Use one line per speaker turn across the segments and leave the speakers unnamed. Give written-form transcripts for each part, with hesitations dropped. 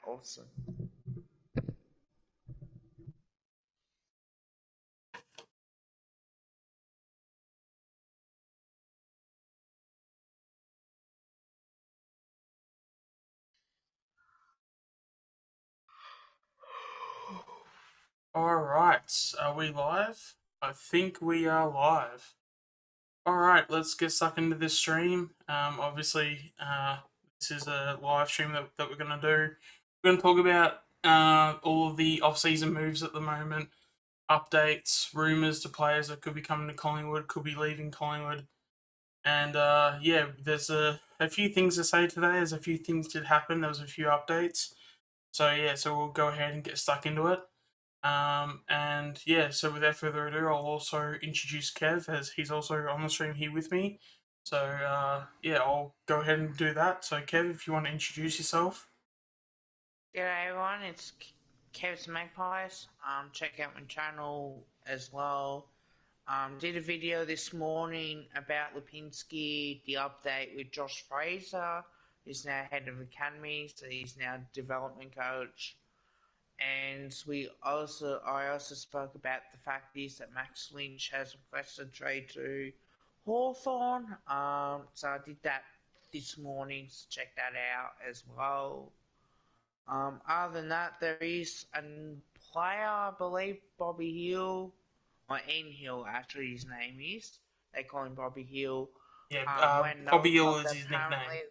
awesome.
Alright, are we live? I think we are live. Alright, let's get stuck into this stream. Obviously, this is a live stream that we're going to do. We're going to talk about all of the off-season moves at the moment, updates, rumours to players that could be coming to Collingwood, could be leaving Collingwood. And yeah, there's a few things to say today. There's a few things did happen. There was a few updates. So yeah, so we'll go ahead and get stuck into it. And yeah, so without further ado, I'll also introduce Kev as he's also on the stream here with me. So yeah, I'll go ahead and do that. So Kev, if you want to introduce yourself.
G'day everyone, it's Kev's Magpies. Check out my channel as well. Did a video this morning about Lipinski, the update with Josh Fraser, who's now head of academy, so he's now development coach. And I also spoke about the fact is that Max Lynch has requested trade to Hawthorn. So I did that this morning, so check that out as well. Other than that, there is a player, I believe, Bobby Hill, or Ian Hill, actually his name is. They call him Bobby Hill.
Yeah, Bobby Hill is his nickname.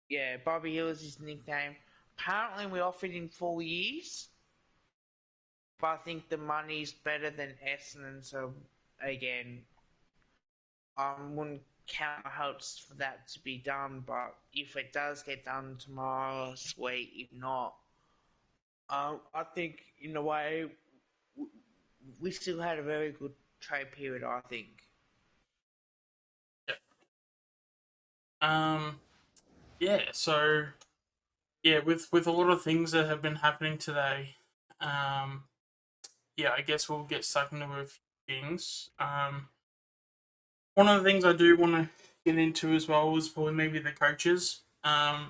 Yeah, Bobby Hill is his nickname. Apparently, we offered him 4 years, but I think the money's better than Essendon, so again, I wouldn't count my hopes for that to be done, but if it does get done tomorrow, sweet. If not, I think in a way we still had a very good trade period. I think.
Yeah. So yeah, with a lot of things that have been happening today, yeah, I guess we'll get stuck into a few things. One of the things I do want to get into as well is probably maybe the coaches. For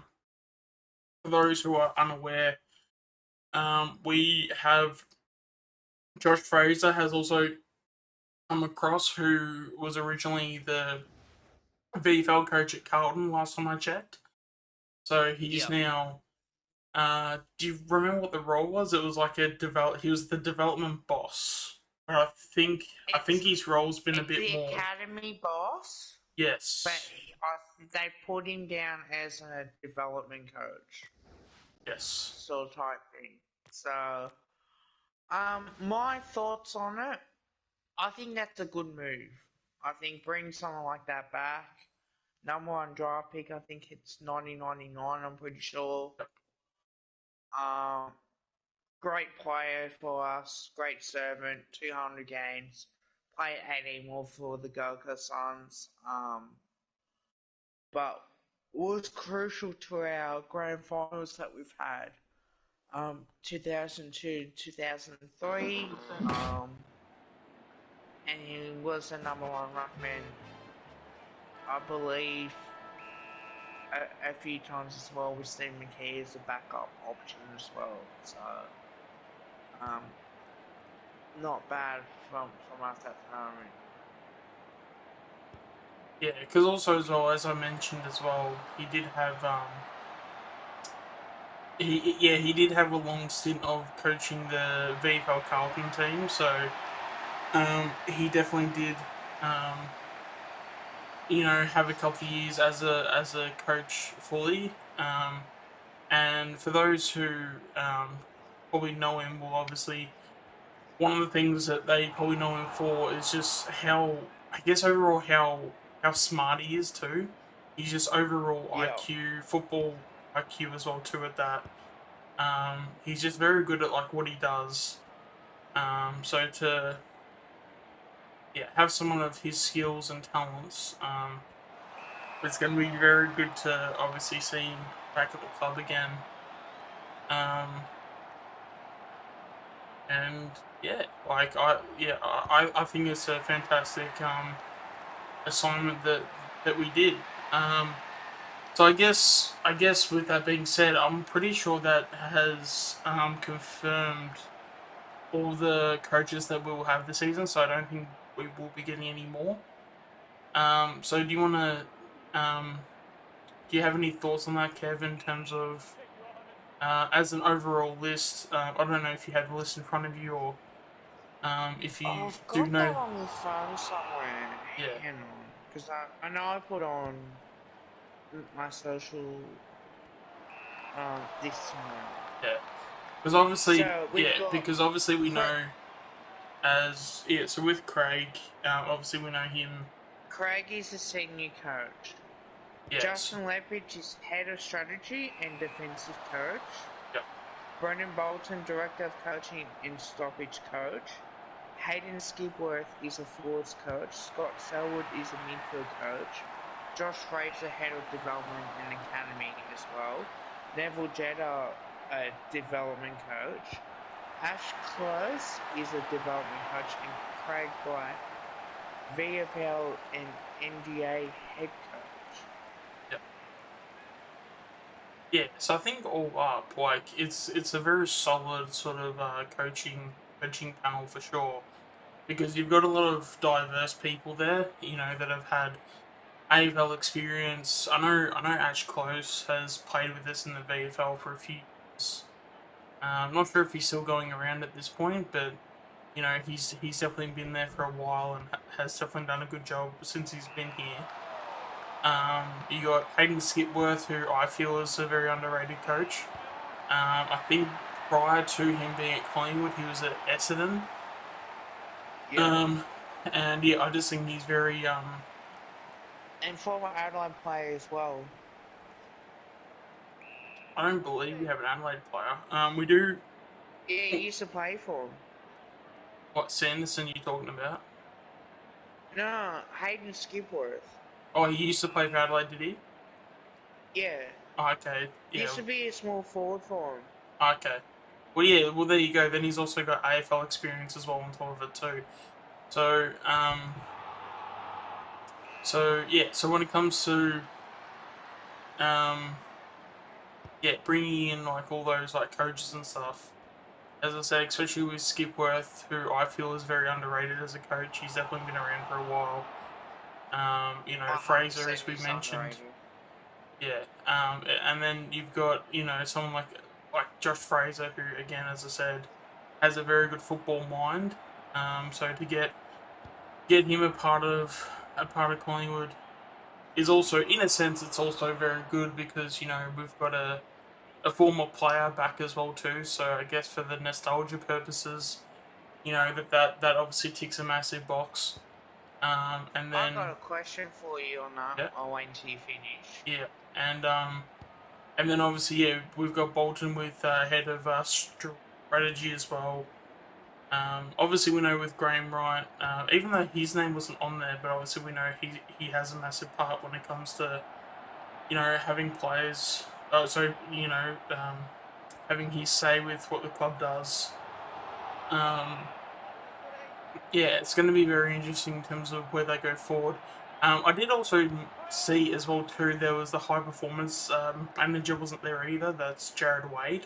those who are unaware, we have Josh Fraser has also come across, who was originally the VFL coach at Carlton last time I checked. So he's now. Do you remember what the role was? It was like He was the development boss. But I think his role's been a bit more.
The academy boss.
Yes.
But they put him down as a development coach.
Yes.
Sort of type thing. So, my thoughts on it. I think that's a good move. I think bring someone like that back. Number 1 draft pick, I think it's 1999, I'm pretty sure. Great player for us, great servant, 200 games, played 18 more for the Gold Coast Suns. But was crucial to our grand finals that we've had. 2002, 2003. And he was the number 1 ruckman, I believe, a few times as well, with Steve McKee as a backup option as well. So, not bad from us at the moment.
Yeah, because also as well, as I mentioned as well, he did have he did have a long stint of coaching the VFL Carlton team, so he definitely did have a couple of years as a coach fully. And for those who probably know him, well, obviously one of the things that they probably know him for is just how, I guess, overall how smart he is too. He's just overall IQ, football IQ as well too at that. He's just very good at like what he does. So to have someone of his skills and talents, it's going to be very good to obviously see him back at the club again. And yeah, like I think it's a fantastic assignment that we did. So I guess with that being said, I'm pretty sure that has confirmed all the coaches that we will have this season. So I don't think we will be getting any more. So do you want to do you have any thoughts on that, Kev, in terms of as an overall list? I don't know if you have the list in front of you or if you
I've
do
got
know.
that on the phone somewhere.
Yeah,
Hang on, because I know I put on my social this morning.
yeah. Because obviously,
So we've
yeah,
got
because obviously we
Cra-
know as yeah. So with Craig, obviously we know him.
Craig is the senior coach.
Yes.
Justin Lepage is head of strategy and defensive coach.
Yep.
Brendan Bolton, director of coaching and stoppage coach. Hayden Skipworth is a forwards coach. Scott Selwood is a midfield coach. Josh Fraser, head of development and academy as well. Neville Jetta, a development coach. Ash Close is a development coach, and Craig Black, VFL and NDA head coach.
Yep. Yeah. So I think all up, like it's a very solid sort of coaching panel for sure because you've got a lot of diverse people there. You know that have had AFL experience. I know Ash Close has played with us in the VFL for a few years. I'm not sure if he's still going around at this point, but you know he's definitely been there for a while and has definitely done a good job since he's been here. You got Hayden Skipworth, who I feel is a very underrated coach. I think prior to him being at Collingwood, he was at Essendon.
Yeah.
Um, and yeah, I just think he's very
And former Adelaide player as well.
I don't believe we have an Adelaide player. We do.
Yeah, he used to play for him.
What Sanderson you talking about?
No, Hayden Skipworth.
Oh, he used to play for Adelaide, did he?
Yeah.
Oh, okay,
He
yeah,
used to be a small forward for him.
okay. Well, yeah, well there you go. Then he's also got AFL experience as well on top of it too. So, so yeah, so when it comes to um, yeah, bringing in like all those like coaches and stuff, as I say, especially with Skipworth, who I feel is very underrated as a coach. He's definitely been around for a while. You know, Fraser,
100%
as we
he's
mentioned,
underrated.
yeah. And then you've got someone like Josh Fraser, who again, as I said, has a very good football mind. So to get him a part of Collingwood is also, in a sense, it's also very good because we've got a former player back as well too. So I guess for the nostalgia purposes, that obviously ticks a massive box. And
I got
then
a question for you on that.
yeah,
I'll wait until you finish.
yeah, and then obviously yeah, we've got Bolton with head of strategy as well. Obviously we know with Graham Wright, even though his name wasn't on there, but obviously we know he has a massive part when it comes to having players. So having his say with what the club does. Um, yeah, it's going to be very interesting in terms of where they go forward. I did also see as well too. There was the high performance manager wasn't there either. That's Jared Wade.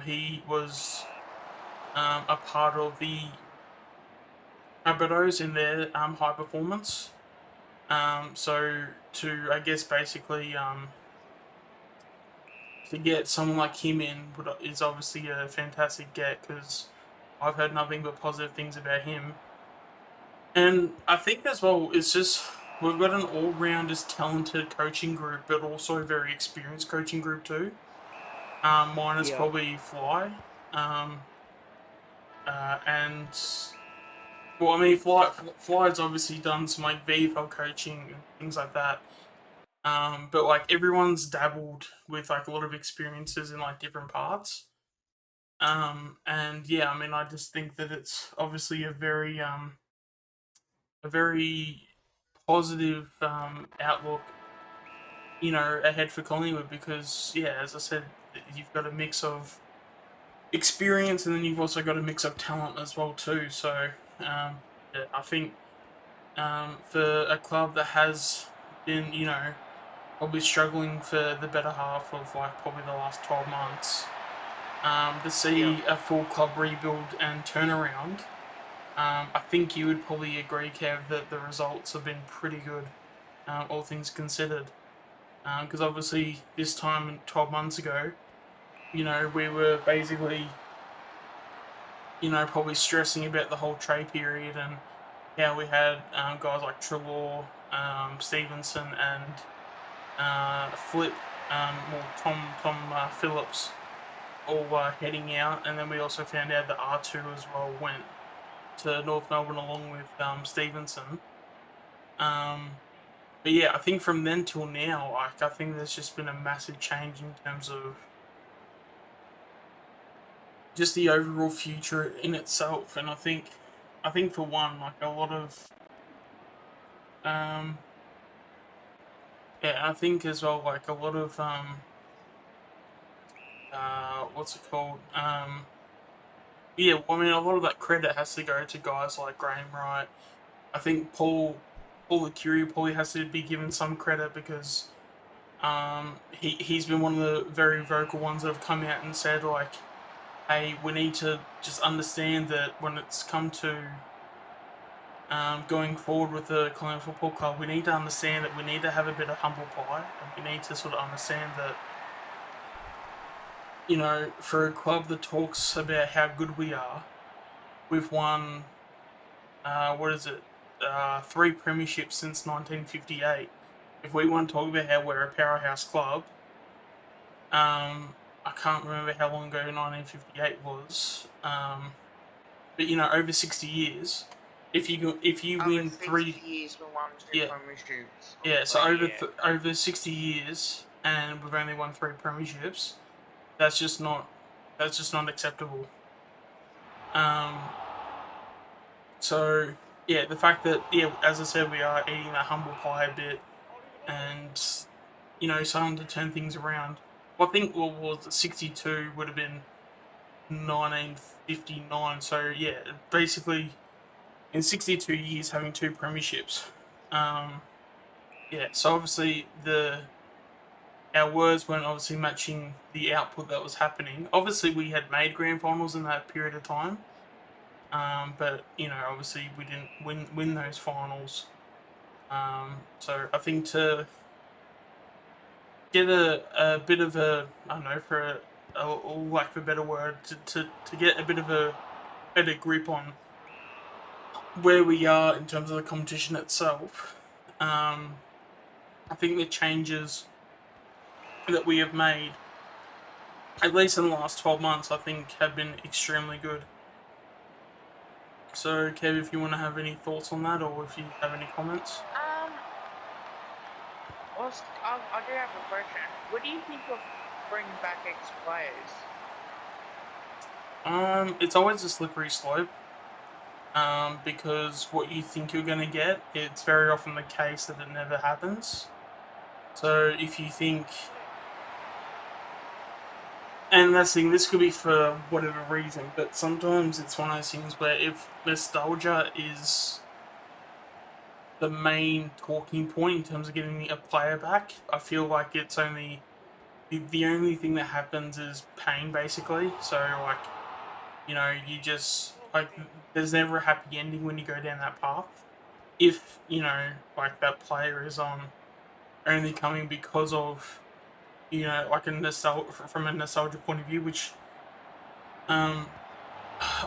He was a part of the Rabbitohs in their high performance. So to I guess basically to get someone like him in is obviously a fantastic get because I've heard nothing but positive things about him. And I think as well, it's just we've got an all-round as talented coaching group, but also a very experienced coaching group too. Mine is
Yeah.
probably Fly, um, and well, I mean, Fly's obviously done some like VFL coaching and things like that. But like everyone's dabbled with like a lot of experiences in like different parts. And yeah, I mean, I just think that it's obviously a very positive outlook, ahead for Collingwood because yeah, as I said, you've got a mix of experience and then you've also got a mix of talent as well too. So yeah, I think for a club that has been, probably struggling for the better half of like probably the last 12 months. To see a full club rebuild and turnaround, I think you would probably agree, Kev, that the results have been pretty good, all things considered. Because obviously this time 12 months ago, we were basically, probably stressing about the whole trade period and how we had guys like Trelaw, Stevenson, and Flip, Tom Phillips, all heading out, and then we also found out that R2 as well went to North Melbourne along with Stevenson. But yeah, I think from then till now, like I think there's just been a massive change in terms of just the overall future in itself, and I think for one, like a lot of um, yeah, I think as well, like a lot of what's it called? Yeah, well, I mean, a lot of that credit has to go to guys like Graham Wright. I think Paul Acuri probably has to be given some credit because he's been one of the very vocal ones that have come out and said like, hey, we need to just understand that when it's come to going forward with the Collingwood Football Club, we need to understand that we need to have a bit of humble pie, and we need to sort of understand that, for a club that talks about how good we are, we've won, what is it, 3 premierships since 1958. If we want to talk about how we're a powerhouse club, I can't remember how long ago 1958 was, but over 60 years, if you
Over
win
60
three,
years, we won two
yeah,
premierships.
yeah, so
Like,
over
yeah.
over 60 years, and we've only won 3 premierships. That's just not acceptable. Um, so yeah, the fact that, yeah, as I said, we are eating that humble pie a bit, and starting to turn things around. Well, I think what was 62 would have been 1959. So yeah, basically in 62 years having 2 premierships. Um, yeah, so obviously our words weren't obviously matching the output that was happening. Obviously, we had made grand finals in that period of time, but obviously we didn't win those finals. So I think to get a bit of a, I don't know, for a lack of a better word, to get a bit of a better grip on where we are in terms of the competition itself. I think the changes that we have made, at least in the last 12 months, I think have been extremely good. So, Kev, if you want to have any thoughts on that, or if you have any comments.
Well, I do have a question. What do you think of bringing back ex-players?
It's always a slippery slope. Because what you think you're going to get, it's very often the case that it never happens. So if you think, and that's the thing, this could be for whatever reason, but sometimes it's one of those things where if nostalgia is the main talking point in terms of getting a player back, I feel like it's only the only thing that happens is pain, basically. So like, you just like, there's never a happy ending when you go down that path. If like that player is only coming because of like from a nostalgia point of view, which um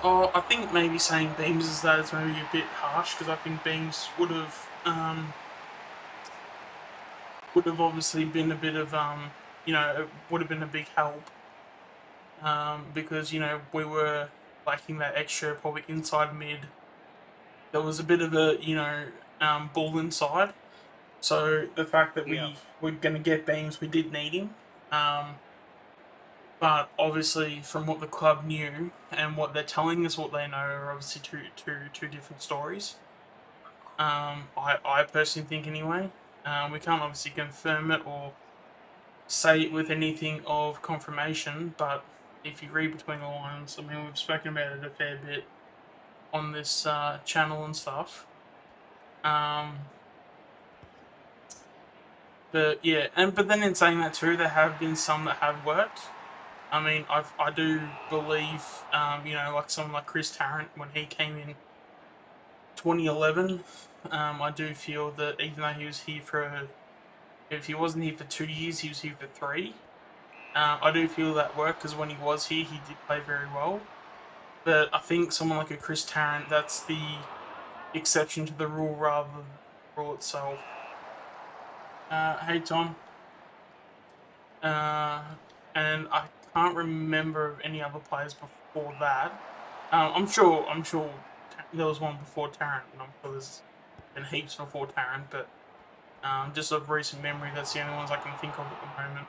oh, I think maybe saying Beams is that is maybe a bit harsh because I think Beams would have obviously been a bit of it would have been a big help, because we were lacking that extra probably inside mid. There was a bit of a ball inside. So the fact that
Yeah.
we were going to get Beams, we did need him. Um, but obviously, from what the club knew and what they're telling us, what they know are obviously two different stories. I personally think anyway. We can't obviously confirm it or say it with anything of confirmation, but if you read between the lines, I mean, we've spoken about it a fair bit on this channel and stuff. Um, But yeah, but then in saying that too, there have been some that have worked. I mean, I do believe, like someone like Chris Tarrant when he came in 2011, I do feel that even though he was here if he wasn't here for 2 years, he was here for 3. I do feel that worked because when he was here, he did play very well. But I think someone like a Chris Tarrant, that's the exception to the rule rather than the rule itself. Hey Tom, and I can't remember of any other players before that. I'm sure there was one before Tarrant, and I'm sure there's been heaps before Tarrant, but just of recent memory, that's the only ones I can think of at the moment.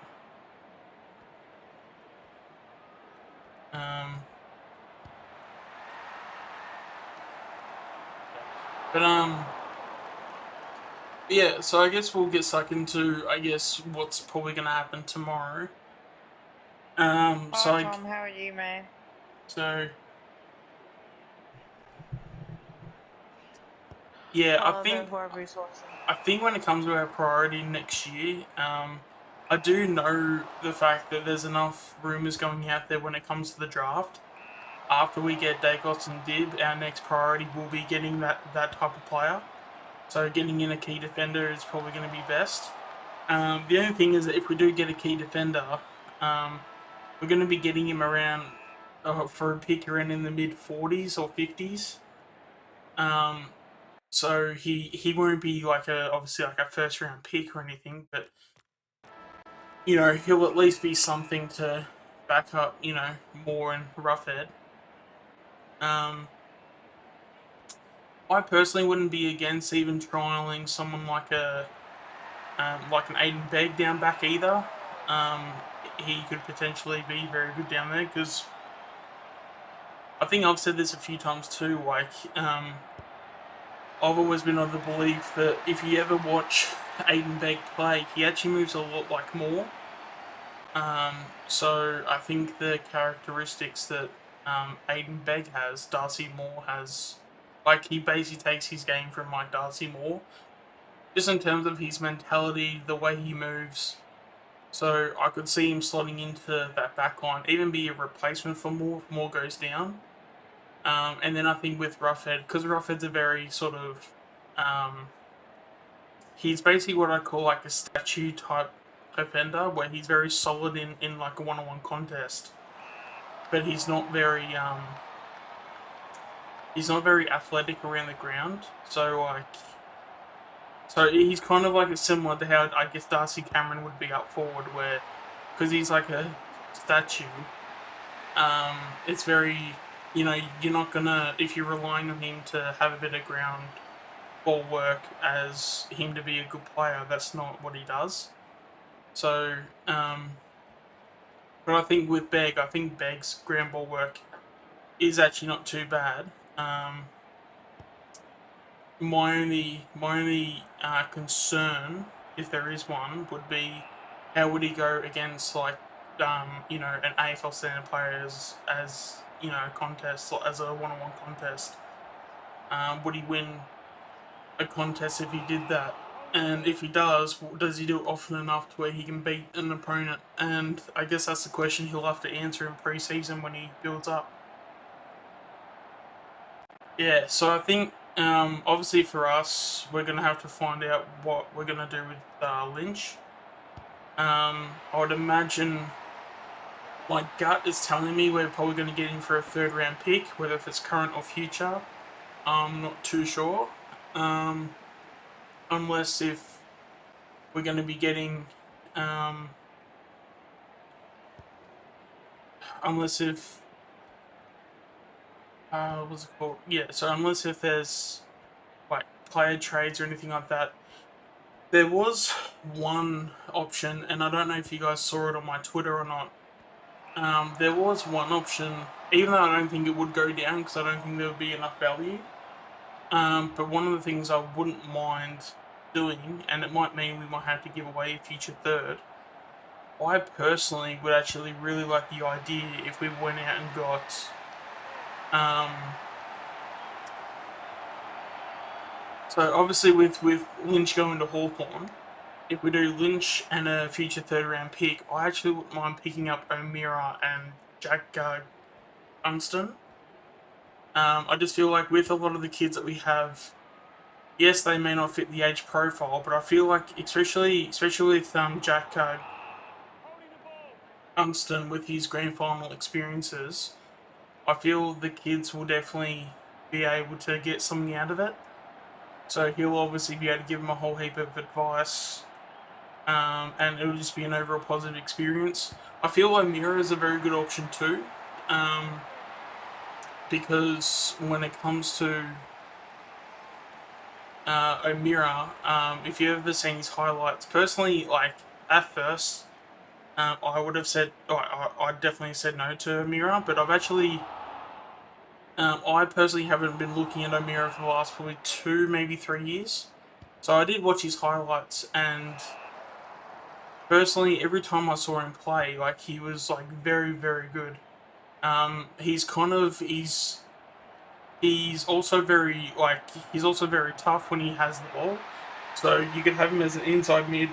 But yeah. So I guess we'll get stuck into what's probably gonna happen tomorrow.
Hi Tom, how are you, man?
So yeah, I think when it comes to our priority next year, I do know the fact that there's enough rumors going out there when it comes to the draft. After we get Dacos and Dib, our next priority will be getting that type of player. So getting in a key defender is probably going to be best. The only thing is that if we do get a key defender, we're going to be getting him around for a pick around in the mid 40s or 50s. So he won't be obviously like a first round pick or anything, but he'll at least be something to back up Moore and Roughhead. I personally wouldn't be against even trialing someone like an Aiden Begg down back either. He could potentially be very good down there because I think I've said this a few times too. I've always been of the belief that if you ever watch Aiden Begg play, he actually moves a lot like Moore. So I think the characteristics that Aiden Begg has, Darcy Moore has. Like, he basically takes his game from Darcy Moore, just in terms of his mentality, the way he moves. So I could see him slotting into that back line, even be a replacement for Moore if Moore goes down. And then I think with Roughhead, because Roughhead's a very sort of, he's basically what I call like a statue type defender, where he's very solid in like a one-on-one contest, but he's not very athletic around the ground. So he's kind of like similar to how I guess Darcy Cameron would be up forward, where because he's like a statue. It's very you're not gonna, if you're relying on him to have a bit of ground ball work as him to be a good player. That's not what he does. So, but I think with Begg, I think Begg's ground ball work is actually not too bad. My only concern, if there is one, would be how would he go against an AFL standard player as a contest, as a one-on-one contest. Would he win a contest if he did that? And if he does he do it often enough to where he can beat an opponent? And I guess that's the question he'll have to answer in pre-season when he builds up. Yeah, so I think obviously for us, we're going to have to find out what we're going to do with Lynch. I would imagine my gut is telling me we're probably going to get him for a third round pick, whether if it's current or future. I'm not too sure. Unless if we're going to be getting unless if what's it called? Yeah, so unless if there's like player trades or anything like that. There was one option, and I don't know if you guys saw it on my Twitter or not. There was one option, even though I don't think it would go down because I don't think there would be enough value. But one of the things I wouldn't mind doing, and it might mean we might have to give away a future third, I personally would actually really like the idea if we went out and got so obviously with Lynch going to Hawthorn, if we do Lynch and a future third round pick, I actually wouldn't mind picking up O'Meara and Jack Gunston. I just feel like with a lot of the kids that we have, yes, they may not fit the age profile, but I feel like especially with Jack Gunston with his grand final experiences, I feel the kids will definitely be able to get something out of it. So he'll obviously be able to give them a whole heap of advice, and it'll just be an overall positive experience. I feel like Mira is a very good option too, because when it comes to O'Meara, if you've ever seen his highlights, personally, like at first, I would have said, I definitely said no to O'Meara, but I've actually, I personally haven't been looking at O'Meara for the last probably 2, maybe 3 years. So I did watch his highlights, and personally, every time I saw him play, like he was like very, very good. He's also very tough when he has the ball. So you could have him as an inside mid,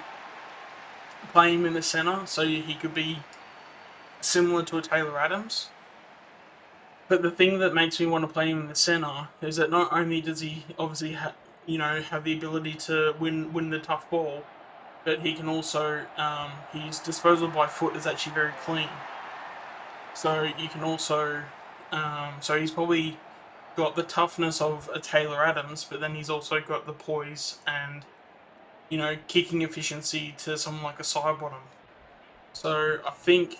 play him in the center, so he could be similar to a Taylor Adams. But the thing that makes me want to play him in the center is that not only does he obviously have the ability to win the tough ball, but he can also his disposal by foot is actually very clean. So you can also so he's probably got the toughness of a Taylor Adams, but then he's also got the poise and kicking efficiency to someone like a Sidebottom. So I think,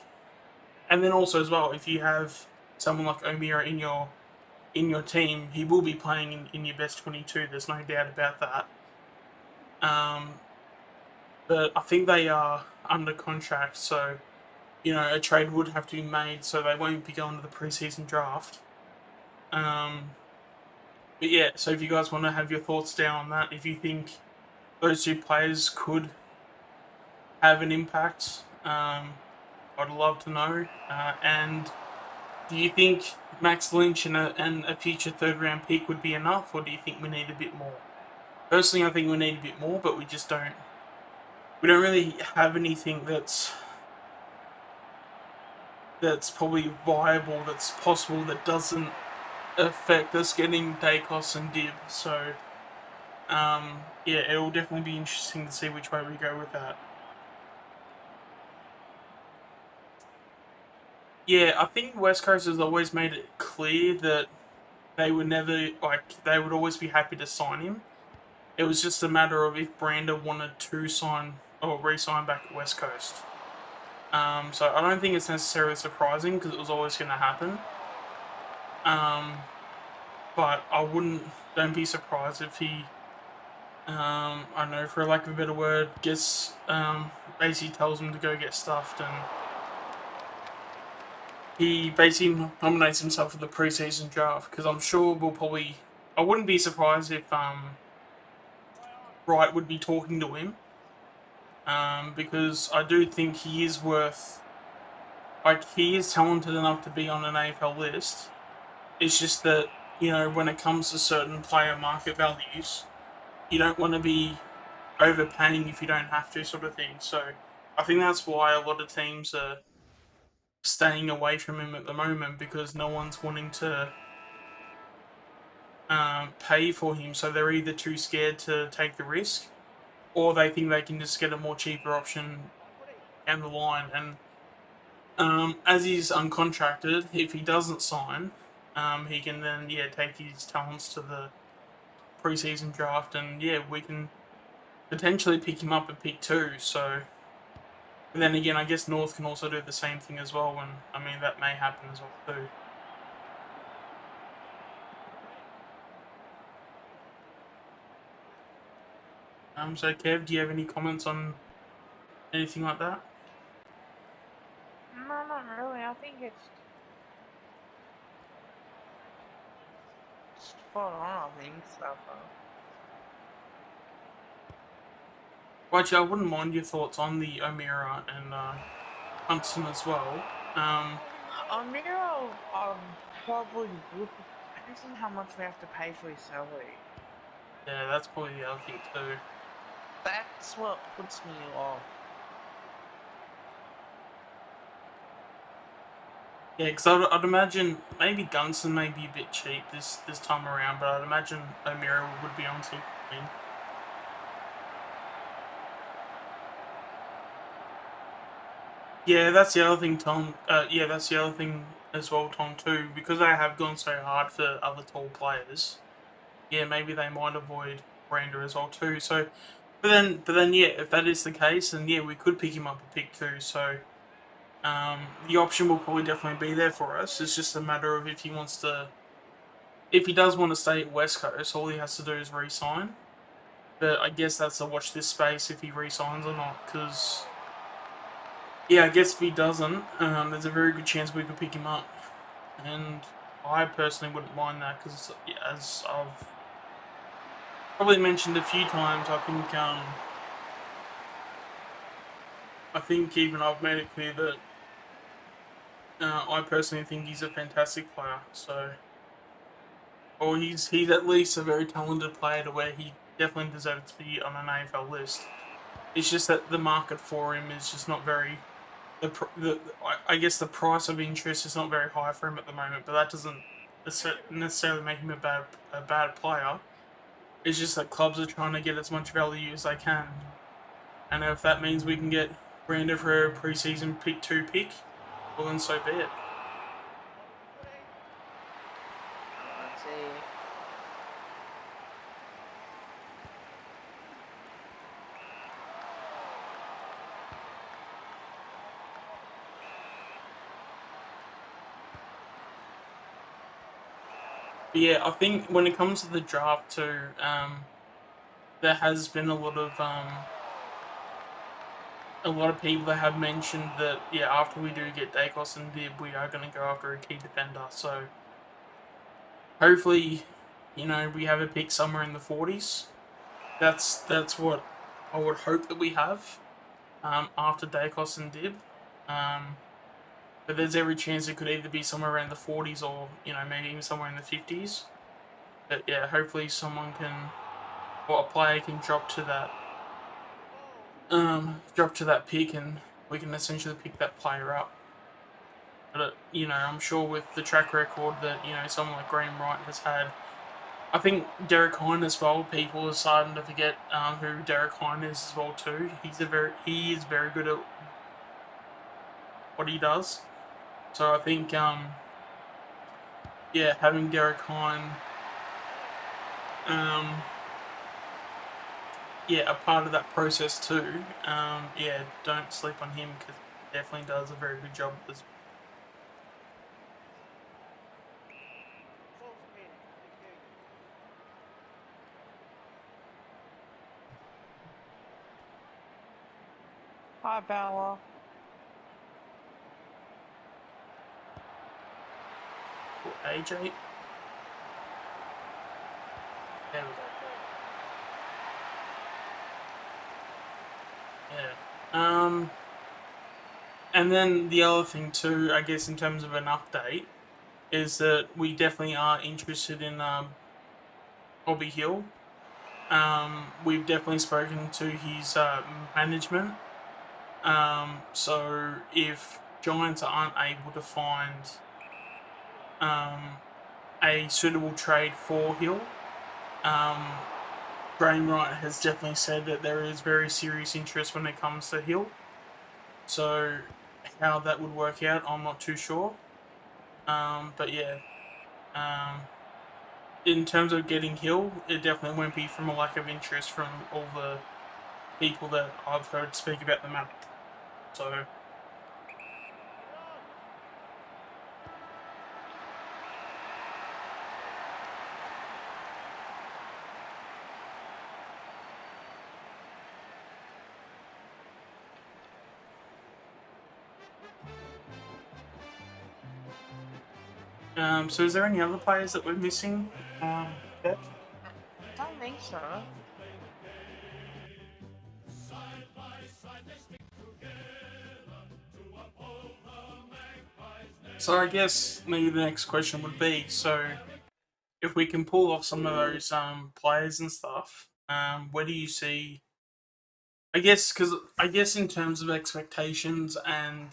and then also as well, if you have someone like O'Meara in your team, he will be playing in your best 22. There's no doubt about that. But I think they are under contract, so a trade would have to be made, so they won't be going to the preseason draft. But yeah, so if you guys want to have your thoughts down on that, if you think those two players could have an impact, I'd love to know. And do you think Max Lynch and a future third round pick would be enough, or do you think we need a bit more? Personally, I think we need a bit more, but we just don't. We don't really have anything that's probably viable, that's possible, that doesn't affect us getting Dacos and Dib. So, yeah, it will definitely be interesting to see which way we go with that. Yeah, I think West Coast has always made it clear that they would never, they would always be happy to sign him. It was just a matter of if Brander wanted to sign or re-sign back at West Coast. So I don't think it's necessarily surprising because it was always going to happen. But don't be surprised if he, I don't know, for lack of a better word, basically tells him to go get stuffed, and he basically nominates himself for the preseason draft, because I'm sure I wouldn't be surprised if Wright would be talking to him, because I do think he is he is talented enough to be on an AFL list. It's just that, when it comes to certain player market values, you don't want to be overpaying if you don't have to, sort of thing. So I think that's why a lot of teams are staying away from him at the moment, because no one's wanting to pay for him. So they're either too scared to take the risk, or they think they can just get a more cheaper option down the line. And as he's uncontracted, if he doesn't sign, he can then take his talents to the preseason draft, and we can potentially pick him up at pick 2. So, and then again, I guess North can also do the same thing as well. And I mean, that may happen as well too. So Kev, do you have any comments on anything like that?
No, not really. I think it's spot on, I think, so far.
Actually, I wouldn't mind your thoughts on the O'Meara and Huntston as well.
Miro, probably would. Depends on how much we have to pay for his salary.
Yeah, that's probably the other thing too.
That's what puts me off.
Yeah, because I'd imagine maybe Gunson may be a bit cheap this time around, but I'd imagine O'Meara would be on team clean. Yeah, that's the other thing, Tom. Yeah, that's the other thing as well, Tom, too. Because they have gone so hard for other tall players, yeah, maybe they might avoid Brander as well, too. So, but then, yeah, if that is the case, then yeah, we could pick him up a pick, too. So, the option will probably definitely be there for us. It's just a matter of if he wants to, if he does want to stay at West Coast, all he has to do is re-sign. But I guess that's a watch this space if he re-signs or not, because yeah, I guess if he doesn't, there's a very good chance we could pick him up, and I personally wouldn't mind that because, as I've probably mentioned a few times, I think even I've made it clear that I personally think he's a fantastic player. So, or he's at least a very talented player to where he definitely deserves to be on an AFL list. It's just that the market for him is just not very. I guess the price of interest is not very high for him at the moment, but that doesn't necessarily make him a bad player. It's just that clubs are trying to get as much value as they can, and if that means we can get Brander for a preseason pick 2 pick, well then so be it.
Let's see.
But yeah, I think when it comes to the draft too, there has been a lot of people that have mentioned that yeah, after we do get Dacos and Dib, we are going to go after a key defender. So hopefully, we have a pick somewhere in the 40s. That's what I would hope that we have after Dacos and Dib. But there's every chance it could either be somewhere around the 40s or maybe even somewhere in the 50s. But yeah, hopefully someone can, or a player can drop to that pick, and we can essentially pick that player up. But I'm sure with the track record that someone like Graham Wright has had, I think Derek Hine as well. People are starting to forget who Derek Hine is as well too. He is very good at what he does. So I think having Derek Hine a part of that process too. Don't sleep on him because he definitely does a very good job as.
Hi, Bella.
AJ. There we go. Yeah. And then the other thing too, I guess, in terms of an update, is that we definitely are interested in Bobby Hill. We've definitely spoken to his management. So if Giants aren't able to find a suitable trade for Hill, Graham Wright has definitely said that there is very serious interest when it comes to Hill. So how that would work out, I'm not too sure. But yeah, in terms of getting Hill, it definitely won't be from a lack of interest from all the people that I've heard speak about the map. So. So is there any other players that we're missing? Beth?
I don't think so.
So I guess maybe the next question would be, so if we can pull off some of those players and stuff, where do you see I guess because I guess in terms of expectations and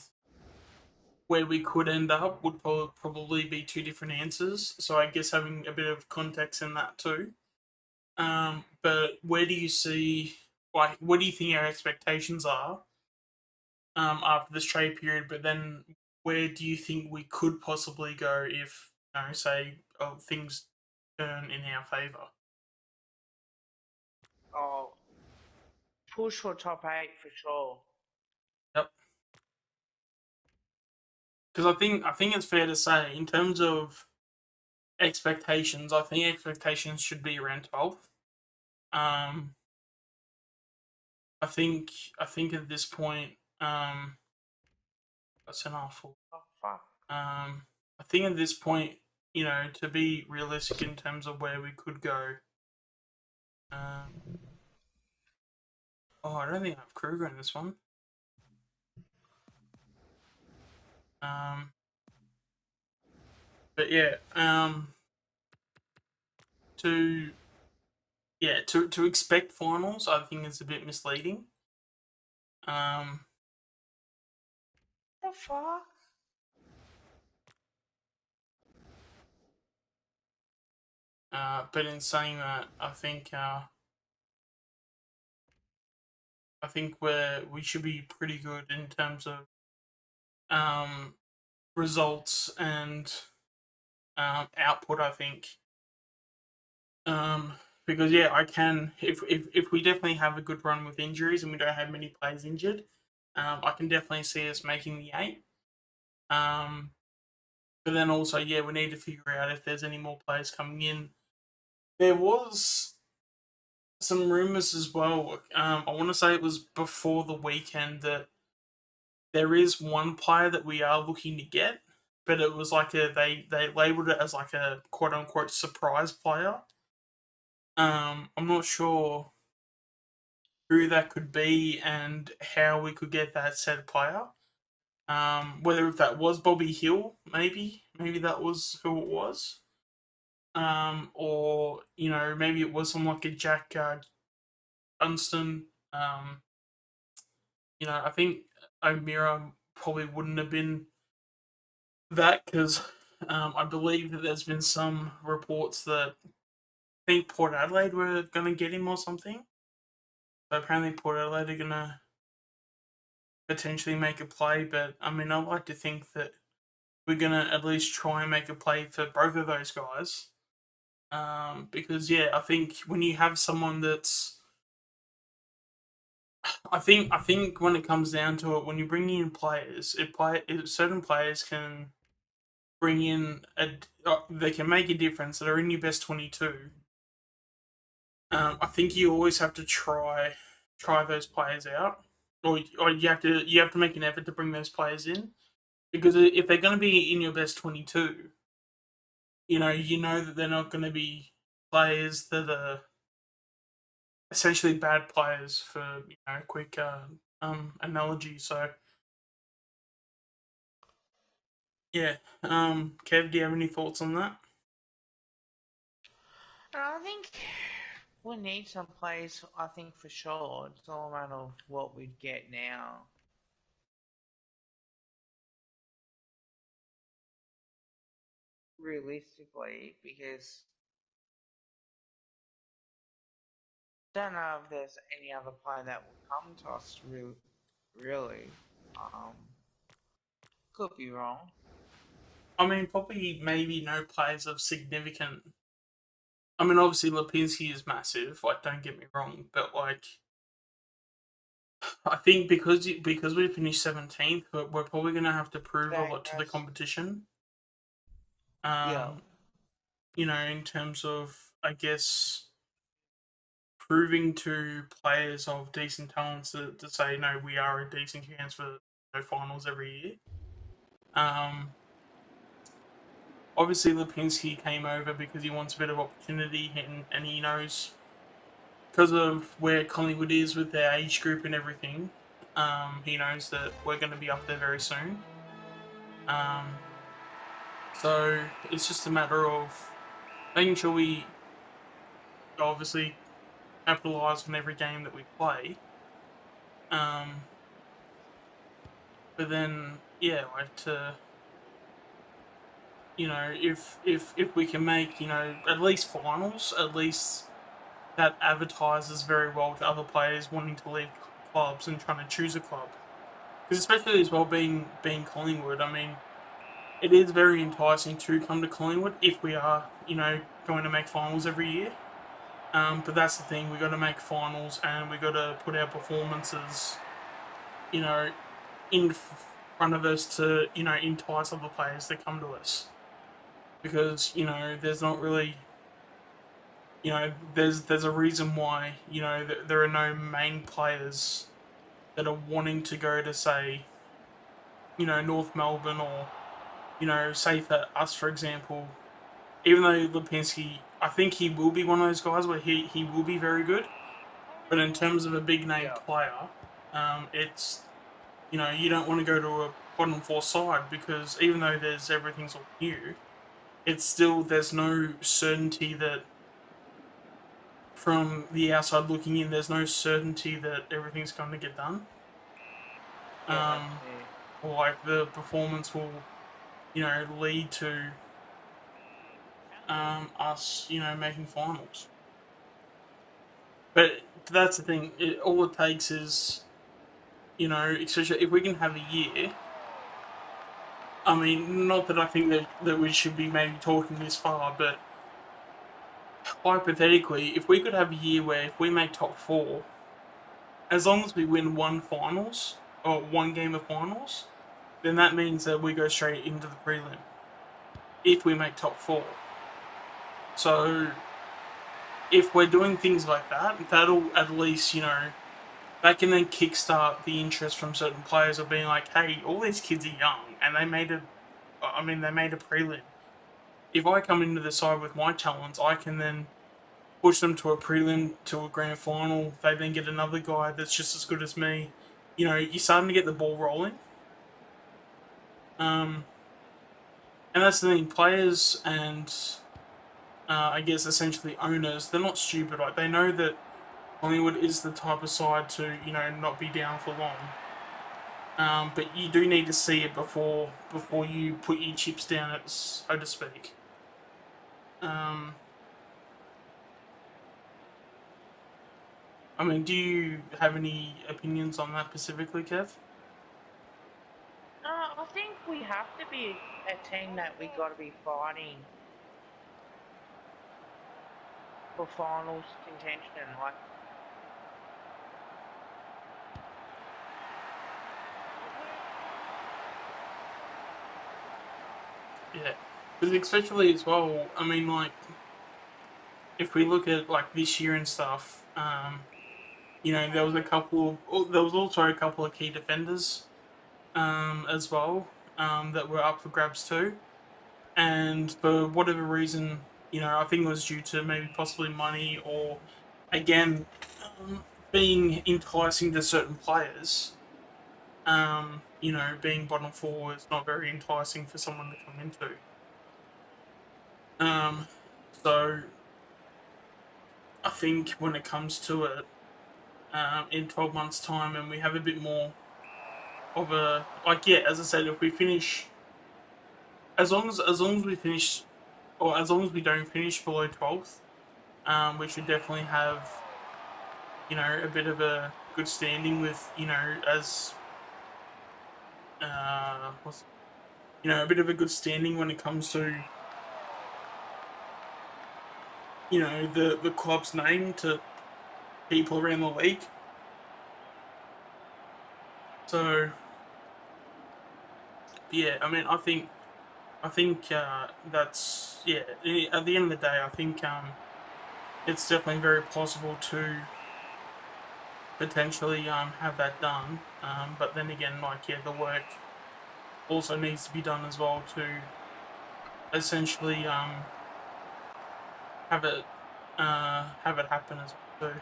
where we could end up would probably be two different answers. So I guess having a bit of context in that too. But where do you see, like, what do you think our expectations are after this trade period? But then where do you think we could possibly go if, say, things turn in our favour?
Oh, push for top 8 for sure.
Yep. Because I think it's fair to say in terms of expectations, I think expectations should be around 12th. Um, I think I think at this point, that's enough.
Oh, fuck.
I think at this point, to be realistic in terms of where we could go. Um, I don't think I have Kruger in this one. Um, but yeah, to to expect finals, I think is a bit misleading. Um,
The fuck?
but in saying that, I think we should be pretty good in terms of um, results and output. I think because yeah, I can if we definitely have a good run with injuries and we don't have many players injured, I can definitely see us making the 8. Um, but then also, yeah, we need to figure out if there's any more players coming in. There was some rumors as well. I want to say it was before the weekend that there is one player that we are looking to get, but it was like they labeled it as like a quote unquote surprise player. I'm not sure who that could be and how we could get that said player. Whether if that was Bobby Hill, maybe that was who it was. Or maybe it was someone like a Jack Dunstan. I think O'Meara probably wouldn't have been that because I believe that there's been some reports that I think Port Adelaide were going to get him or something. So apparently Port Adelaide are going to potentially make a play, but I mean, I like to think that we're going to at least try and make a play for both of those guys. Because yeah, I think when you have someone that's, I think when it comes down to it, when you bring in players, certain players can bring in they can make a difference that are in your best 22. I think you always have to try those players out, or you have to make an effort to bring those players in because if they're going to be in your best 22, you know that they're not going to be players that are essentially bad players for quick analogy. So yeah, Kev, do you have any thoughts on that?
I think we need some players, I think for sure. It's all a matter of what we'd get now. Realistically, because I don't know if there's any other player that will come to us really. Um, could be wrong.
I mean, probably maybe no players of significant. I mean, obviously Lipinski is massive. Like, don't get me wrong, but like, I think because we finished 17th, we're probably going to have to prove a
Dang,
lot to the competition.
yeah.
Um, in terms of, I guess, proving to players of decent talents to say no, we are a decent chance for finals every year. Obviously Lipinski came over because he wants a bit of opportunity and he knows because of where Collingwood is with their age group and everything. He knows that we're going to be up there very soon. Um, so it's just a matter of making sure we obviously capitalize on every game that we play. But then, yeah, like to, if we can make, at least finals, at least that advertises very well to other players wanting to leave clubs and trying to choose a club. Because especially as well being Collingwood, I mean, it is very enticing to come to Collingwood if we are, going to make finals every year. But that's the thing, we got to make finals and we got to put our performances, in front of us to, entice other players to come to us. Because, there's not really, there's a reason why, there are no main players that are wanting to go to, say, North Melbourne or, say for us, for example, even though Lipinski, I think he will be one of those guys where he will be very good. But in terms of a big name player, it's, you don't want to go to a bottom four side because even though everything's all new, it's still, there's no certainty that from the outside looking in, there's no certainty that everything's going to get done. Or like the performance will, lead to us, making finals. But that's the thing. All it takes is, especially if we can have a year. I mean, not that I think that we should be maybe talking this far, but hypothetically, if we could have a year where if we make top four, as long as we win one finals or one game of finals, then that means that we go straight into the prelim. If we make top four. So if we're doing things like that, that'll at least, that can then kickstart the interest from certain players of being like, hey, all these kids are young and they made a prelim. If I come into the side with my talents, I can then push them to a prelim, to a grand final. They then get another guy that's just as good as me. You're starting to get the ball rolling. And that's the thing, players and I guess essentially owners, they're not stupid. Like, they know that Collingwood is the type of side to, not be down for long. But you do need to see it before you put your chips down, so to speak. I mean, do you have any opinions on that specifically, Kev?
I think we have to be a team that we got to be fighting for finals contention. Like,
Yeah, because especially as well, I mean, like, if we look at like this year and stuff, there was also a couple of key defenders, as well, that were up for grabs too, and for whatever reason, I think it was due to maybe possibly money or, again, being enticing to certain players. Being bottom four is not very enticing for someone to come into. So I think when it comes to it, in 12 months' time, and we have a bit more of a, like, yeah, as I said, if we finish, as long as we finish, or as long as we don't finish below 12th, we should definitely have, a bit of a good standing with, as a bit of a good standing when it comes to, the club's name to people around the league. So yeah, I mean, I think that's, yeah. At the end of the day, I think it's definitely very possible to potentially have that done. But then again, like, yeah, the work also needs to be done as well to essentially have it happen as well too.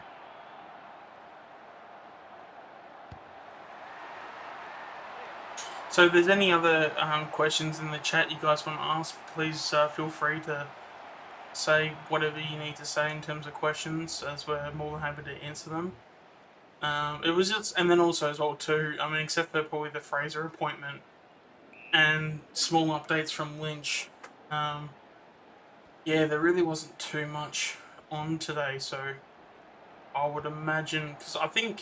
So if there's any other questions in the chat you guys want to ask, please feel free to say whatever you need to say in terms of questions, as we're more than happy to answer them. It was just, and then also as well too. I mean, except for probably the Fraser appointment and small updates from Lynch. Yeah, there really wasn't too much on today, so I would imagine because I think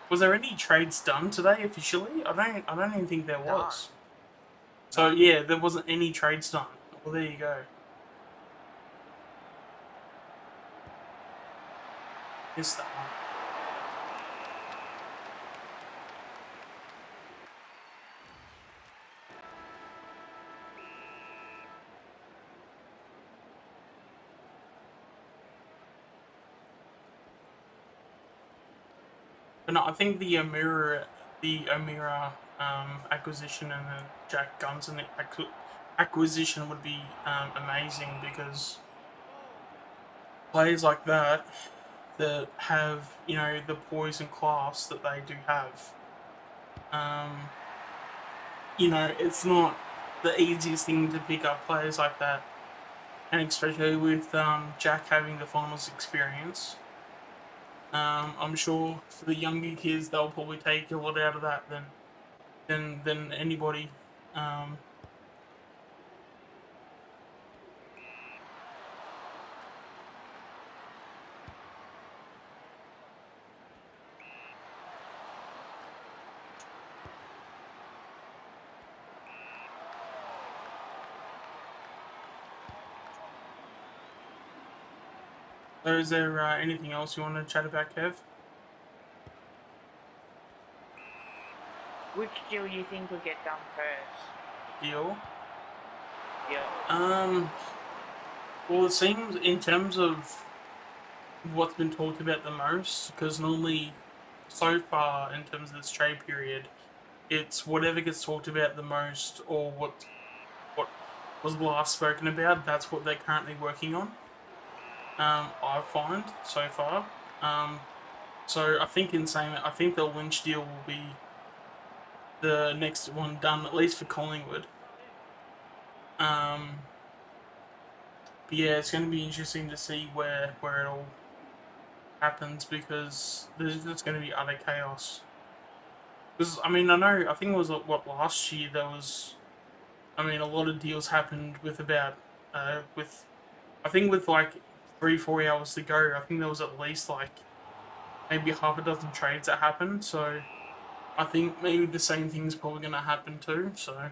was there any trades done today officially? I don't even think there
No,
was. So
no.
yeah, there wasn't any trades done. Well, there you go. Missed that one. But no, I think the O'Meara acquisition and the Jack Gunson acquisition would be amazing because players like that that have the poise and class that they do have. Um, it's not the easiest thing to pick up players like that, and especially with Jack having the finals experience. I'm sure for the younger kids, they'll probably take a lot out of that than anybody. Um, so is there anything else you want to chat about, Kev?
Which deal you think will get done first?
Deal.
Yeah.
Well, it seems in terms of what's been talked about the most, because normally, so far in terms of this trade period, it's whatever gets talked about the most or what was last spoken about. That's what they're currently working on. I find so far. So I think in saying that, I think the Lynch deal will be the next one done, at least for Collingwood. Um, but yeah, it's going to be interesting to see where it all happens because there's just going to be utter chaos. Because I mean, I think it was what last year there was. I mean, a lot of deals happened with about with I think with like 3-4 hours to go. I think there was at least like maybe half a dozen trades that happened. So I think maybe the same thing's probably going to happen too. So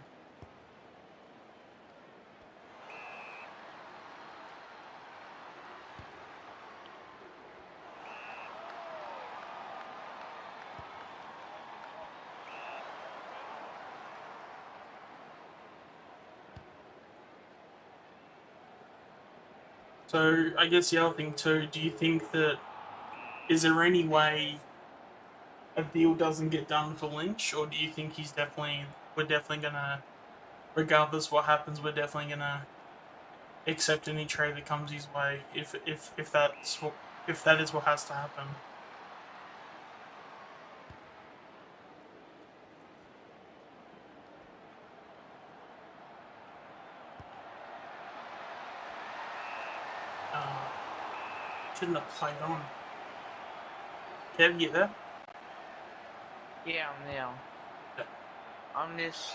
I guess the other thing too. Do you think that is there any way a deal doesn't get done for Lynch, or do you think we're definitely gonna, regardless what happens, we're definitely gonna accept any trade that comes his way if that is what has to happen. Uh, shouldn't have played on. Kev, you there?
Yeah, I'm there.
Yeah.
I'm just.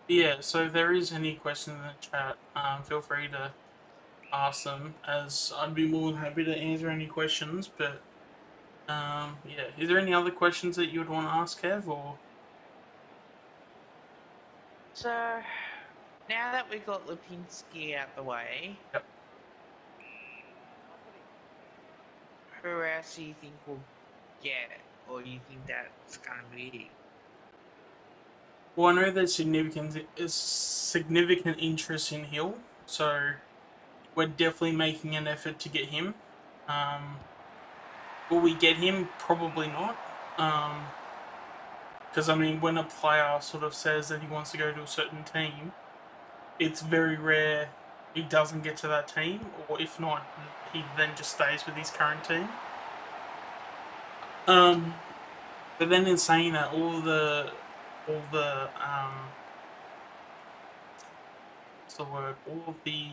Yeah, so if there is any question in the chat, feel free to ask them, as I'd be more than happy to answer any questions. But yeah, is there any other questions that you would want to ask, Kev? Or
So, now that we got Lipinski out the way,
yep.
who else do you think will get it? Or you think that's gonna be?
Well, I know there's significant interest in Hill, so we're definitely making an effort to get him. Will we get him? Probably not. Because I mean, when a player sort of says that he wants to go to a certain team, it's very rare he doesn't get to that team, or if not, he then just stays with his current team. But then in saying that, all the what's the word? All of the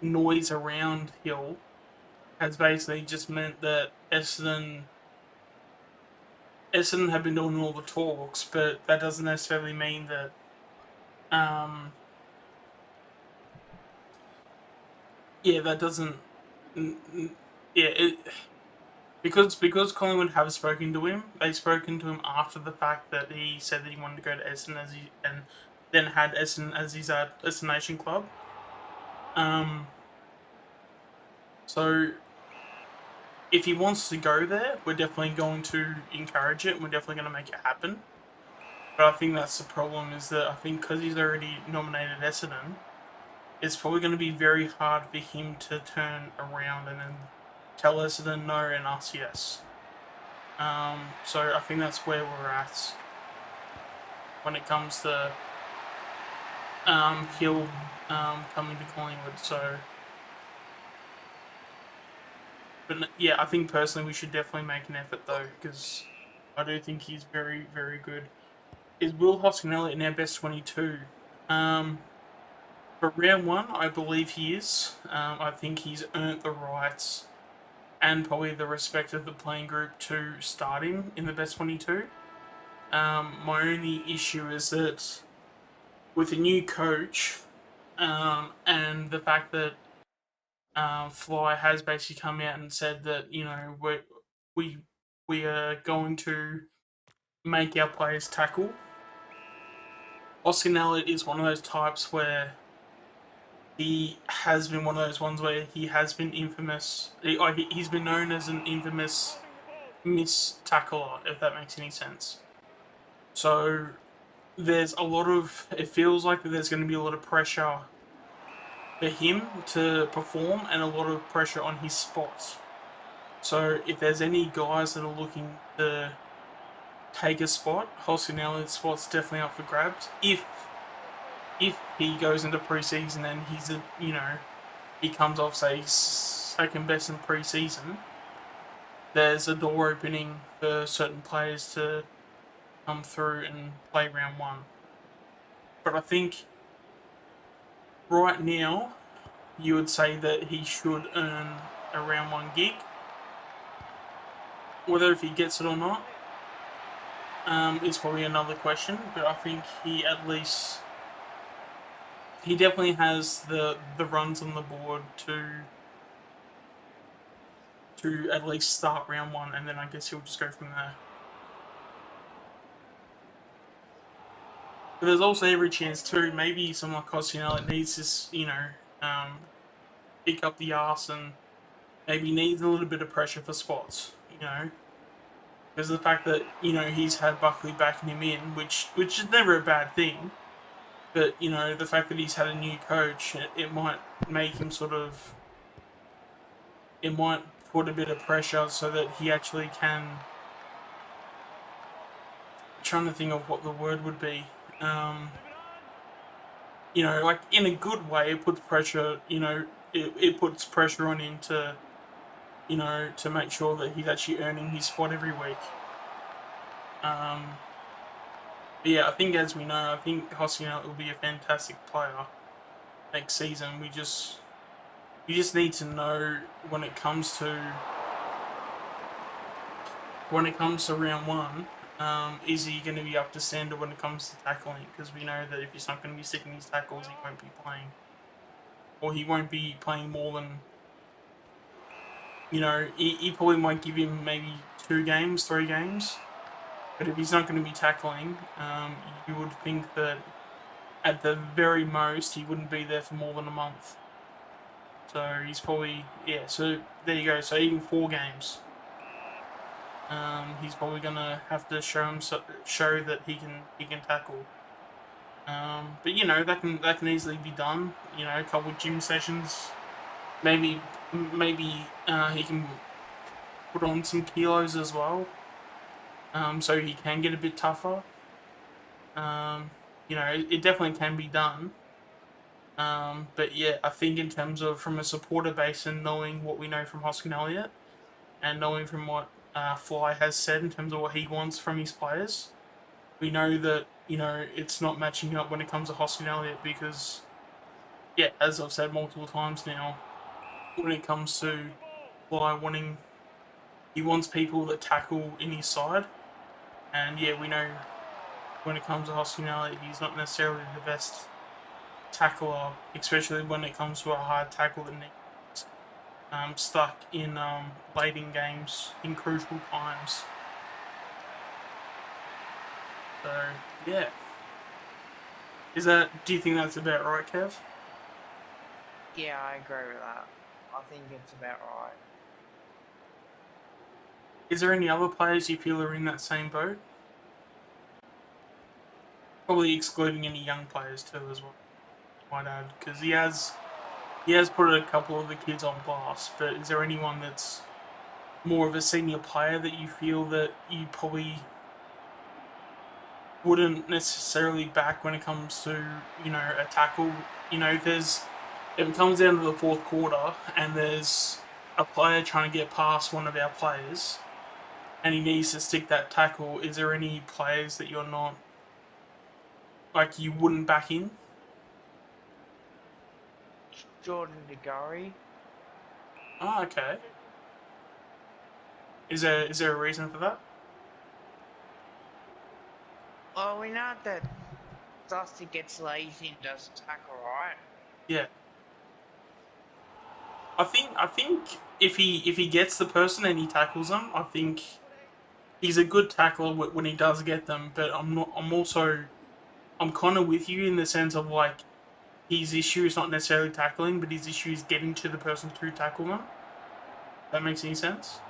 noise around Hill has basically just meant that Essendon have been doing all the talks, but that doesn't necessarily mean that that doesn't it because Collingwood have spoken to him. They've spoken to him after the fact that he said that he wanted to go to Essendon and then had Essendon as his destination club. So if he wants to go there, we're definitely going to encourage it, and we're definitely going to make it happen. But I think that's the problem, is that I think because he's already nominated Essendon, it's probably going to be very hard for him to turn around and then tell Essendon no and us yes. So I think that's where we're at when it comes to Hill coming to Collingwood. So, but yeah, I think personally we should definitely make an effort though, because I do think he's very, very good. Is Will Hoskinelli in our best 22? For round one, I believe he is. I think he's earned the rights and probably the respect of the playing group to start him in the best 22. My only issue is that with a new coach and the fact that Fly has basically come out and said that we are going to make our players tackle. Oscar is one of those types where he has been one of those ones where he has been infamous. He's been known as an infamous miss tackler, if that makes any sense. So there's a lot of. It feels like there's going to be a lot of pressure for him to perform and a lot of pressure on his spots. So if there's any guys that are looking to take a spot, Hoskinelli's spot's definitely up for grabs. If he goes into preseason and he comes off, say, second best in preseason, there's a door opening for certain players to come through and play round one. But I think right now you would say that he should earn a round one gig. Whether if he gets it or not is probably another question, but I think he definitely has the runs on the board to at least start round one, and then I guess he'll just go from there. But there's also every chance too, maybe someone like Costinelli needs this, pick up the arse and maybe needs a little bit of pressure for spots, because of the fact that he's had Buckley backing him in, which is never a bad thing. But the fact that he's had a new coach, it might make him it might put a bit of pressure so that he actually can. I'm trying to think of what the word would be. Like in a good way, it puts pressure. It puts pressure on him to make sure that he's actually earning his spot every week. Yeah, I think as we know, I think Hoskinelli will be a fantastic player next season. You just need to know when it comes to round one, is he going to be up to standard when it comes to tackling? Because we know that if he's not going to be sticking his tackles, he won't be playing, or he won't be playing more than. He probably might give him maybe 2 games, 3 games. But if he's not going to be tackling, you would think that at the very most he wouldn't be there for more than a month. So he's probably So there you go. So even 4 games, he's probably going to have to show that he can tackle. But that can easily be done. A couple of gym sessions, maybe he can put on some kilos as well. So he can get a bit tougher. you know, it definitely can be done. But yeah, I think in terms of from a supporter base and knowing what we know from Hoskin Elliott and knowing from what Fly has said in terms of what he wants from his players, we know that, you know, it's not matching up when it comes to Hoskin Elliott because, yeah, as I've said multiple times now, when it comes to Fly wanting, he wants people that tackle in his side, and yeah, we know when it comes to Hoskin Elliott, he's not necessarily the best tackler, especially when it comes to a hard tackle that needs stuck in late in games in crucial times. So yeah, do you think that's about right, Kev?
Yeah, I agree with that. I think it's about right.
Is there any other players you feel are in that same boat? Probably excluding any young players too, as well. Might add, because he has put a couple of the kids on blast. But is there anyone that's more of a senior player that you feel that you probably wouldn't necessarily back when it comes to, you know, a tackle? You know, if it comes down to the fourth quarter and there's a player trying to get past one of our players and he needs to stick that tackle, is there any players that you're not like you wouldn't back in?
Jordan DeGarry.
Oh, okay. Is there a reason for that?
Well, we know that Dusty gets lazy and doesn't tackle right.
Yeah. I think if he gets the person and he tackles them, I think he's a good tackler when he does get them. But I'm not. I'm kind of with you in the sense of like his issue is not necessarily tackling, but his issue is getting to the person to tackle them. That makes any sense?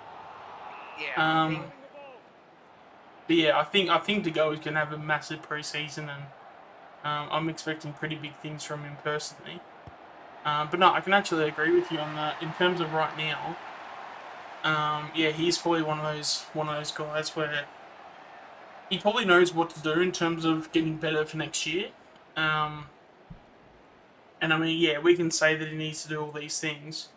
Yeah, I think.
Um, but yeah, I think De Goey's gonna have a massive preseason, and I'm expecting pretty big things from him personally. But no, I can actually agree with you on that. In terms of right now, yeah, he's probably one of those guys where he probably knows what to do in terms of getting better for next year. Um, and I mean, yeah, we can say that he needs to do all these things,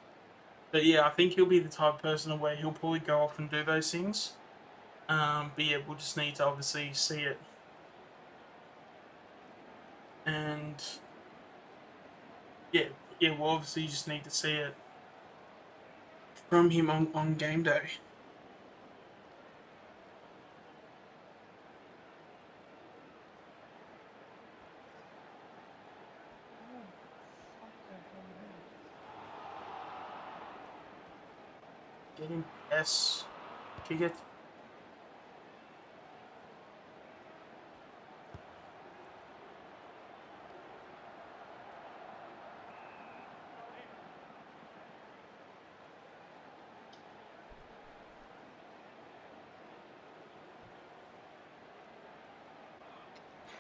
but yeah, I think he'll be the type of person where he'll probably go off and do those things. But yeah, we'll just need to obviously see it, and yeah, yeah, we'll obviously just need to see it from him on game day. Get him, yes, kick it.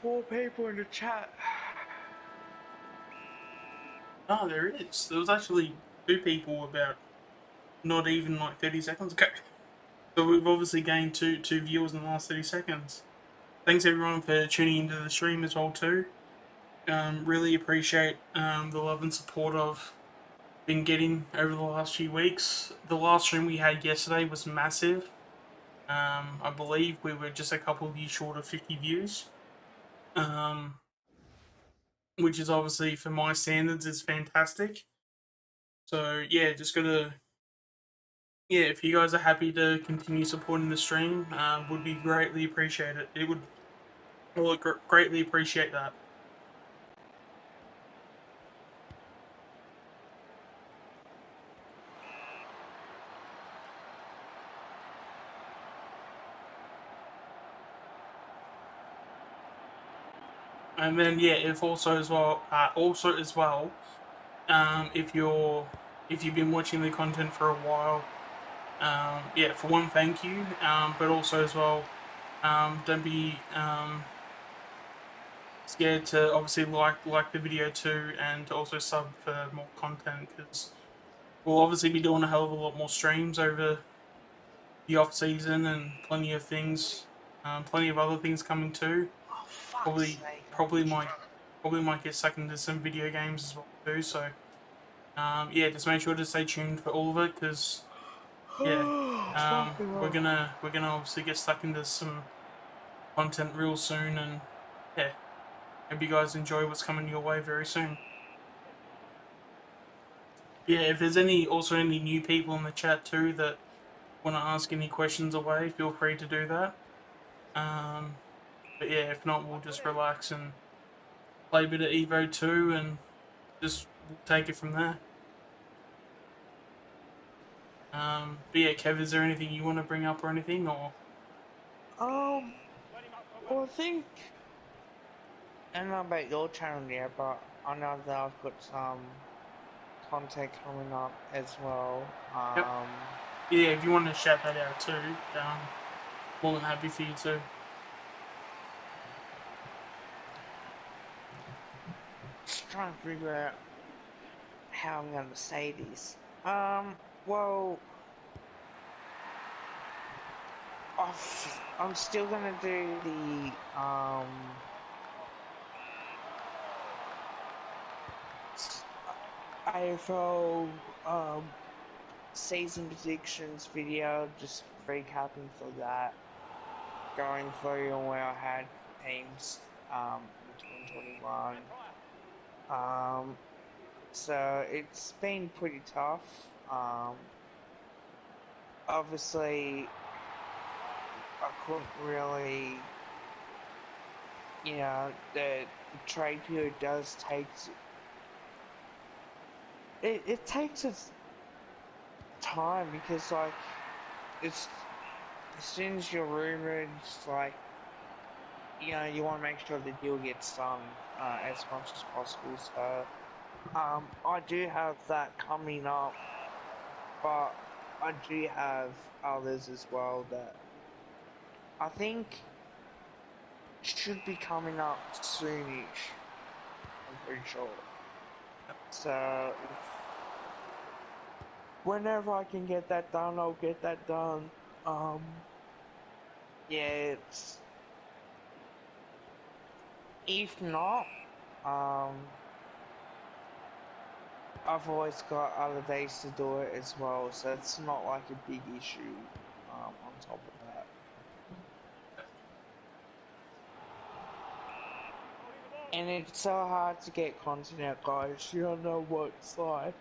Four people in the chat.
Oh, there is. There was actually two people about not even like 30 seconds ago. So we've obviously gained two viewers in the last 30 seconds. Thanks everyone for tuning into the stream as well too. Really appreciate the love and support I've been getting over the last few weeks. The last stream we had yesterday was massive. I believe we were just a couple of views short of 50 views. Which is obviously for my standards is fantastic. So yeah, just gotta if you guys are happy to continue supporting the stream, would be greatly appreciated. I would greatly appreciate that. And then yeah, if also as well, if you've been watching the content for a while, yeah, for one, thank you. But also as well, don't be scared to obviously like the video too, and to also sub for more content because we'll obviously be doing a hell of a lot more streams over the off season and plenty of things, plenty of other things coming too.
Oh, fuck's
Probably
sake.
probably might get stuck into some video games as well too. So yeah, just make sure to stay tuned for all of it, because yeah, we're gonna obviously get stuck into some content real soon, and yeah, hope you guys enjoy what's coming your way very soon. Yeah, if there's any new people in the chat too that want to ask any questions away, feel free to do that. But yeah, if not, we'll just relax and play a bit of Evo 2, and just we'll take it from there. But yeah, Kev, is there anything you want to bring up or anything, or?
Well, I think I don't know about your channel yet, but I know that I've got some content coming up as well.
Yep. Yeah, if you want to shout that out too, more than happy for you to.
Just trying to figure out how I'm gonna say this. Well, I'm still gonna do the AFL season predictions video, just recapping for that, going through where I had teams in 2021. So it's been pretty tough. Obviously, I couldn't really, the trade period does take. It takes its time, because like it's as soon as you're rumored, it's like you want to make sure the deal gets done as much as possible. So I do have that coming up, but I do have others as well that I think should be coming up soonish. I'm pretty sure. So whenever I can get that done, I'll get that done. Yeah, it's if not, I've always got other days to do it as well, so it's not like a big issue on top of that. And it's so hard to get content out, guys. You don't know what it's like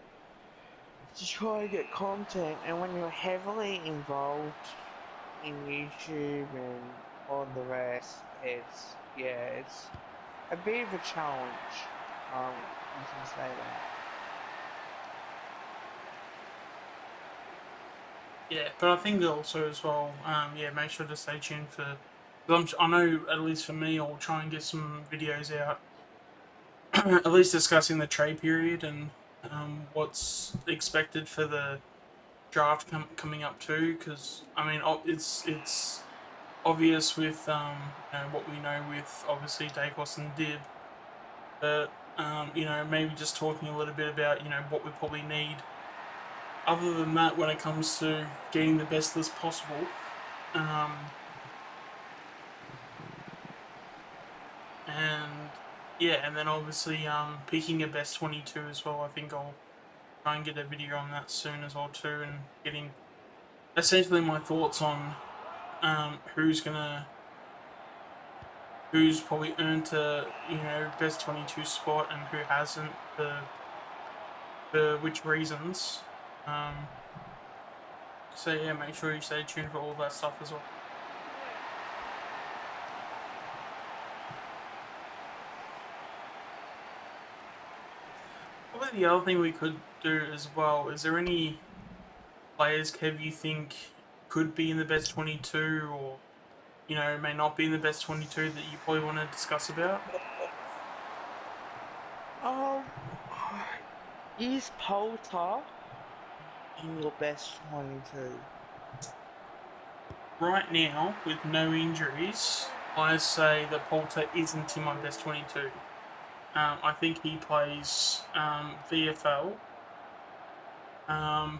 to try and get content, and when you're heavily involved in YouTube and all the rest, it's a bit of a challenge. You can say that.
Yeah, but I think also as well, yeah, make sure to stay tuned for. I know, at least for me, I'll try and get some videos out, at least discussing the trade period and what's expected for the draft coming up too. Because I mean, it's obvious with what we know with obviously Dacos and Dib, but maybe just talking a little bit about what we probably need. Other than that, when it comes to getting the best list possible, and yeah, and then obviously picking a best 22 as well. I think I'll try and get a video on that soon as well too, and getting essentially my thoughts on who's probably earned a best 22 spot and who hasn't, for which reasons. So yeah, make sure you stay tuned for all that stuff as well. Probably the other thing we could do as well, is there any players, Kev, you think could be in the best 22, or may not be in the best 22, that you probably want to discuss about?
Is Poulter in your best 22?
Right now, with no injuries, I say that Poulter isn't in my best 22. I think he plays VFL.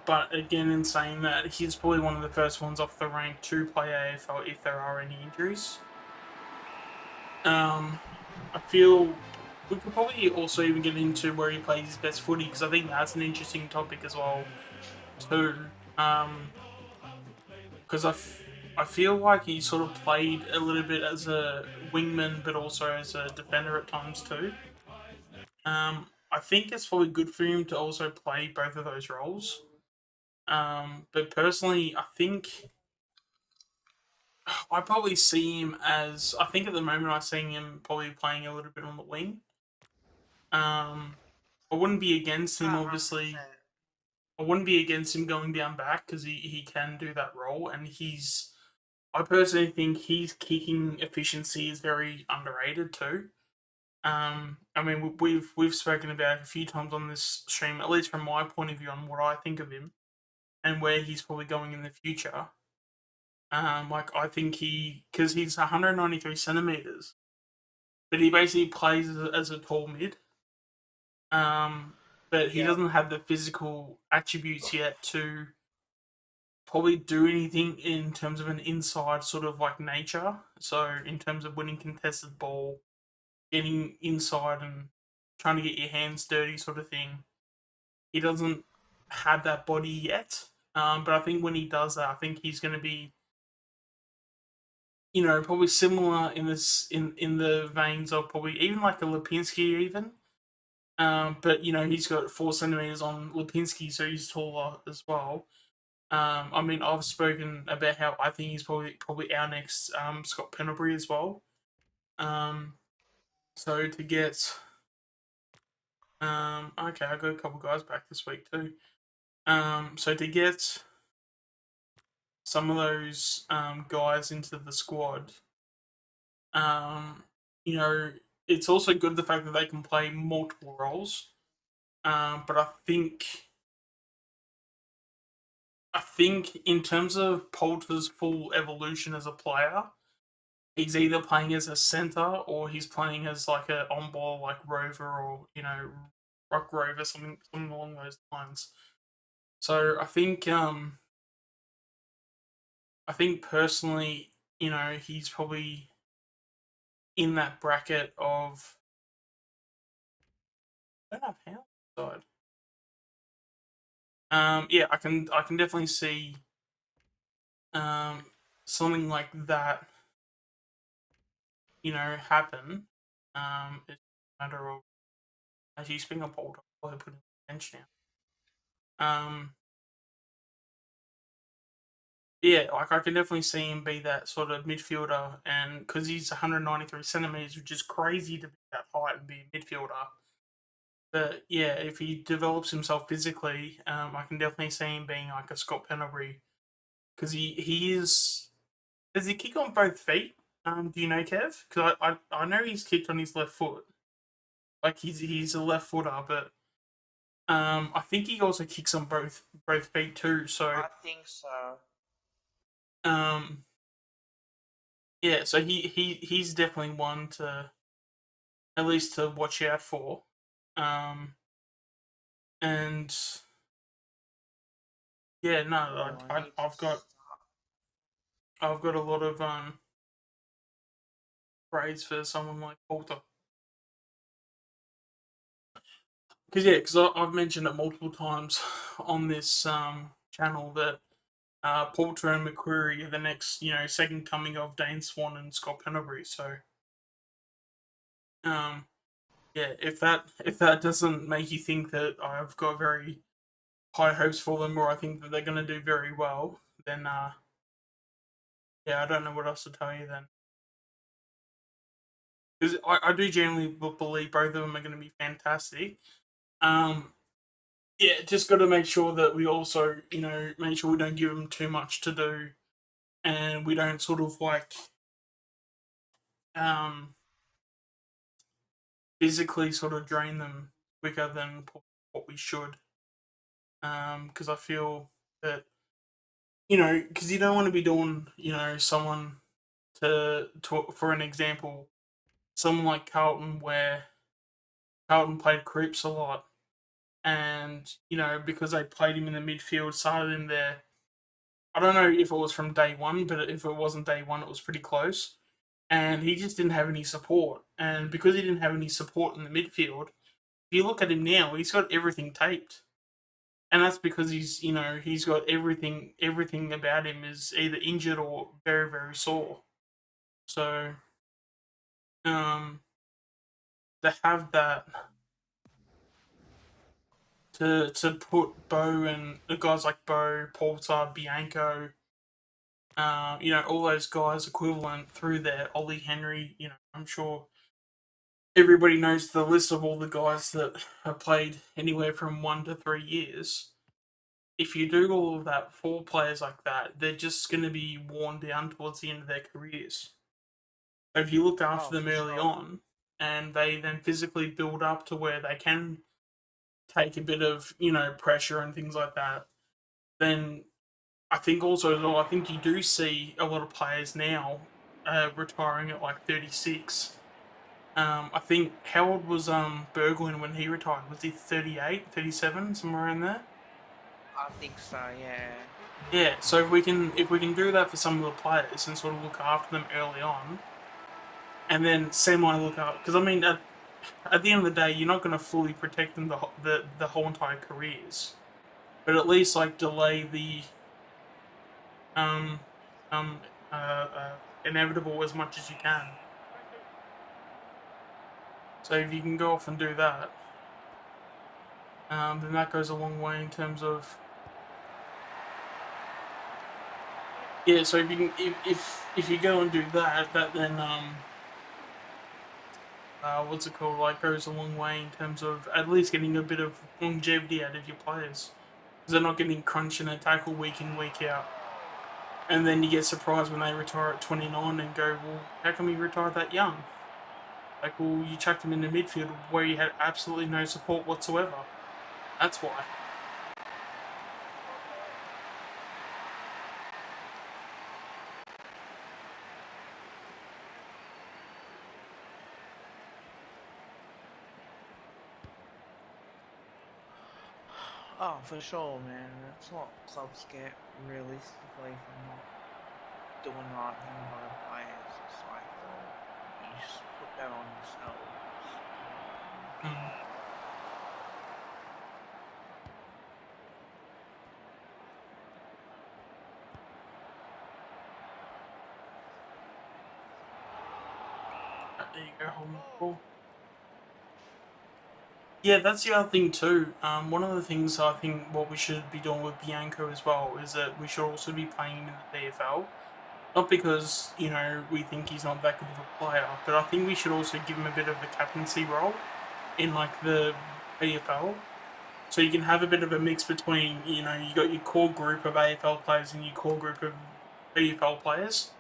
But again, in saying that, he's probably one of the first ones off the rank to play AFL if there are any injuries. I feel we could probably also even get into where he plays his best footy because I think that's an interesting topic as well too. Because I feel like he sort of played a little bit as a wingman, but also as a defender at times too. I think it's probably good for him to also play both of those roles. But personally, I think I probably see him as. I think at the moment I see him probably playing a little bit on the wing. Um, I wouldn't be against him, obviously.
100%.
I wouldn't be against him going down back because he can do that role, and he's. I personally think his kicking efficiency is very underrated too. I mean, we've spoken about it a few times on this stream, at least from my point of view, on what I think of him and where he's probably going in the future. Like I think because he's 193 centimeters, but he basically plays as a tall mid. Um, but he
Yeah.
doesn't have the physical attributes yet to probably do anything in terms of an inside sort of like nature. So in terms of winning contested ball, getting inside and trying to get your hands dirty, sort of thing. He doesn't have that body yet. But I think when he does that, I think he's going to be, probably similar in this in the veins of probably even like a Lipinski even. But he's got 4 centimeters on Lipinski, so he's taller as well. I mean, I've spoken about how I think he's probably our next Scott Pendlebury as well. Um, so to get okay, I got a couple guys back this week too. So to get some of those guys into the squad, um, you know, it's also good the fact that they can play multiple roles. But I think in terms of Poulter's full evolution as a player, he's either playing as a center or he's playing as like a on ball like Rover or Rock Rover, something along those lines. So I think personally, he's probably in that bracket of I don't know how side. Yeah, I can definitely see um something like that, happen. It's a matter of as he's being a boulder, I'll put him on the bench now. Um, yeah, like I can definitely see him be that sort of midfielder, and because he's 193 centimeters, which is crazy to be that height and be a midfielder. But yeah, if he develops himself physically, I can definitely see him being like a Scott Pendlebury because he is. Does he kick on both feet? Do you know, Kev? Because I know he's kicked on his left foot. Like he's a left footer, but I think he also kicks on both feet too. So
I think so.
um, yeah, so he's definitely one to at least to watch out for. Um, and yeah, no,
Oh, I
I
need to
I've got
stop.
I've got a lot of praise for someone like Porter. Because yeah, because I've mentioned it multiple times on this channel that Porter and McCreary are the next, second coming of Dane Swan and Scott Pendlebury. So um, yeah, if that doesn't make you think that I've got very high hopes for them, or I think that they're going to do very well, then yeah, I don't know what else to tell you then. Because I do genuinely believe both of them are going to be fantastic. Um, yeah, just got to make sure that we also, make sure we don't give them too much to do, and we don't sort of like um, physically sort of drain them quicker than what we should. Because I feel that because you don't want to be doing, someone to for an example, someone like Carlton, where Carlton played Cripps a lot, and because they played him in the midfield, started him there. I don't know if it was from day one, but if it wasn't day one, it was pretty close. and he just didn't have any support. And because he didn't have any support in the midfield, if you look at him now, he's got everything taped. And that's because he's got everything about him is either injured or very, very sore. So, um, to have that, to put Bo and the guys like Bo, Porter, Bianco, all those guys equivalent through there, Ollie Henry, I'm sure everybody knows the list of all the guys that have played anywhere from 1 to 3 years. If you do all of that for players like that, they're just going to be worn down towards the end of their careers. So if you look after them
for
early
sure.
on, and they then physically build up to where they can take a bit of pressure and things like that, then I think also as well, I think you do see a lot of players now retiring at like 36. I think how old was Berglund when he retired? Was he 38, 37, somewhere in there?
I think so, yeah.
Yeah, so if we can do that for some of the players and sort of look after them early on, and then semi look up, because I mean at the end of the day, you're not going to fully protect them the whole entire careers, but at least like delay the um um inevitable as much as you can. So if you can go off and do that, then that goes a long way in terms of yeah. So if you can if you go and do that, that then what's it called? Like goes a long way in terms of at least getting a bit of longevity out of your players because they're not getting crunched in a tackle week in week out. And then you get surprised when they retire at 29 and go, well, how come you retired that young? Like, well, you chucked him in the midfield where you had absolutely no support whatsoever. That's why.
Oh, for sure, man. That's what clubs get realistically for not doing the right thing by the players. It's like, well, you just put that on yourselves.
Mm. There you go, holding the ball. Yeah, that's the other thing too. One of the things I think what we should be doing with Bianco as well is that we should also be playing him in the VFL. Not because we think he's not that good of a player, but I think we should also give him a bit of a captaincy role in like the VFL, so you can have a bit of a mix between you got your core group of AFL players and your core group of VFL players.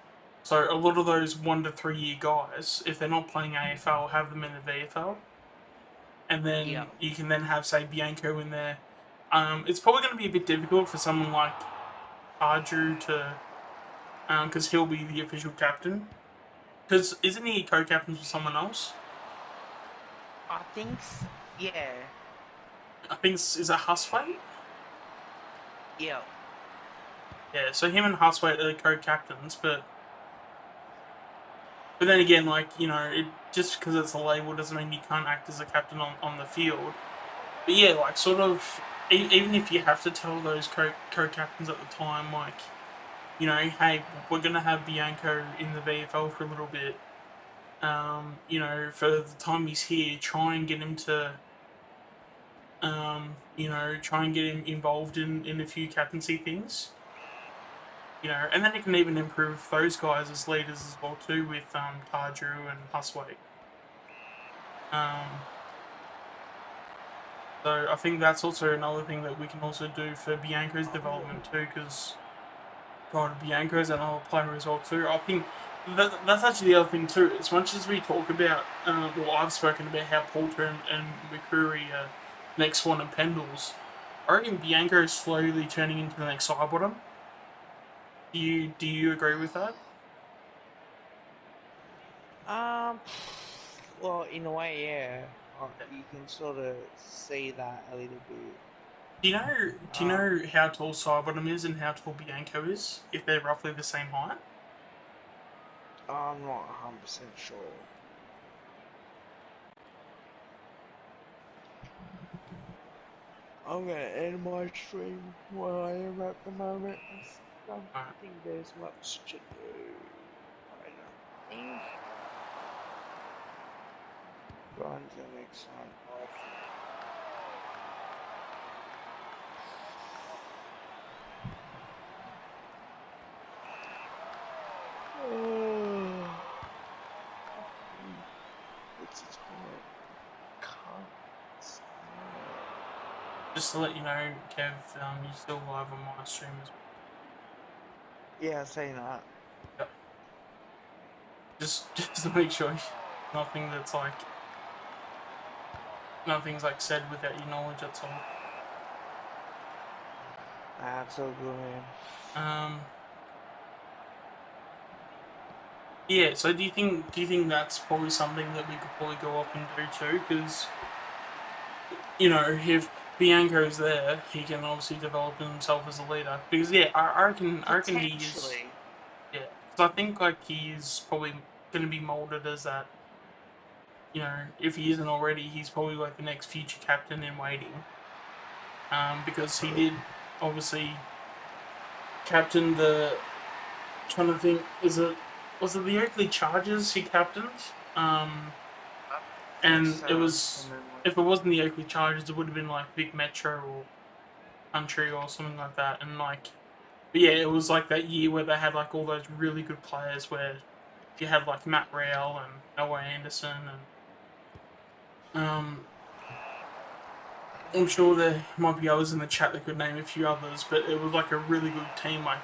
So a lot of those 1 to 3 year guys, if they're not playing AFL, have them in the VFL, and
Yeah.
then you can then have say Bianco in there. It's probably going to be a bit difficult for someone like Arju to, because he'll be the official captain. Because isn't he co-captain for someone else?
I think, yeah.
I think is it Huswaite?
Yeah.
Yeah, so him and Huswaite are the co-captains, but then again, like it just because it's a label doesn't mean you can't act as a captain on the field. But yeah, like sort of even if you have to tell those co-captains at the time, like hey, we're gonna have Bianco in the VFL for a little bit. For the time he's here, try and get him to try and get him involved in a few captaincy things. And then it can even improve those guys as leaders as well too with Tarju and Huswaite. Um, so I think that's also another thing that we can also do for Bianco's development too, because God, Bianco's another player as well too. I think that's actually the other thing too. As much as we talk about, I've spoken about how Porter and McCreary are next one and Pendles. I reckon Bianco is slowly turning into the next Sidebottom. Do you agree with that?
Um, well, in a way, yeah. You can sort of see that a little bit.
Do you know? Do you
Um,
know how tall Sidebottom is and how tall Bianco is? If they're roughly the same height.
I'm not 100% sure. I'm gonna end my stream where I am at the moment. I don't
Alright.
think there's much to do. I don't think. Go on to the next one. Oh, what's the time? Can't stand.
Just to let you know, Kev, you're still live on my stream as well.
Yeah, I've seen that.
Yep. Just to make sure nothing that's like nothing's like said without your knowledge, that's all.
That's so good, man.
Yeah, so do you think that's probably something that we could probably go up and do too? Because, you know, if Bianco's there, he can obviously develop himself as a leader. Because yeah, I reckon he is.
Potentially.
Yeah, because I think like he's probably going to be molded as that. You know, if he isn't already, he's probably like the next future captain in waiting. Because he did obviously captain the. Trying to think, was it the Oakley Chargers he captained?
I think
And it
so.
was, if it wasn't the Oakley Chargers, it would have been like Big Metro or Country or something like that. And like, but yeah, it was like that year where they had like all those really good players where you had like Matt Rowell and Noah Anderson and I'm sure there might be others in the chat that could name a few others, but it was like a really good team. Like,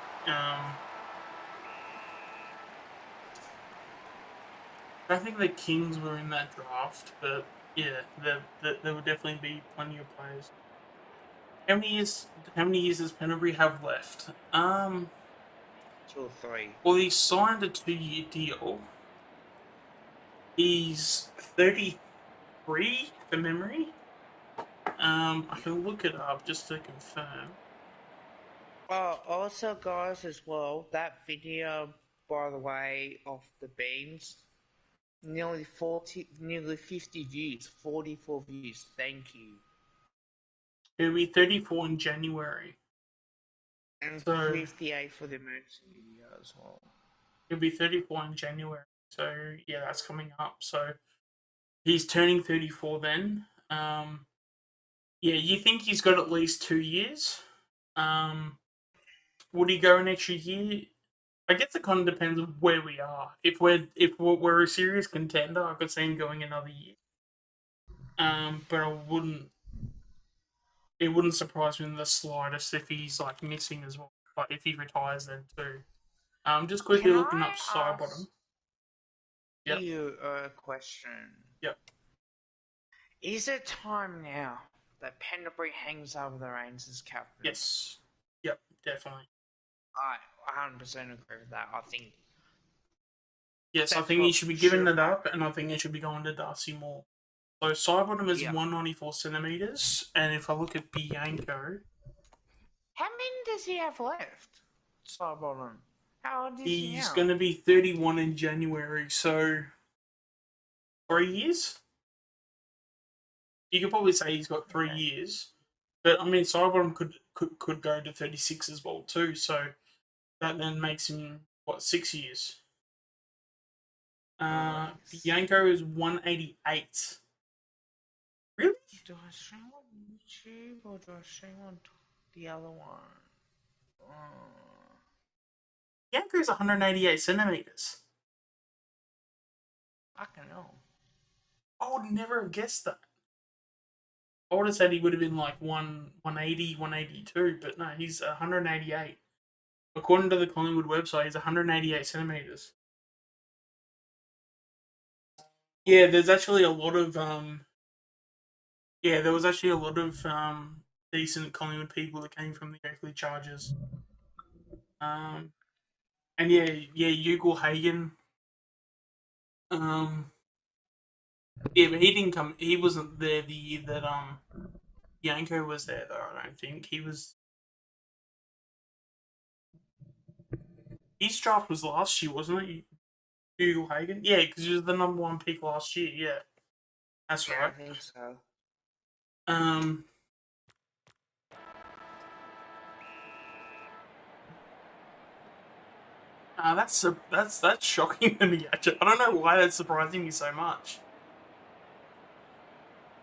I think the Kings were in that draft, but yeah, there would definitely be plenty of players. How many years? How many years does Pendlebury have left?
2 or 3.
Well, he signed a 2-year deal. He's 33 from memory. I can look it up just to confirm.
Also, guys, as well, that video, by the way, of the beans, nearly 50 views, 44 views. Thank you.
He'll be 34 in January.
And
So
58 for the emergency video as well.
he'll be 34 in January. So yeah, that's coming up. So he's turning 34 then. Yeah, you think he's got at least 2 years? Would he go an extra year? I guess it kind of depends on where we are. If we're a serious contender, I could see him going another year. But I wouldn't. It wouldn't surprise me in the slightest if he's like missing as well. But if he retires then too. Just quickly
Can
looking
I
up
ask
Sidebottom. Yep.
you a question?
Yep.
Is it time now that Pendlebury hangs over the reins as captain?
Yes. Yep. Definitely.
I 100% agree with that. I think
Yes, I
that's
think he
what
should be
should
giving
have
it up,
happened.
and I think it should be going to Darcy Moore. So Sidebottom is
Yeah.
194 centimeters, and if I look at Bianco,
How many does he have left? Sidebottom. How old is he
he's
now?
going to be 31 in January, so 3 years. You could probably say he's got 3 years, but I mean Sidebottom could go to 36 as well too. So that then makes him what 6 years.
Nice.
Bianco is 188. Really?
Do I stream on YouTube or do I stream on the other one?
Bianco is 188 centimeters.
I don't know.
I would never have guessed that. I would have said he would have been like 180, 182, but no, he's 188. According to the Collingwood website, he's 188 centimeters. Yeah, there's actually a lot of there was actually a lot of decent Collingwood people that came from the Oakley Chargers. And yeah, Ugle Hagen. Yeah, but he didn't come. He wasn't there the year that Yanko was there, though. I don't think he was. His draft was last year, wasn't it? Hugo Hagen? Yeah, because he was the #1 pick last year. Yeah, that's
Yeah,
right.
I think so.
Um, that's shocking to me. Actually, I don't know why that's surprising me so much.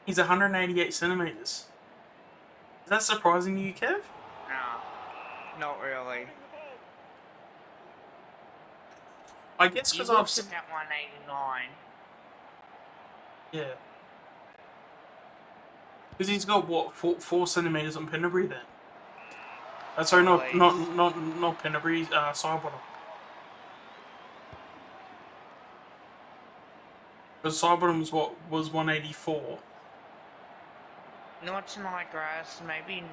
He's 188 centimeters. Is that surprising to you, Kev?
No, not really.
I guess
He
because
looks about 189.
yeah, because he's got what 4 centimeters on Pendlebury then. Sorry,
At least.
not Pendlebury. Sidebottom. Because Sidebottom was 184.
Not tonight, grass. Maybe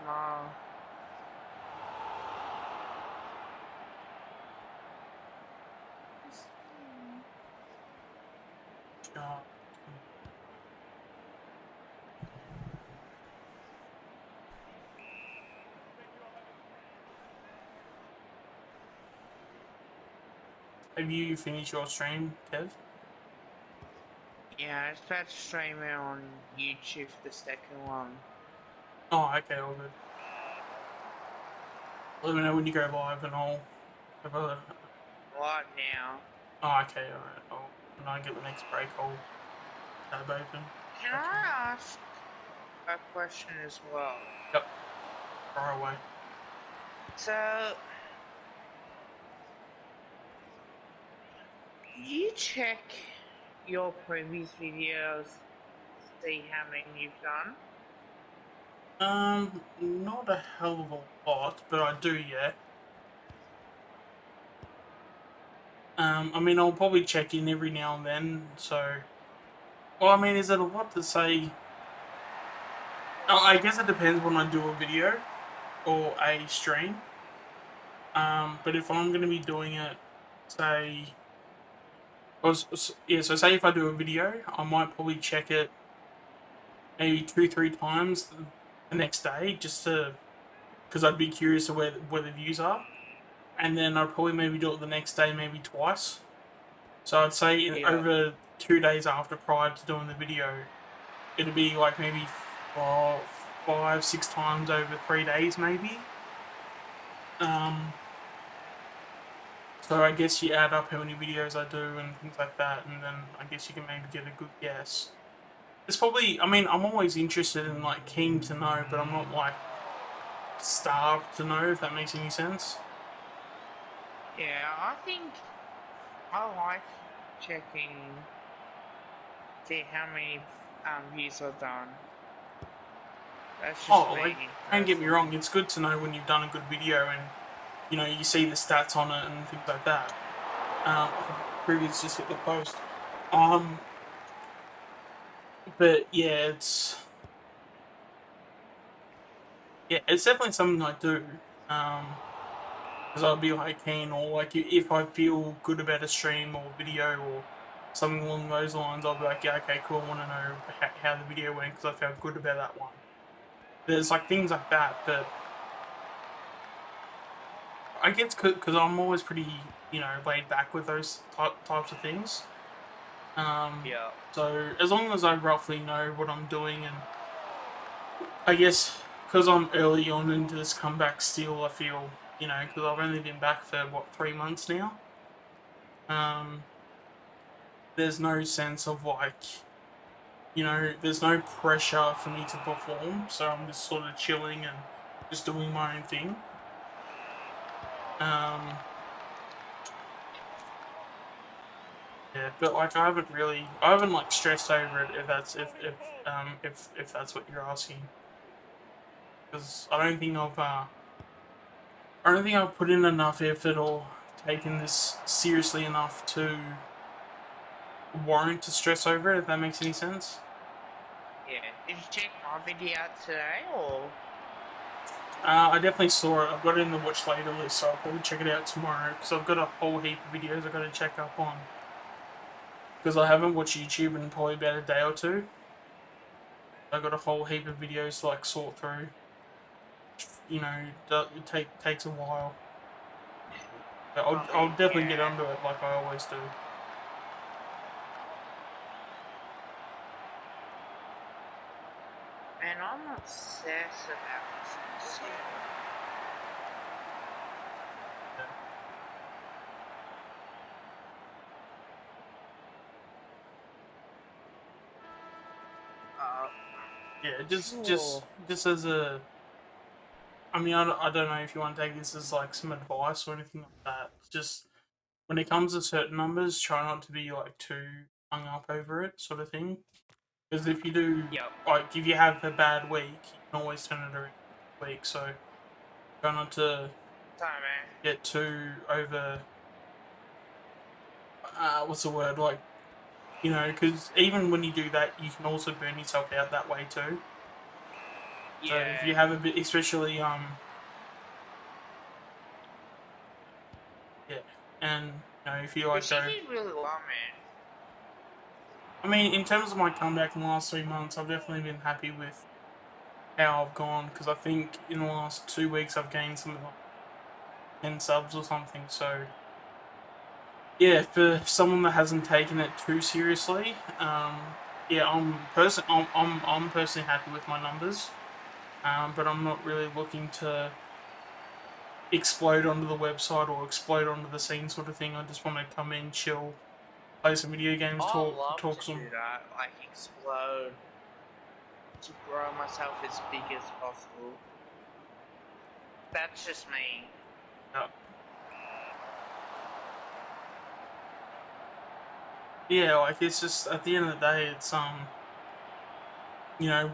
tomorrow.
Have you finished your stream, Kev?
Yeah, I was about to stream it on YouTube for the second one.
Oh, okay, all good. Let me know when you go live, and I'll have a.
What now?
Oh, okay, all right. When I get the next break, I'll tab open.
Can I ask a question as well?
Yep. Far away.
So, you check your previous videos, see how many you've done?
Not a hell of a lot, but I do, yeah. I mean, I'll probably check in every now and then, so. Well, I mean, is it a lot to say? Oh, I guess it depends when I do a video or a stream. But if I'm going to be doing it, say, yeah, so say if I do a video, I might probably check it maybe 2-3 times the next day, just to because I'd be curious of where the views are, and then I'd probably maybe do it the next day, maybe twice. So I'd say
Yeah.
over 2 days after prior to doing the video, it'd be like maybe 5-6 times over 3 days, maybe. So I guess you add up how many videos I do and things like that, and then I guess you can maybe get a good guess. It's probably, I mean, I'm always interested in, like, keen to know, but I'm not, like, starved to know, if that makes any sense.
Yeah, I think I like checking, see how many views I've done. That's just
Oh, like,
me,
don't get me
personally.
wrong, it's good to know when you've done a good video and, you know, you see the stats on it and things like that. Previous just hit the post. But yeah, it's definitely something I do. Because I'll be like keen, or like if I feel good about a stream or video or something along those lines, I'll be like, yeah, okay, cool. I want to know how the video went because I felt good about that one. There's like things like that, but I guess because I'm always pretty, laid back with those types of things.
Yeah.
So as long as I roughly know what I'm doing, and I guess because I'm early on into this comeback still, I feel, because I've only been back for what 3 months now. There's no sense of like, there's no pressure for me to perform, so I'm just sort of chilling and just doing my own thing. Yeah, but like I haven't like stressed over it if that's what you're asking, because I don't think I've put in enough effort or taken this seriously enough to warrant to stress over it. If that makes any sense.
Yeah. Did you check my video out today, or?
I definitely saw it. I've got it in the watch later list, so I'll probably check it out tomorrow because I've got a whole heap of videos I've got to check up on. Because I haven't watched YouTube in probably about a day or two. I've got a whole heap of videos to like sort through. It takes a while. But I'll definitely get
Yeah.
onto it like I always do.
obsessed about this shit.
Yeah,
Sure.
just as a, I mean, I don't know if you want to take this as like some advice or anything like that. Just when it comes to certain numbers, try not to be like too hung up over it, sort of thing. Because if you do,
Yep.
like, if you have a bad week, you can always turn it around the week. So try not to
Sorry, man.
get too over. What's the word? Like, because even when you do that, you can also burn yourself out that way too. So if
Yeah.
you have a bit, especially yeah, and if you
But
like
she
go,
did really well, man.
I mean, in terms of my comeback in the last 3 months, I've definitely been happy with how I've gone because I think in the last 2 weeks I've gained something like 10 subs or something. So yeah, for someone that hasn't taken it too seriously, yeah, I'm personally happy with my numbers, but I'm not really looking to explode onto the website or explode onto the scene sort of thing. I just want to come in, chill, play some video games,
I love
talk
to do
some.
that, like explode, to grow myself as big as possible. That's just me.
Uh, yeah, like it's just at the end of the day, it's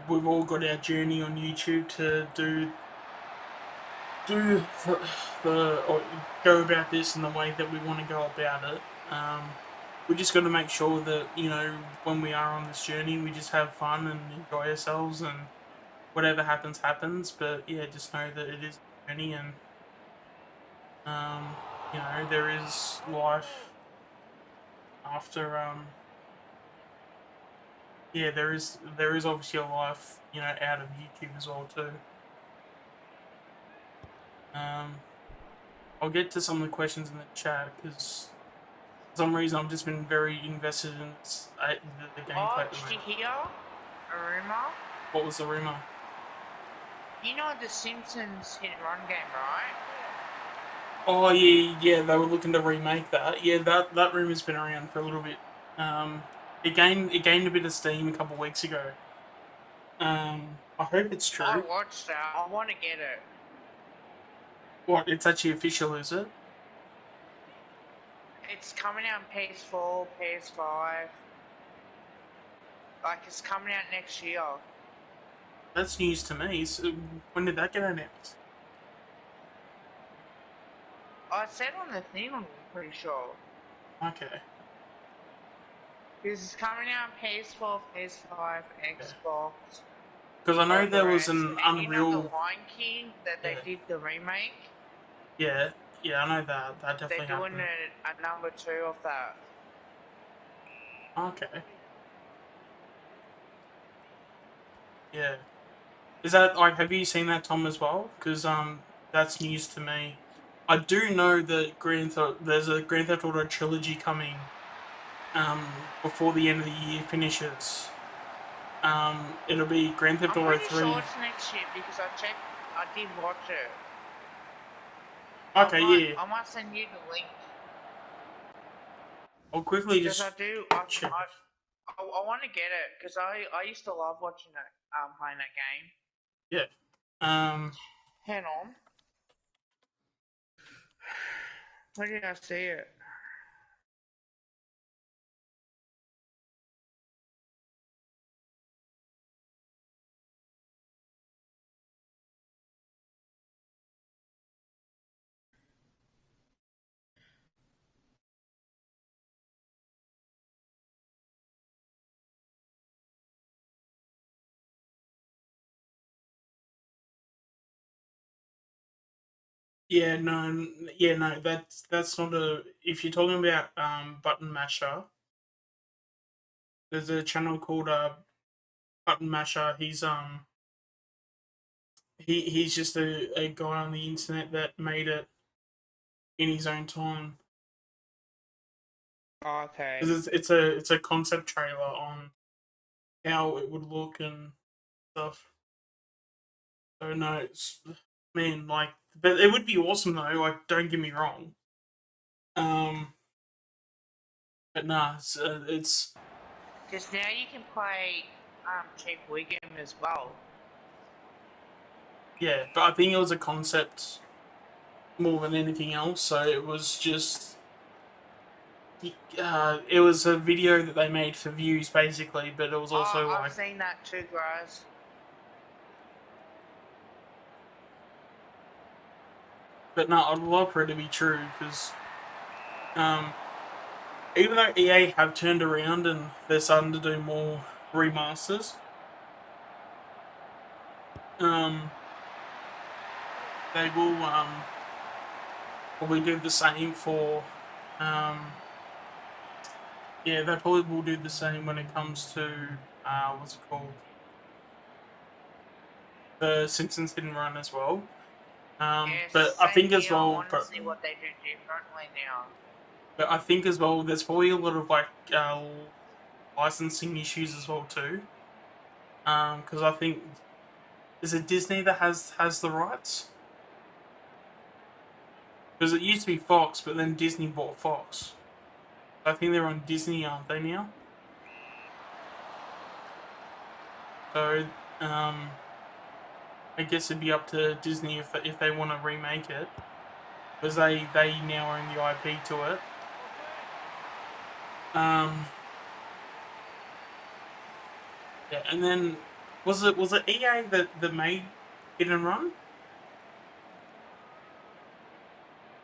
we've all got our journey on YouTube to do or go about this in the way that we want to go about it. We just got to make sure that when we are on this journey, we just have fun and enjoy ourselves, and whatever happens, happens. But yeah, just know that it is a journey, and there is life after yeah, there is obviously a life out of YouTube as well too. Um, I'll get to some of the questions in the chat because for some reason I've just been very invested in the gameplay
Oh,
at the
did you
moment.
hear a rumor?
What was the rumor?
You know the Simpsons hit and run game, right?
Oh yeah, yeah, they were looking to remake that. Yeah, that rumor's been around for a little bit. It gained a bit of steam a couple of weeks ago. I hope it's
I
true.
watched that. I want to get it.
What? It's actually official, is it?
It's coming out on PS4, PS5. Like, it's coming out next year.
That's news to me. So when did that get announced?
I said on the thing, I'm pretty sure.
Okay.
Because it's coming out on PS4, PS5,
Yeah.
Xbox,
Because I
all
know
the
there was
rest.
an
And you know the
Unreal.
Lion King that they
Yeah.
did the remake?
Yeah. Yeah, I know that. That
They're
definitely
doing
happened.
a number 2 of that.
Okay. Yeah. Is that like? Have you seen that, Tom, as well? Because that's news to me. I do know that there's a Grand Theft Auto trilogy coming before the end of the year finishes. It'll be Grand Theft
I'm
Auto
pretty sure
3.
it's next year because I checked, I did watch it.
Okay, yeah.
I might send you the link.
I'll quickly
Because I
just
do,
check.
I want to get it because I used to love watching that, playing that game.
Yeah. Um.
Hang on, where did I see it?
Yeah. No. Yeah. No. That's not a. If you're talking about Button Masher, there's a channel called Button Masher. He's just a guy on the internet that made it in his own time.
Oh, okay.
Because it's a concept trailer on how it would look and stuff. So no, man, like, but it would be awesome though. Like, don't get me wrong. But nah, it's
Because now you can play Chief Wiggum as well.
yeah. But I think it was a concept more than anything else. So it was just it was a video that they made for views basically, but it was also
Oh, I've
like,
seen that too, guys.
but no, I'd love for it to be true because even though EA have turned around and they're starting to do more remasters, they will probably do the same for yeah, they probably will do the same when it comes to what's it called, the Simpsons Hidden Run as well.
Yes,
But I
same
think as
here. I
well,
want to see what they do differently now.
but I think as well, there's probably a lot of like licensing issues as well too. Because I think, is it Disney that has the rights? Because it used to be Fox, but then Disney bought Fox. I think they're on Disney, aren't they now? So I guess it'd be up to Disney if they want to remake it, because they now own the IP to it. Yeah, and then was it EA that made Hit and Run?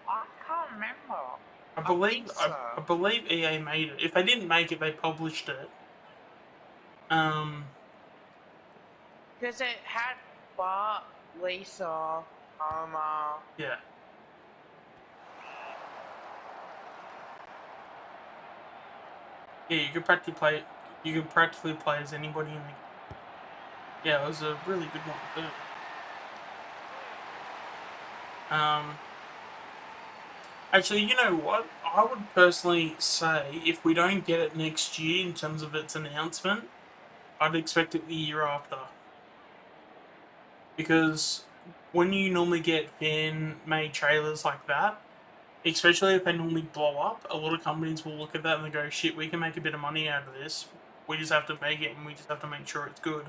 I can't remember.
I
I
believe
think
I,
so.
I believe EA made it. If they didn't make it, they published it.
Because it had Bart, Lisa, Homer.
Yeah, yeah. You could practically play as anybody in the. Yeah, it was a really good one too. Actually, you know what? I would personally say if we don't get it next year in terms of its announcement, I'd expect it the year after. Because when you normally get fan-made trailers like that, especially if they normally blow up, a lot of companies will look at that and they go, shit, we can make a bit of money out of this. We just have to make it and we just have to make sure it's good.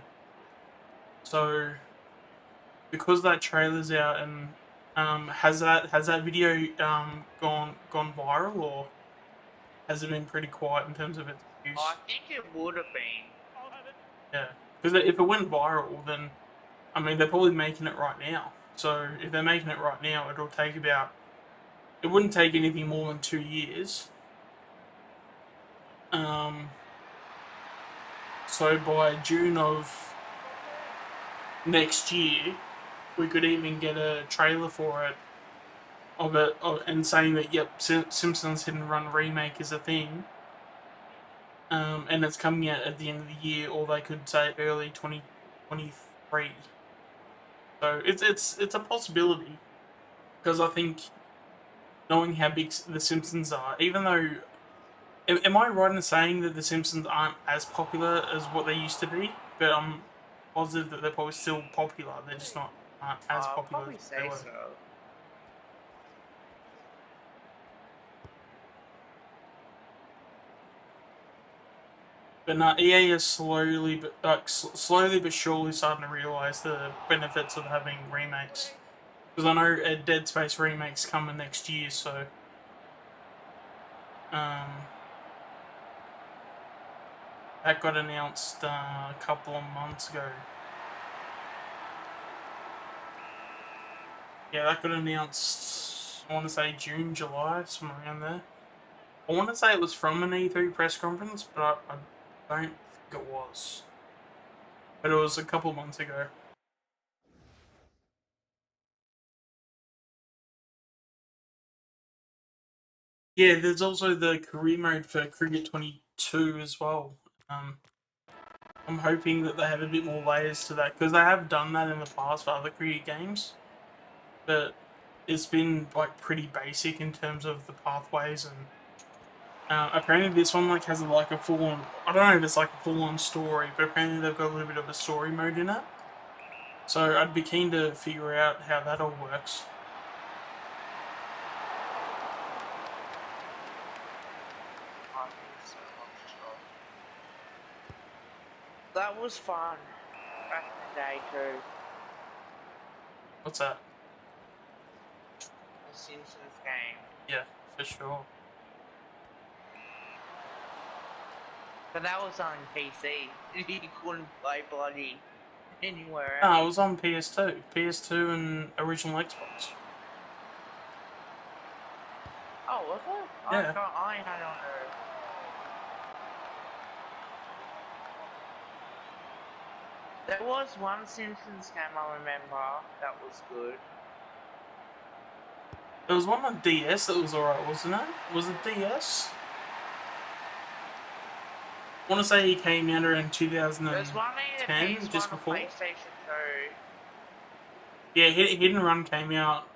So, because that trailer's out and has that video gone viral, or has it been pretty quiet in terms of its
I
views?
think it would have been.
Yeah, because if it went viral, then I mean they're probably making it right now. So if they're making it right now, it'll take about. It wouldn't take anything more than 2 years. Um, so by June of next year, we could even get a trailer for it and saying that yep, Simpsons Hidden Run remake is a thing. And it's coming out at the end of the year, or they could say early 2023. So it's a possibility because I think knowing how big the Simpsons are, even though am I right in saying that the Simpsons aren't as popular as what they used to be? But I'm positive that they're probably still popular. They're just not aren't as
I'll
popular as
probably
they
say
were.
so.
But no, EA is slowly but surely starting to realize the benefits of having remakes. Because I know a Dead Space remake's coming next year, so um, that got announced a couple of months ago. Yeah, that got announced. I want to say June, July, somewhere around there. I want to say it was from an E3 press conference, but I don't think it was. But it was a couple of months ago. Yeah, there's also the career mode for Cricket 22 as well. Um, I'm hoping that they have a bit more layers to that because they have done that in the past for other cricket games, but it's been like pretty basic in terms of the pathways and apparently this one like has like a full on. I don't know if it's like a full on story, but apparently they've got a little bit of a story mode in it. So I'd be keen to figure out how that all works.
I think so, I'm sure. That was fun back in the day too.
What's that?
The Simpsons game.
Yeah, for sure.
But that was on PC. You couldn't play bloody anywhere
No, it
else.
was on PS2. PS2 and original Xbox.
Oh, was it?
Yeah.
I had on there. There was one Simpsons game I remember that was good.
There was one on DS that was alright, wasn't it? Was it DS? I want to say he came out around
There's one on the
2010, just
PS1 or
before.
PlayStation 2.
Yeah, Hidden Run came out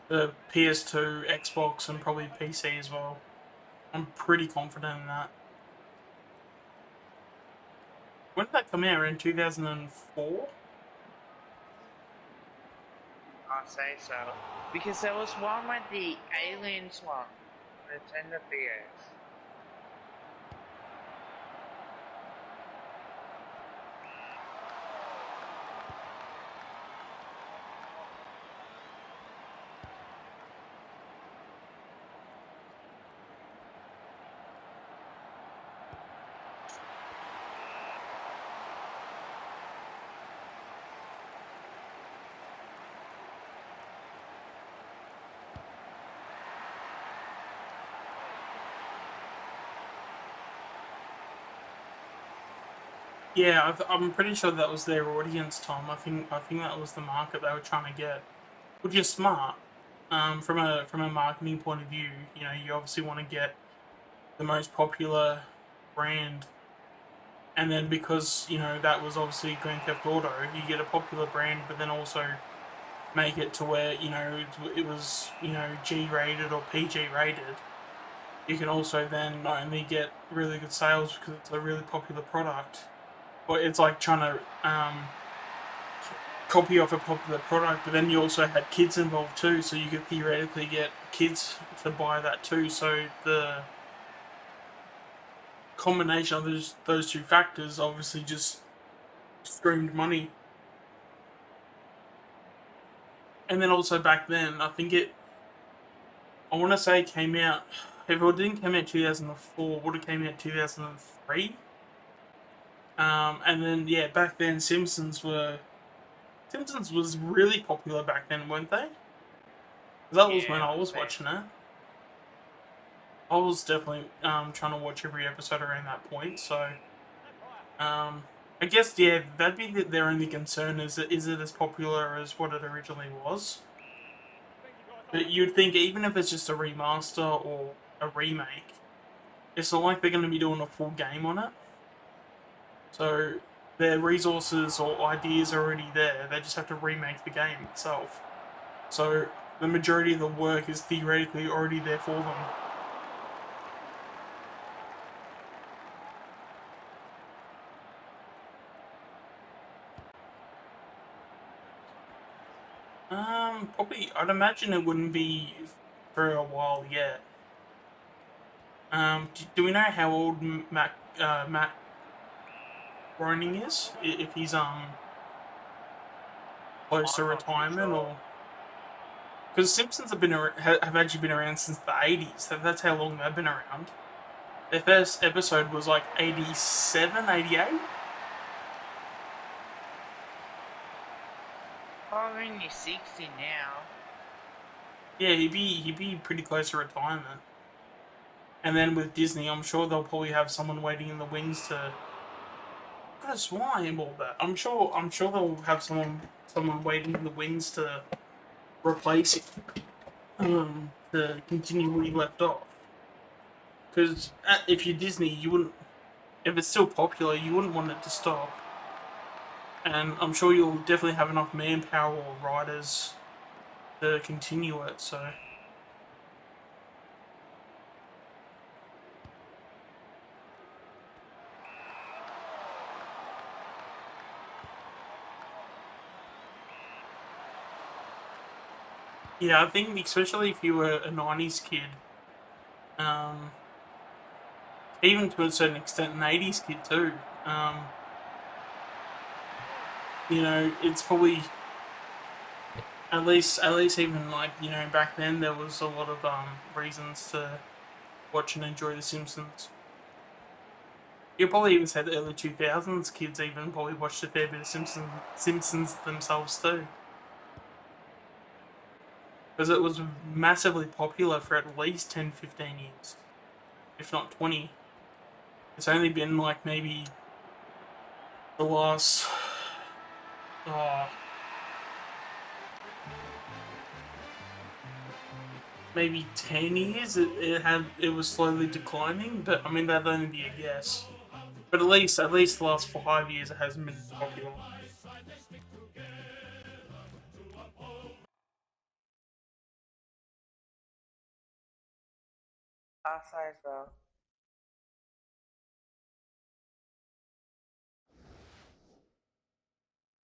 the PS2, Xbox, and probably PC as well. I'm pretty confident in that. When did that come out? In 2004?
I'd say so. Because there was one with the Aliens one. Nintendo DS.
Yeah, I'm pretty sure that was their audience, Tom. I think that was the market they were trying to get, which is smart. From a marketing point of view, you obviously want to get the most popular brand, and then because that was obviously Grand Theft Auto, you get a popular brand, but then also make it to where it was G rated or PG rated. You can also then not only get really good sales because it's a really popular product, but it's like trying to copy off a popular product, but then you also had kids involved too, so you could theoretically get kids to buy that too. So the combination of those two factors obviously just screamed money. And then also back then, I want to say it came out. If it didn't come out 2004, would have came out 2003. And then yeah, back then Simpsons was really popular back then, weren't they? That was when
Yeah,
I
I'd
was
say
watching
so.
it. I was definitely trying to watch every episode around that point. So um, I guess yeah, that'd be their only concern is it as popular as what it originally was? But you'd think even if it's just a remaster or a remake, it's not like they're going to be doing a full game on it. So their resources or ideas are already there. They just have to remake the game itself. So the majority of the work is theoretically already there for them. Probably. I'd imagine it wouldn't be for a while yet. Do we know how old Matt Groening is? If he's close to
I'm not too
retirement,
sure.
or because Simpsons have actually been around since the 80s. That's how long they've been around. Their first episode was like 87, 88.
Probably in your 60 now.
Yeah, he'd be pretty close to retirement. And then with Disney, I'm sure they'll probably have someone waiting in the wings to. I could have sworn I all that. I'm sure they'll have someone waiting in the wings to replace it. To continue where you left off. Because if you're Disney, you wouldn't. If it's still popular, you wouldn't want it to stop. And I'm sure you'll definitely have enough manpower or writers to continue it. So Yeah, I think especially if you were a '90s kid, even to a certain extent an '80s kid too. It's probably at least even like back then there was a lot of reasons to watch and enjoy The Simpsons. You probably even said the early 2000s kids even probably watched a fair bit of Simpsons themselves too. Because it was massively popular for at least 10, 15 years, if not 20. It's only been like maybe the last uh, maybe 10 years it was slowly declining, but I mean that'd only be a guess. But at least the last 5 years it hasn't been popular.
I say so.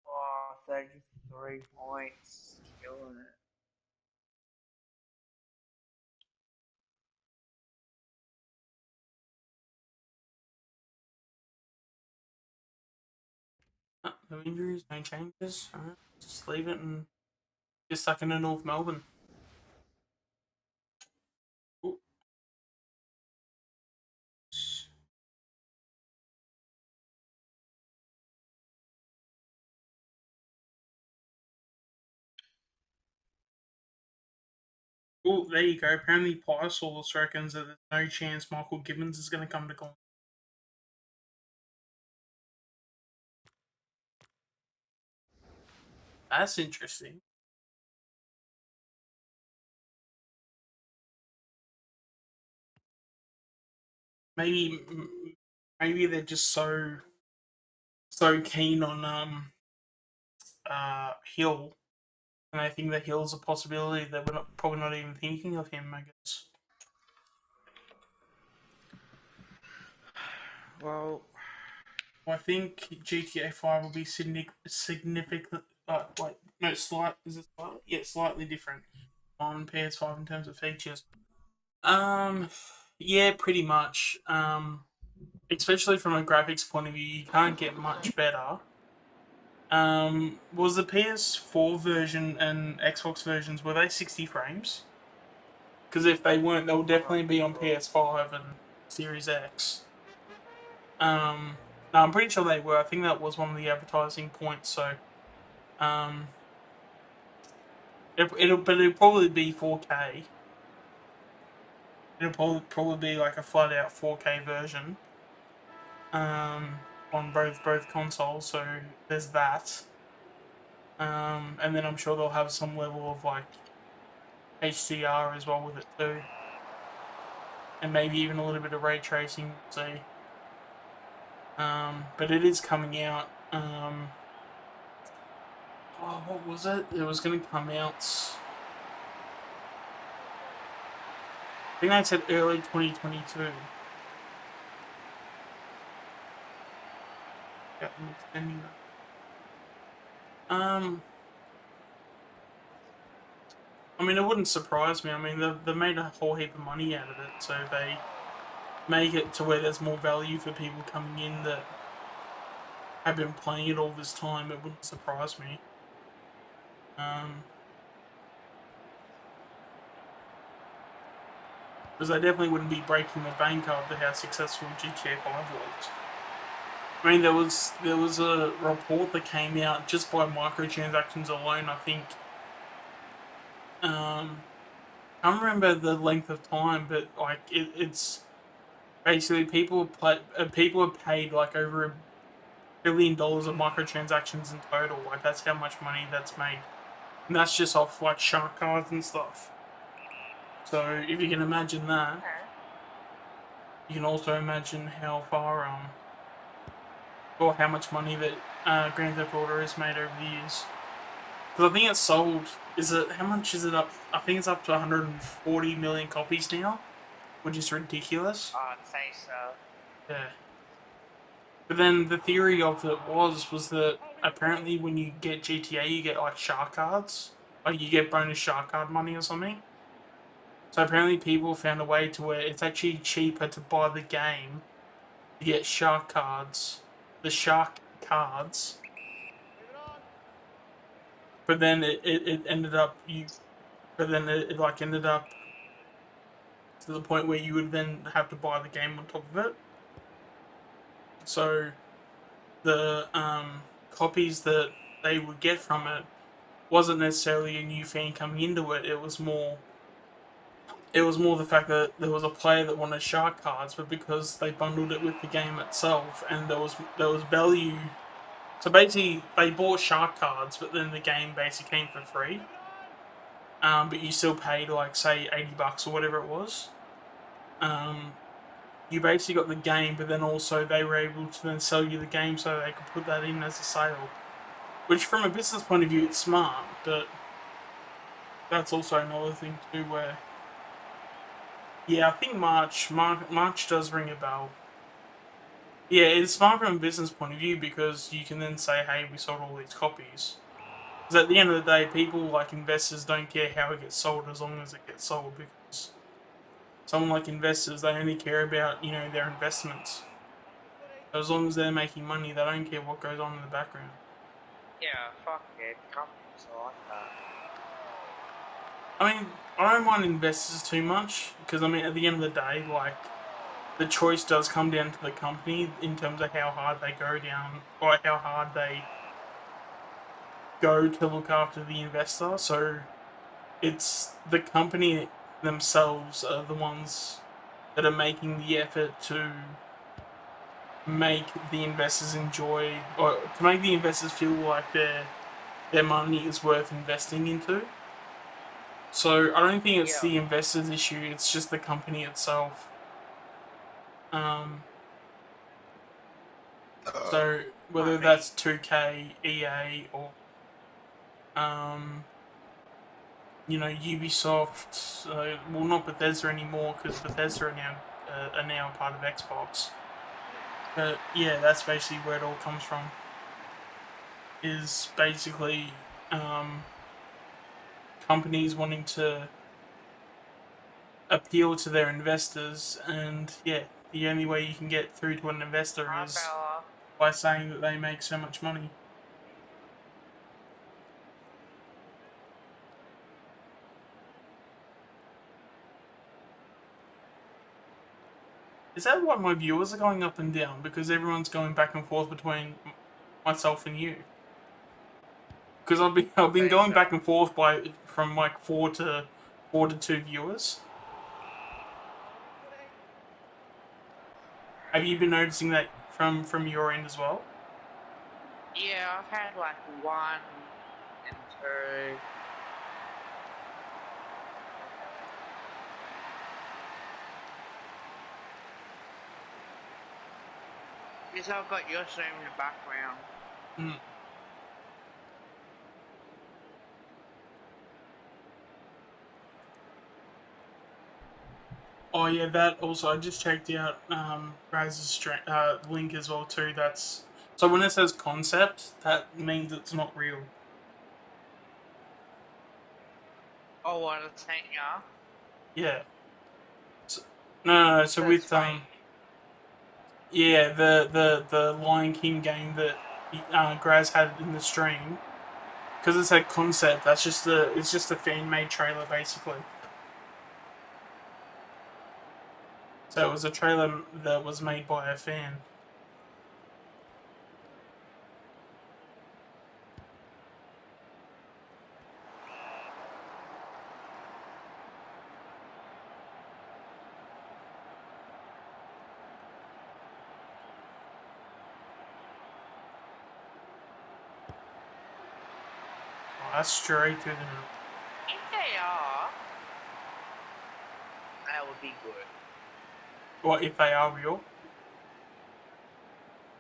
Oh, 33 points. Killing it.
No injuries, no changes. Alright, just leave it and get stuck into North Melbourne. Ooh. Well, there you go. Apparently, Piosaurus reckons that there's no chance Michael Gibbons is going to come to Collingwood. That's interesting. Maybe, maybe they're just so keen on Hill, and I think that Hill's a possibility that we're probably not even thinking of him. I guess.
Well,
Well, I think GTA 5 will be significant. Like no, slight is it slightly? Yeah, slightly different on PS5 in terms of features. Um, yeah, pretty much. Especially from a graphics point of view, you can't get much better. Was the PS4 version and Xbox versions were they 60 frames? Because if they weren't, they'll
I'm not
definitely be on
sure.
PS5 and Series X. No, I'm pretty sure they were. I think that was one of the advertising points. So, um, it'll probably be 4K. It'll probably be like a flat out 4K version. On both consoles. So there's that. And then I'm sure they'll have some level of like HDR as well with it too, and maybe even a little bit of ray tracing. So, but it is coming out. What was it? It was going to come out. I think they said early 2022. Yeah, I'm extending that. I mean, it wouldn't surprise me. I mean, they made a whole heap of money out of it, so they make it to where there's more value for people coming in that have been playing it all this time. It wouldn't surprise me. Um, because they definitely wouldn't be breaking the bank after how successful GTA 5 was. I mean, there was a report that came out just by microtransactions alone. I think I don't remember the length of time, but like it's basically people have paid like over $1 billion of microtransactions in total. Like that's how much money that's made, and that's just off like shark cards and stuff. So if you can imagine that,
Okay.
you can also imagine how far or how much money that Grand Theft Auto has made over the years. Because I think it's sold. Is it how much is it up? I think it's up to 140 million copies now, which is ridiculous.
I'd say so.
Yeah. But then the theory of it was that apparently when you get GTA, you get like shark cards. like you get bonus shark card money or something. So apparently people found a way to where it's actually cheaper to buy the game to get shark cards, the shark cards. But then it ended up it like ended up to the point where you would then have to buy the game on top of it. So the copies that they would get from it wasn't necessarily a new fan coming into it. It was more the fact that there was a player that wanted shark cards, but because they bundled it with the game itself and there was value. So basically, they bought shark cards, but then the game basically came for free. But you still paid like say $80 or whatever it was. You basically got the game, but then also they were able to then sell you the game so they could put that in as a sale. Which, from a business point of view, it's smart, but that's also another thing to do where, yeah, I think March does ring a bell. Yeah, it's smart from a business point of view because you can then say, hey, we sold all these copies. Because at the end of the day, people like investors don't care how it gets sold as long as it gets sold, because someone like investors, they only care about, their investments. So as long as they're making money, they don't care what goes on in the background.
Yeah, fuck it. Companies are like that.
I mean, I don't mind investors too much because, I mean, at the end of the day, like, the choice does come down to the company in terms of how hard they go down, or how hard they go to look after the investor. So it's the company themselves are the ones that are making the effort to make the investors enjoy, or to make the investors feel like their money is worth investing into. So I don't think it's
Yeah.
the investors' issue; it's just the company itself. Um, so whether
Pardon me.
that's 2K, EA, or um, Ubisoft. Well, not Bethesda anymore because Bethesda are now part of Xbox. But yeah, that's basically where it all comes from. Is basically um, companies wanting to appeal to their investors, and yeah, the only way you can get through to an investor
Hi,
is
fella.
by saying that they make so much money. Is that why my viewers are going up and down? Because everyone's going back and forth between myself and you. Because I've been
Think
going
so.
back and forth from like four to two viewers. Have you been noticing that from your end as well?
Yeah, I've had like 1 and 2. Because I've got your stream in the background.
Mm. Oh yeah, that also I just checked out Graz's link as well too. That's so when it says concept, that means it's not real.
Oh, what a thing, yeah.
Yeah. So, no. So
That's
with
fake.
yeah, the Lion King game that Graz had in the stream, because it's a concept. It's just a fan made trailer basically. So it was a trailer that was made by a fan. Oh, that's straight through the middle.
If they are, that would be good.
What if they are real?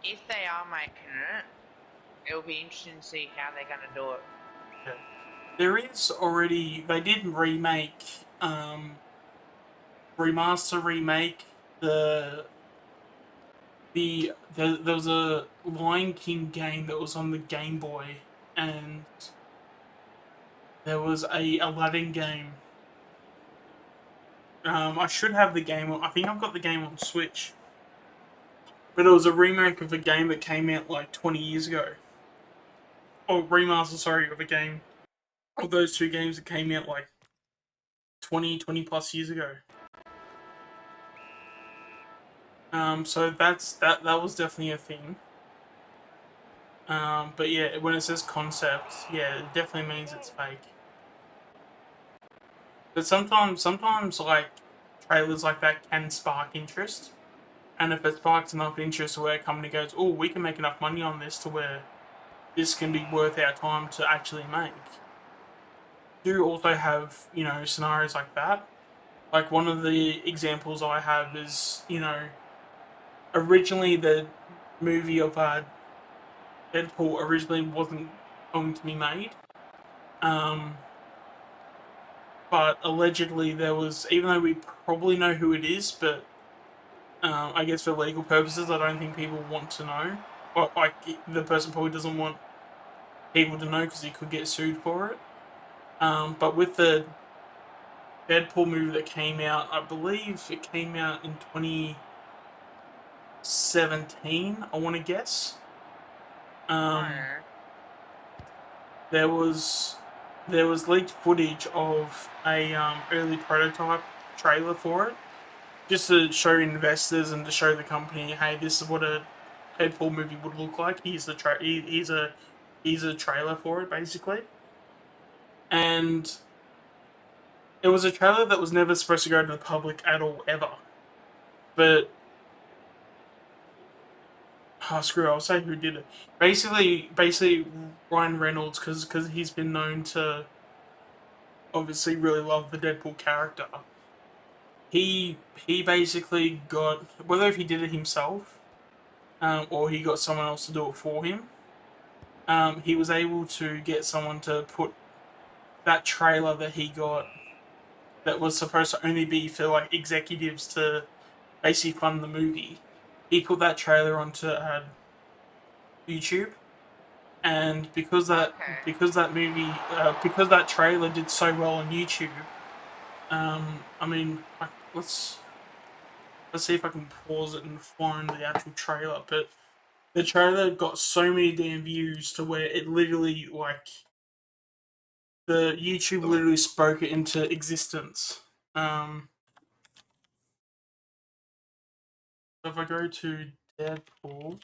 If they are making it, it'll be interesting to see how they're gonna do it.
Yeah. There is already. They did remake there was a Lion King game that was on the Game Boy, and There was a Aladdin game. I should have the game. I think I've got the game on Switch, but it was a remake of a game that came out like 20 years ago. Or remaster, sorry, of a game of those two games that came out like 20 plus years ago. So that was definitely a thing. But yeah, when it says concept, yeah, it definitely means it's fake. But sometimes like trailers like that can spark interest, and if it sparks enough interest where a company goes, "Oh, we can make enough money on this to where this can be worth our time to actually make." Do also have scenarios like that. Like one of the examples I have is originally the movie of Deadpool originally wasn't going to be made. Um, but allegedly there was, even though we probably know who it is, but I guess for legal purposes, I don't think people want to know. Or like the person probably doesn't want people to know because he could get sued for it. But with the Deadpool movie that came out, I believe it came out in 2017. I want to guess. Um,
Alright.
there was leaked footage of a early prototype trailer for it, just to show investors and to show the company, hey, this is what a Deadpool movie would look like. Here's a trailer for it, basically. And it was a trailer that was never supposed to go to the public at all, ever. But screw it, I'll say who did it. Basically, Ryan Reynolds, because he's been known to obviously really love the Deadpool character. He basically got, whether if he did it himself, or he got someone else to do it for him. He was able to get someone to put that trailer that he got, that was supposed to only be for like executives to basically fund the movie. He put that trailer onto YouTube, and
Okay.
because that trailer did so well on YouTube. I mean, let's see if I can pause it and find the actual trailer. But the trailer got so many damn views to where it literally like the YouTube literally spoke it into existence. Um, so if I go to Deadpool,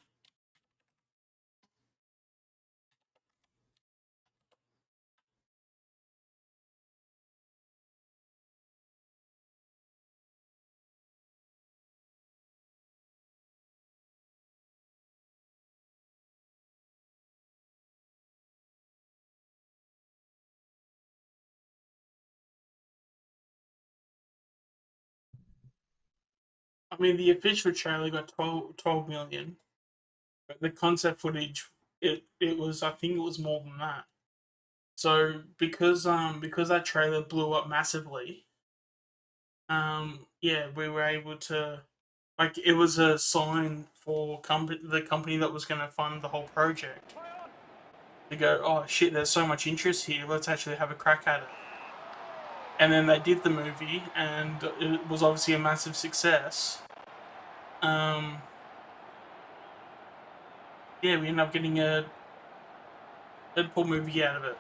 I mean the official trailer got 12 million, but the concept footage it was, I think it was more than that. So because that trailer blew up massively, yeah, we were able to, like, it was a sign for the company that was going to fund the whole project to go, oh shit, there's so much interest here, let's actually have a crack at it. And then they did the movie, and it was obviously a massive success. Um, yeah, we ended up getting a Deadpool movie out of it.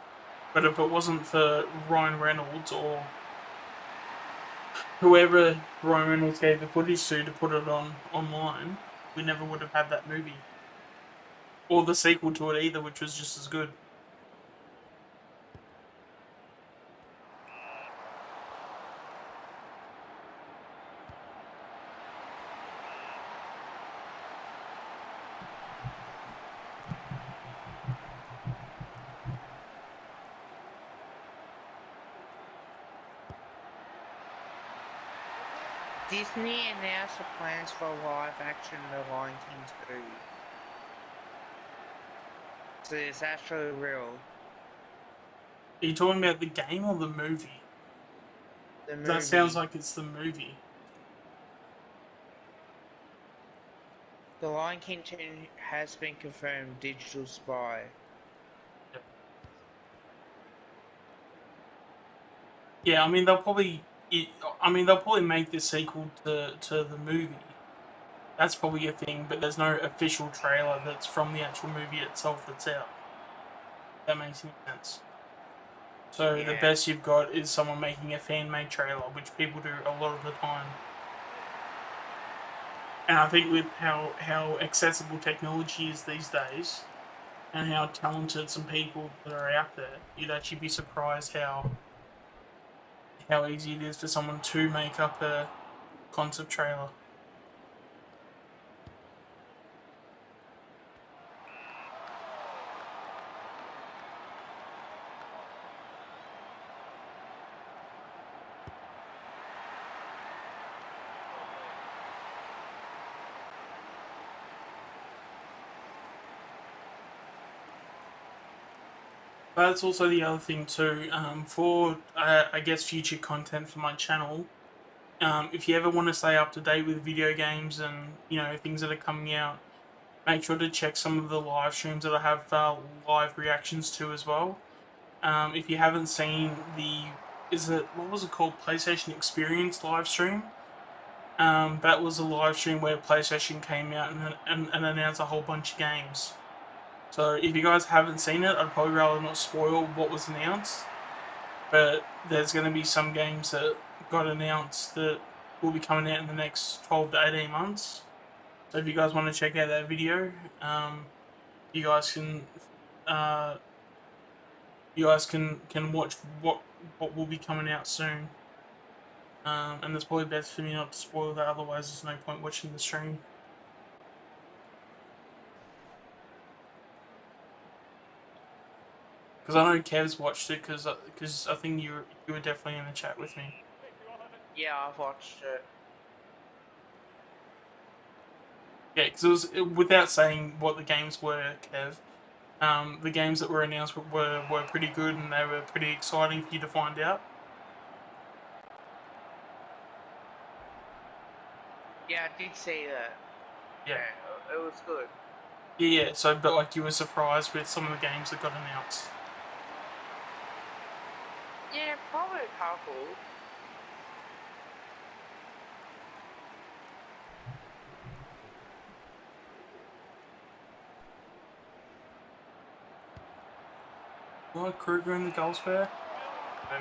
But if it wasn't for Ryan Reynolds or whoever Ryan Reynolds gave the footage to put it on online, we never would have had that movie or the sequel to it either, which was just as good.
Disney announced the plans for a live-action The Lion King 2. So it's actually real.
Are you talking about the game or the movie?
The
That sounds
movie.
like it's the movie.
The Lion King 2 has been confirmed digital spy.
Yeah. Yeah, I mean they'll probably. They'll probably make the sequel to the movie. That's probably a thing, but there's no official trailer that's from the actual movie itself that's out. If that makes any sense. So the
Yeah.
best you've got is someone making a fan-made trailer, which people do a lot of the time. And I think with how accessible technology is these days, and how talented some people that are out there, you'd actually be surprised how easy it is for someone to make up a concept trailer. But that's also the other thing too. For I guess future content for my channel, if you ever want to stay up to date with video games and things that are coming out, make sure to check some of the live streams that I have live reactions to as well. If you haven't seen what was it called, PlayStation Experience live stream? That was a live stream where PlayStation came out and announced a whole bunch of games. So if you guys haven't seen it, I'd probably rather not spoil what was announced. But there's going to be some games that got announced that will be coming out in the next 12 to 18 months. So if you guys want to check out that video, you guys can uh, can watch what will be coming out soon. And it's probably best for me not to spoil that, otherwise there's no point watching the stream. Because I know Kev's watched it, because I think you were definitely in the chat with me.
Yeah, I've watched it.
Yeah, because without saying what the games were, Kev. The games that were announced were pretty good, and they were pretty exciting for you to find out.
Yeah, I did see that.
Yeah,
Yeah, it was good.
yeah. So, but like, you were surprised with some of the games that got announced.
Yeah, probably a couple.
Like Kruger in the goal spare. No,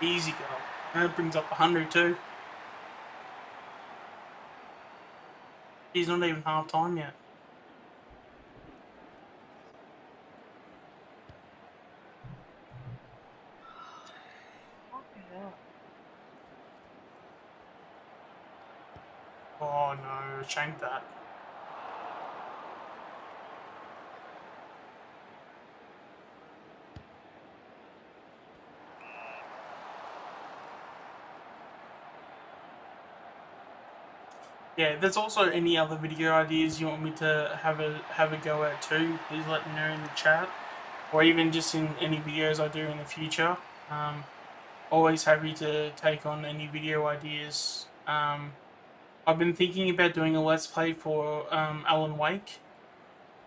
easy goal. That brings up 100 too. He's not even half time yet.
Fucking hell.
Oh no, shanked that. Yeah, if there's also any other video ideas you want me to have a go at too, please let me know in the chat, or even just in any videos I do in the future. Always happy to take on any video ideas. I've been thinking about doing a let's play for Alan Wake.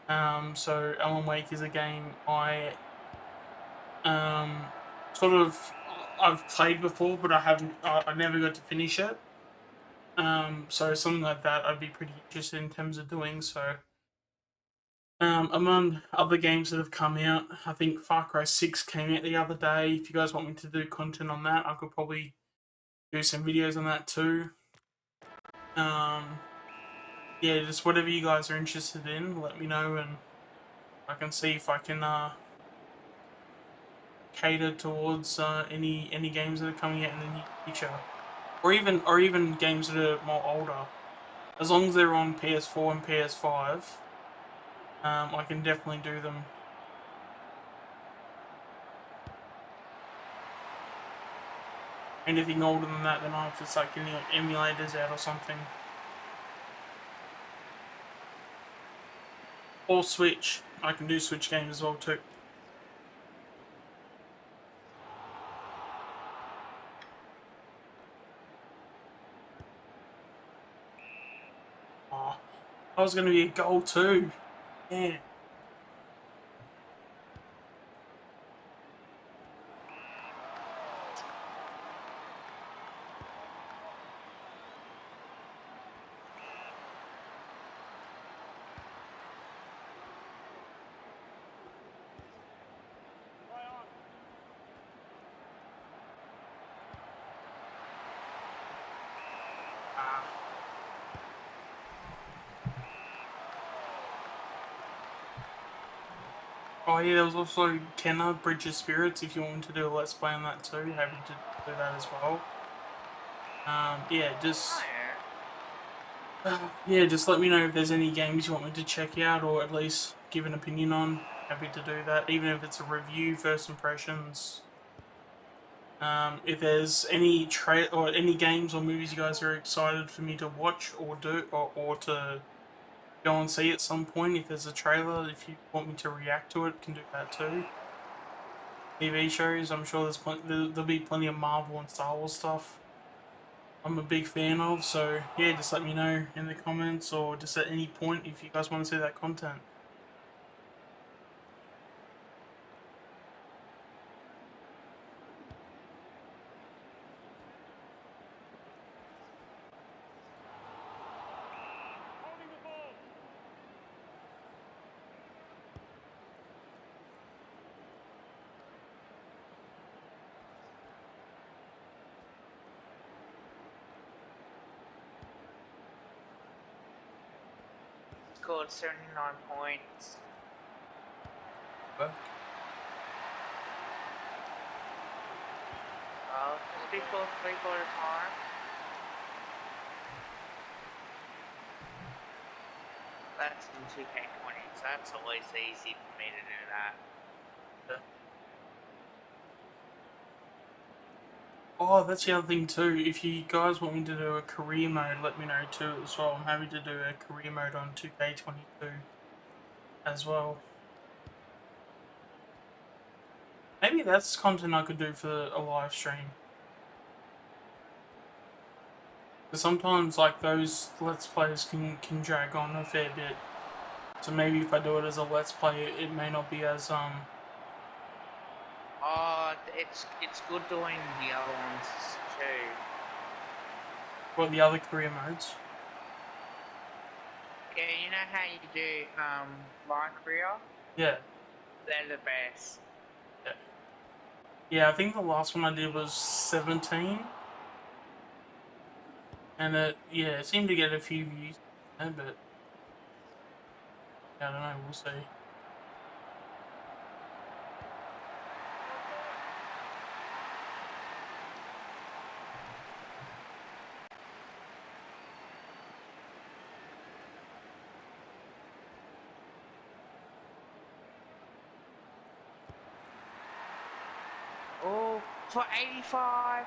So Alan Wake is a game um, sort of I've played before, but I never got to finish it. So something like that I'd be pretty interested in terms of doing. So among other games that have come out, I think Far Cry 6 came out the other day. If you guys want me to do content on that, I could probably do some videos on that too. Um, yeah, just whatever you guys are interested in, let me know, and I can see if I can cater towards any games that are coming out in the near future, or even games that are more older. As long as they're on PS4 and PS5, I can definitely do them. Anything older than that, then I have to start getting like emulators out or something. Or Switch. I can do Switch games as well too. Oh, I was going to be a goal too. Yeah. Oh yeah, there was also Kenna, Bridge of Spirits, if you want to do a Let's Play on that too, happy to do that as well. Yeah, just... yeah, just let me know if there's any games you want me to check out, or at least give an opinion on. Happy to do that, even if it's a review, first impressions. If there's any or any games or movies you guys are excited for me to watch or do, or to go and see at some point, if there's a trailer, if you want me to react to it, can do that too. TV shows, I'm sure there'll be plenty of Marvel and Star Wars stuff I'm a big fan of, so yeah, just let me know in the comments or just at any point if you guys want to see that content.
Scored 79 points.
But
Well, just before 3/4 time. That's in 2K20, so that's always easy for me to do that.
yeah. Oh, that's the other thing too. If you guys want me to do a career mode, let me know too as well. I'm happy to do a career mode on 2K22 as well. Maybe that's content I could do for a live stream. Because sometimes like those Let's Plays can drag on a fair bit. So maybe if I do it as a Let's Play, it may not be as
Oh, it's good doing the other ones too.
well, the other career modes.
Yeah, you know how you do my career?
Yeah.
They're the best.
Yeah. Yeah, I think the last one I did was 17. And it seemed to get a few views, but I don't know, we'll see.
Oh, for 85.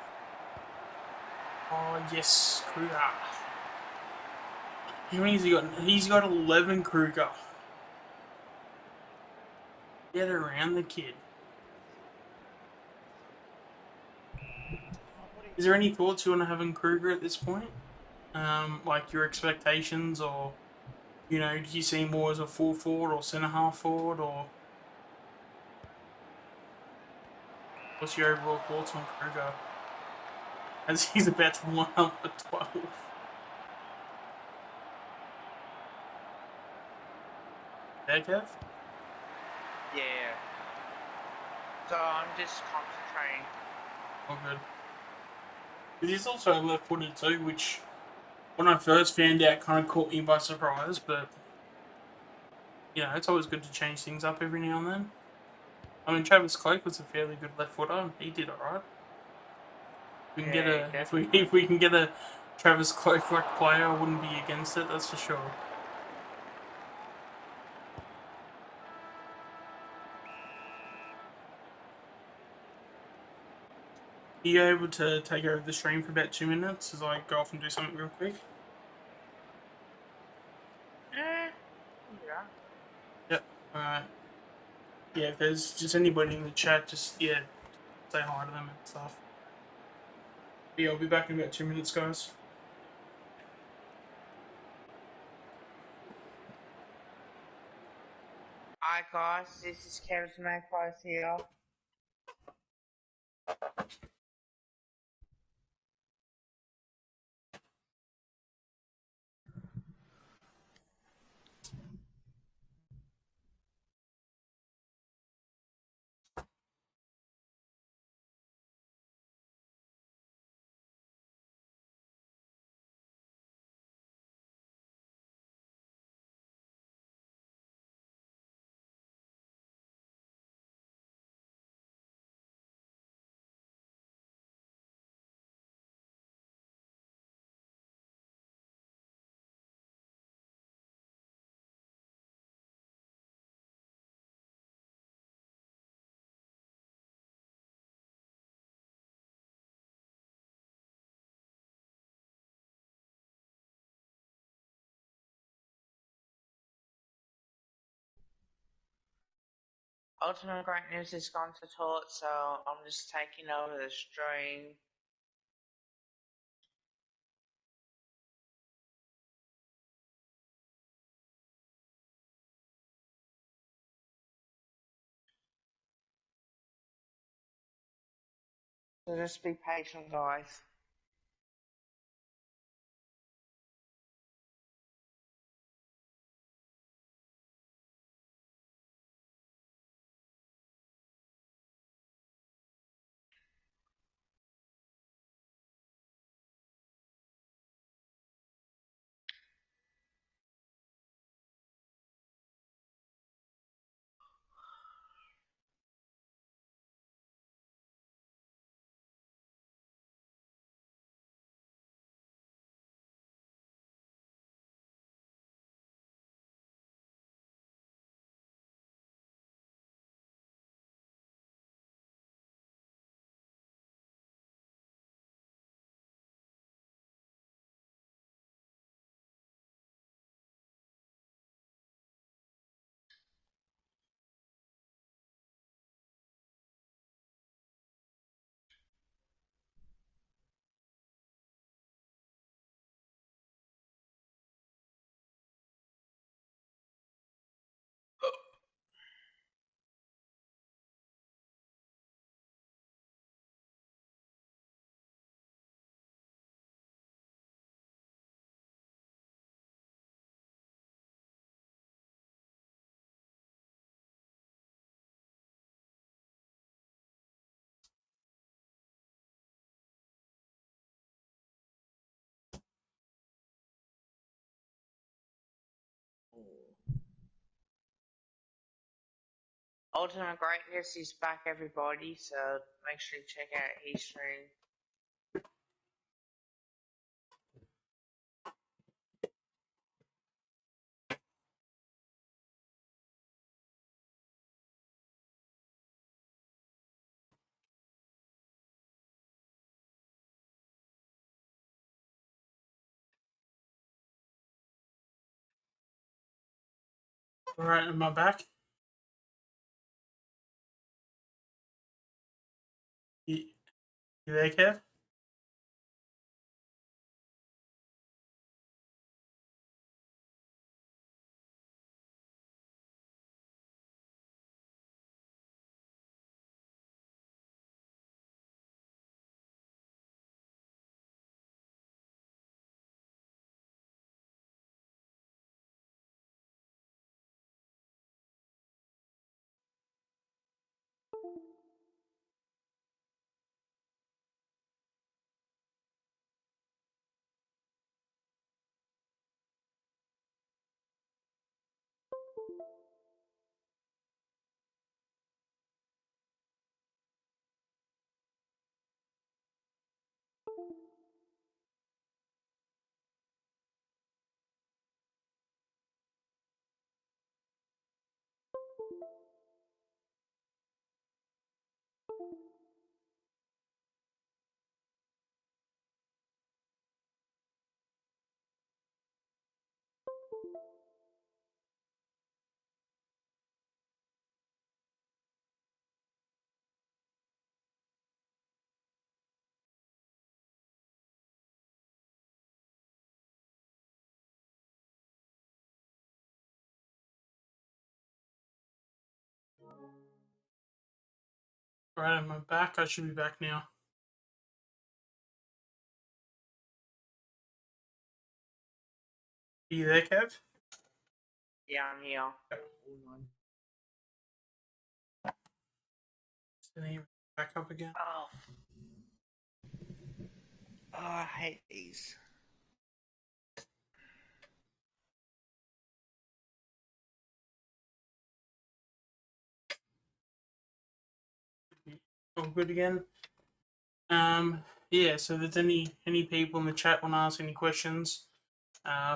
Oh yes, Kruger. How many has he got? He's got 11 Kruger. Get around the kid. Is there any thoughts you want to have on Kruger at this point? Like your expectations, or do you see him more as a full forward or centre half forward, or what's your overall thoughts on Kruger as he's about to line up for 12? Yeah, Kev?
Yeah. So I'm just concentrating.
Oh, good. But he's also left-footed too, which when I first found out kind of caught me by surprise, but it's always good to change things up every now and then. I mean, Travis Cloak was a fairly good left footer. He did alright. We can get
Yeah,
a
definitely.
if we can get a Travis Cloak like player, I wouldn't be against it. That's for sure. Are you able to take over the stream for about 2 minutes as I go off and do something real quick?
Yeah.
Yep. Alright. Yeah, if there's just anybody in the chat, just say hi to them and stuff. Yeah, I'll be back in about 2 minutes, guys.
Hi guys, this is Kev's Magpies here. Ultimate Greatness has gone to toilet, so I'm just taking over the stream. So just be patient, guys. Ultimate Greatness is back, everybody, so make sure you check out his stream.
Alright, am I back? You there, Kev? Alright, am I back? I should be back now. Are you there, Kev?
Yeah, I'm here.
Back up again.
Oh, I hate these.
All good again. Yeah, so if there's any people in the chat want to ask any questions,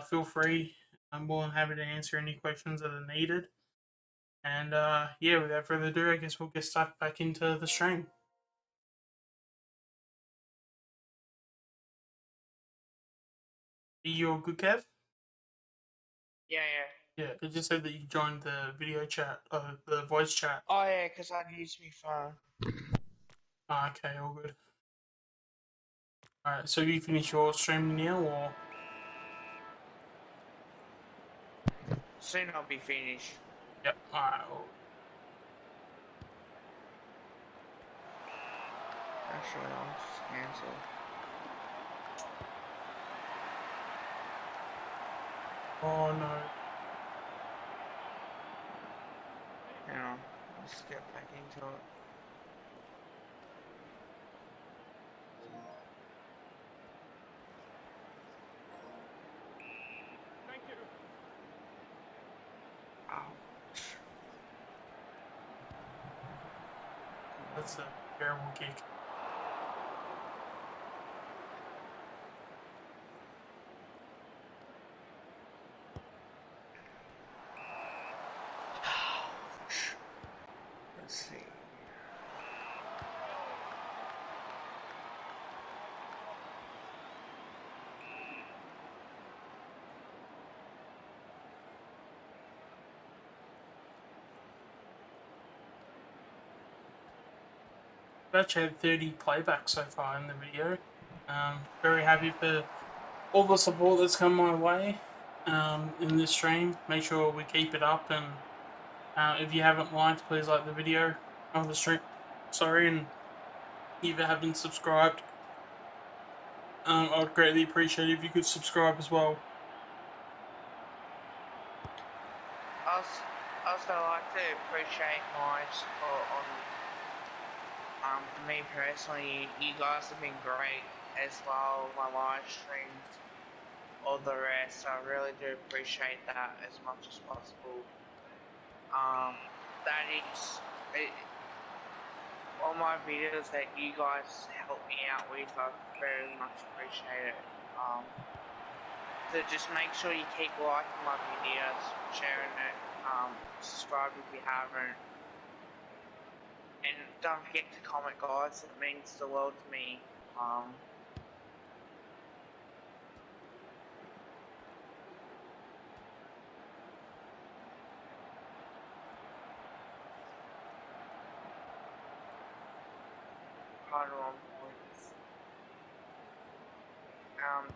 feel free. I'm more than happy to answer any questions that are needed. And yeah, without further ado, I guess we'll get stuck back into the stream. Are you all good, Kev?
Yeah.
Yeah, it just said that you joined the video chat, the voice chat.
Oh yeah, because I used my phone.
Ah, okay, all good. Alright, so have you finished your stream now, or?
Soon I'll be finished.
Yep, alright, all
Actually, I'll just cancel.
Oh no.
Hang on, let's get back into it. Ouch.
That's a terrible kick.
Let's see.
We've actually had 30 playbacks so far in the video. Very happy for all the support that's come my way in this stream. Make sure we keep it up, and if you haven't liked, please like the video of the stream. Sorry, and if you haven't subscribed, I'd greatly appreciate it if you could subscribe as well.
I also like to appreciate my support on for me personally. You guys have been great as well. My live streams, all the rest. I really do appreciate that as much as possible. That is all my videos that you guys help me out with. I very much appreciate it. So just make sure you keep liking my videos, sharing it, subscribe if you haven't, and don't forget to comment, guys. It means the world to me. Hard on points.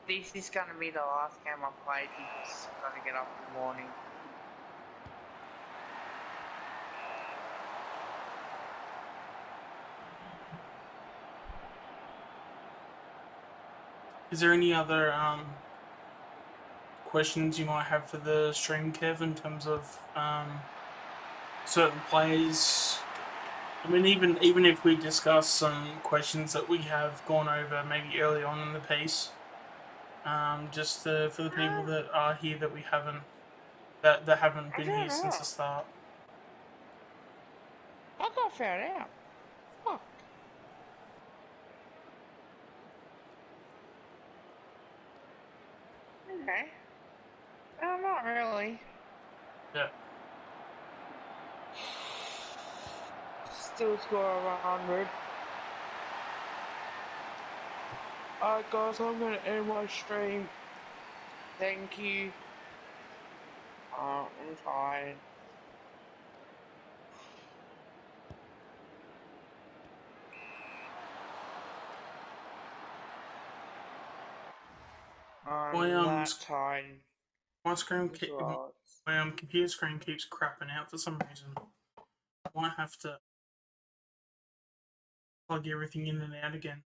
This is going to be the last game I play because I've got to get up in the morning.
Is there any other questions you might have for the stream, Kev, in terms of certain plays? I mean, even if we discuss some questions that we have gone over maybe early on in the piece, just for the people that are here that we haven't that haven't been here since the start.
I got found out. Fuck. Okay. Not really.
Yeah.
Still score over 100. Alright guys, I'm gonna end my stream. Thank you. I'm tired. I'm that tired.
My computer screen keeps crapping out for some reason. I might have to plug everything in and out again.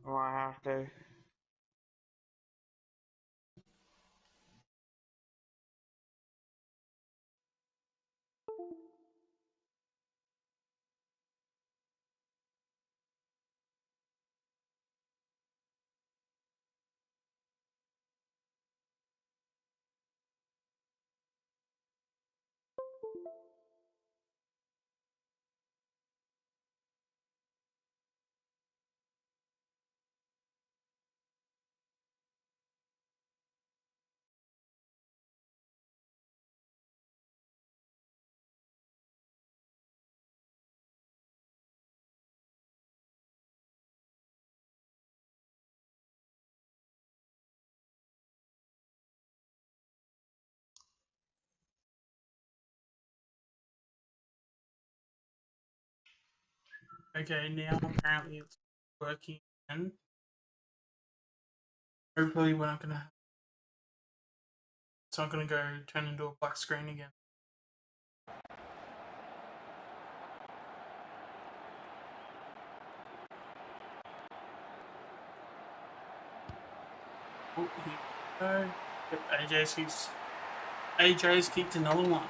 I have to.
Okay, now apparently it's working again. Hopefully we're not gonna. It's not gonna go turn into a black screen again. Oh, here we go. Yep, AJ's kicked another one.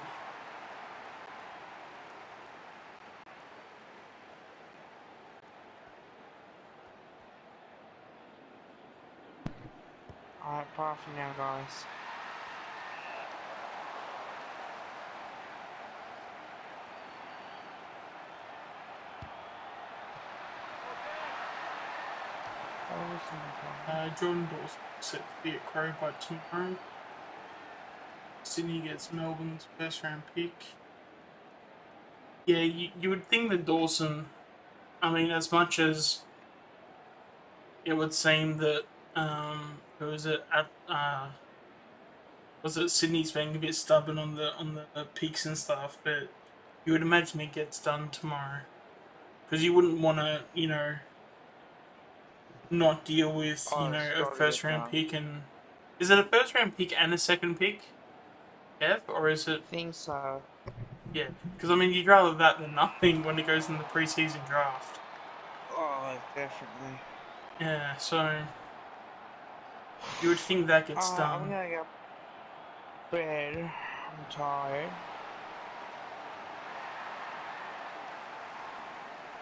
Alright, bye for now, guys.
Jordan Dawson set to be at Crow by tomorrow. Sydney gets Melbourne's first round pick. Yeah, you would think that Dawson, I mean, as much as it would seem that who was it at was it Sydney's being a bit stubborn on the picks and stuff, but you would imagine it gets done tomorrow because you wouldn't want to, not deal with
Oh, it's
a
gotta
first
get
round
done.
pick. And is it a first round pick and a second pick, Kev, or is it?
I think so.
Yeah, because I mean, you'd rather that than nothing when it goes in the preseason draft.
Oh, definitely.
Yeah, so you would think that gets
I'm
done.
gonna go bed. I'm tired.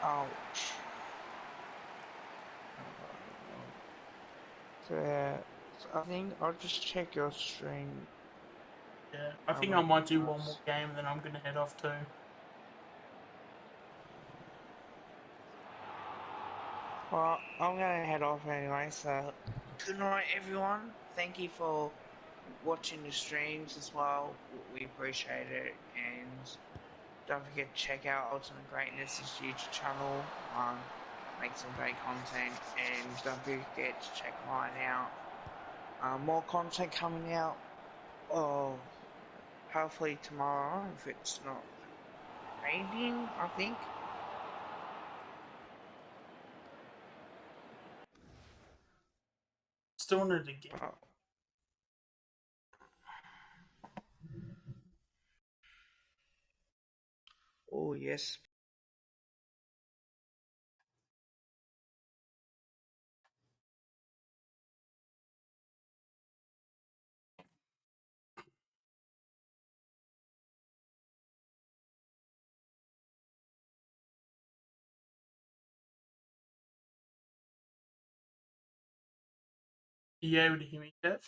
Ouch. So I think I'll just check your stream.
Yeah, I think I
Over
might do one more
guys.
game, then I'm gonna head off too.
Well, I'm gonna head off anyway, so good night everyone. Thank you for watching the streams as well. We appreciate it, and don't forget to check out Ultimate Greatness' YouTube channel. Make some great content, and don't forget to check mine out. More content coming out. Oh, hopefully tomorrow if it's not raining. I think.
Still wanted to get.
Oh, oh yes.
Are you able to hear me, Kev?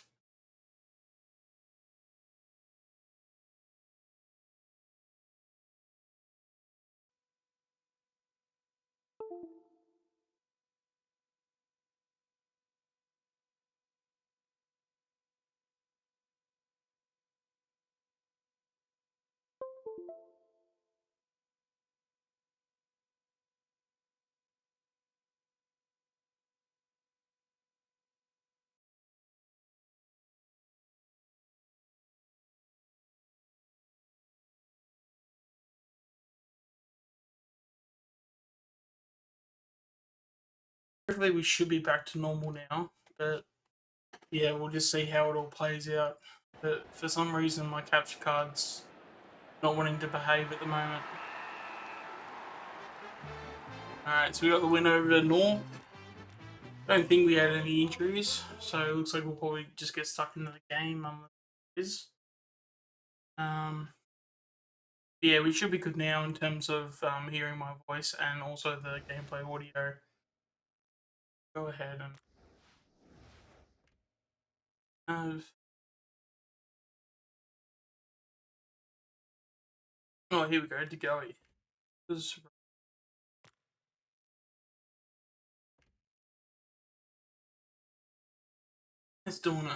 Hopefully, we should be back to normal now, but yeah, we'll just see how it all plays out. But for some reason, my capture card's not wanting to behave at the moment. Alright, so we got the win over North. Don't think we had any injuries, so it looks like we'll probably just get stuck into the game. Um, yeah, we should be good now in terms of hearing my voice and also the gameplay audio. Go ahead and have. Oh, here we go. To go. It's doing it.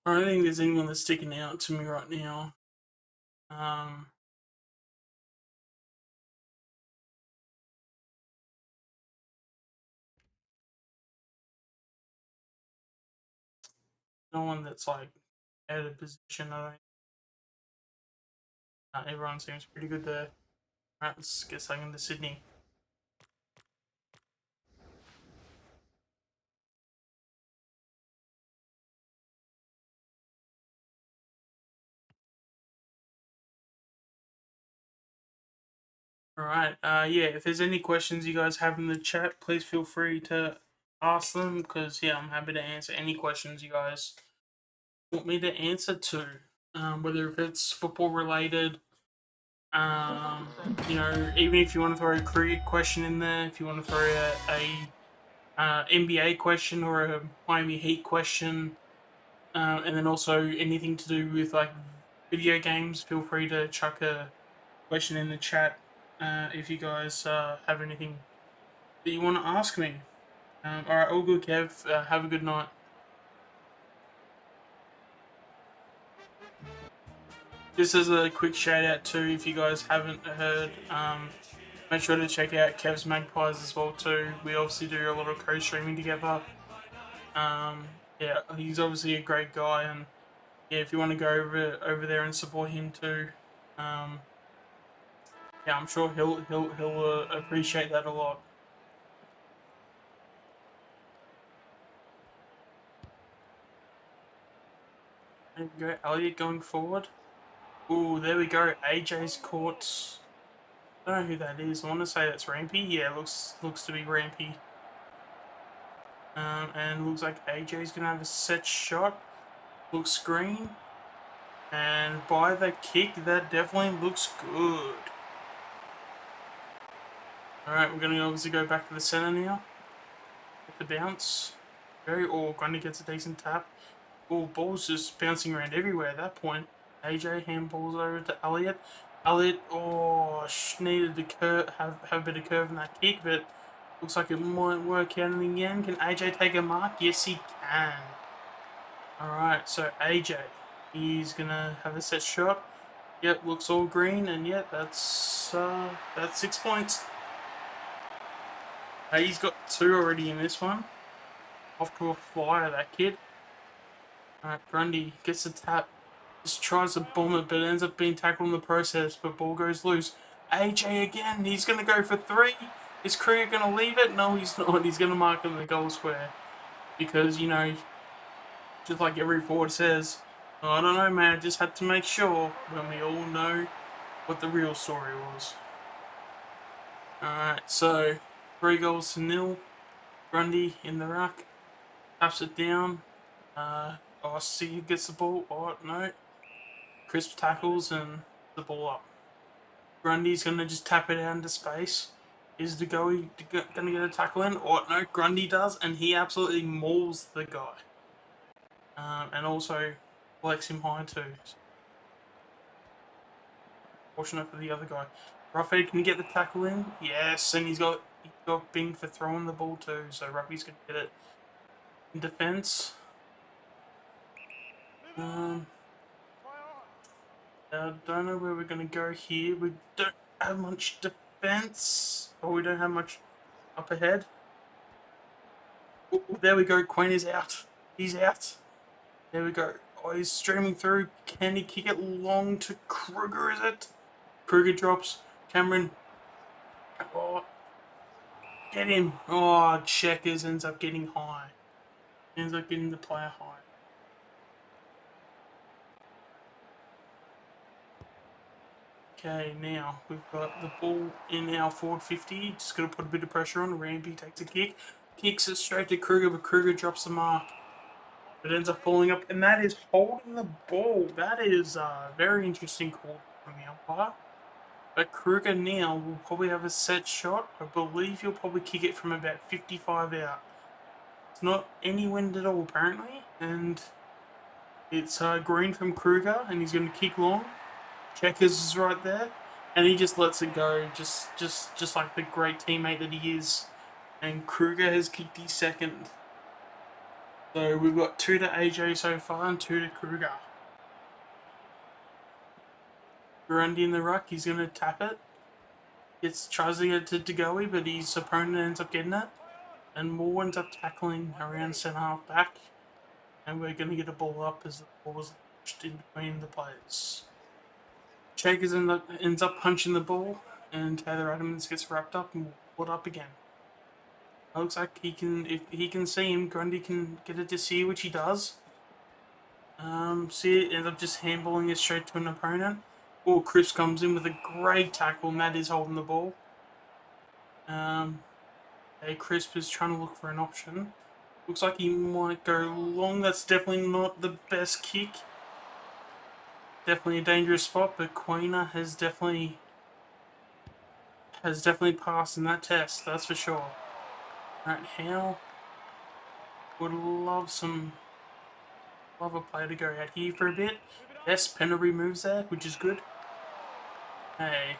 I don't think there's anyone that's sticking out to me right now. Um, no one that's like out of position. I don't. Everyone seems pretty good there. Alright, let's get something into Sydney. Alright, yeah, if there's any questions you guys have in the chat, please feel free to ask them, because, yeah, I'm happy to answer any questions you guys want me to answer to. Whether if it's football related, you know, even if you want to throw a career question in there, if you want to throw a NBA question or a Miami Heat question, and then also anything to do with like video games, feel free to chuck a question in the chat if you guys have anything that you want to ask me. Alright, all good, Kev. Have a good night. Just as a quick shout out too, if you guys haven't heard, make sure to check out Kev's Magpies as well too. We obviously do a lot of co-streaming together. Yeah, he's obviously a great guy, and yeah, if you want to go over there and support him too, yeah, I'm sure he'll appreciate that a lot. There we go, Elliot going forward. Ooh, there we go. AJ's caught. I don't know who that is. I want to say that's Rampy. Yeah, looks to be Rampy. And looks like AJ's gonna have a set shot. Looks green. And by the kick, that definitely looks good. Alright, we're gonna obviously go back to the center now. Get the bounce. Grundy gets a decent tap. Oh, ball's just bouncing around everywhere at that point. AJ handballs over to Elliot. Elliot, needed to have a bit of curve in that kick, but looks like it might work out in the end. Can AJ take a mark? Yes, he can. Alright, so AJ, he's gonna have a set shot. Yep, looks all green, and yep, that's 6 points. He's got 2 already in this one. Off to a flyer, that kid. Alright, Grundy gets the tap. Just tries to bomb it, but ends up being tackled in the process, but ball goes loose. AJ again, he's going to go for 3. Is Krieger going to leave it? No, he's not. He's going to mark it in the goal square. Because, you know, just like every forward says, I don't know, man, I just had to make sure when we all know what the real story was. Alright, so 3-0. Grundy in the ruck. Taps it down. Steve gets the ball. Oh, no. Crisp tackles and the ball up. Grundy's going to just tap it out into space. Is the goalie going to get a tackle in? Oh, no, Grundy does, and he absolutely mauls the guy. And also collects him high too. Fortunate for the other guy. Ruffhead, can he get the tackle in? Yes, and he's got binged for throwing the ball too, so Ruffy's going to get it in defence. I don't know where we're going to go here. We don't have much defence, or we don't have much up ahead. Ooh, there we go. Quinn is out. He's out. There we go. Oh, he's streaming through. Can he kick it long to Kruger, is it? Kruger drops. Cameron. Oh, get him. Oh, Checkers ends up getting high. Ends up getting the player high. Okay, now we've got the ball in our forward 50. Just got to put a bit of pressure on. Rampy takes a kick. Kicks it straight to Kruger, but Kruger drops the mark. It ends up falling up, and that is holding the ball. That is a very interesting call from the umpire. But Kruger now will probably have a set shot. I believe he'll probably kick it from about 55 out. It's not any wind at all, apparently. And it's green from Kruger, and he's going to kick long. Checkers is right there, and he just lets it go, just like the great teammate that he is. And Kruger has kicked his second. So we've got 2 to AJ so far and 2 to Kruger. Grundy in the ruck, he's going to tap it. Tries to get it to Goey, but his opponent ends up getting it. And Moore ends up tackling around centre half back. And we're going to get a ball up as the ball was launched in between the players. Shakers ends up punching the ball, and Taylor Adams gets wrapped up and pulled up again. It looks like he can, if he can see him, Grundy can get it to see, which he does. See it ends up just handballing it straight to an opponent. Oh, Chris comes in with a great tackle, and that is holding the ball. Crisp is trying to look for an option. Looks like he might go long. That's definitely not the best kick. Definitely a dangerous spot, but Quainer has definitely passed in that test. That's for sure. Alright, Howe would love a play to go out here for a bit. Yes, penalty moves there, which is good. Hey.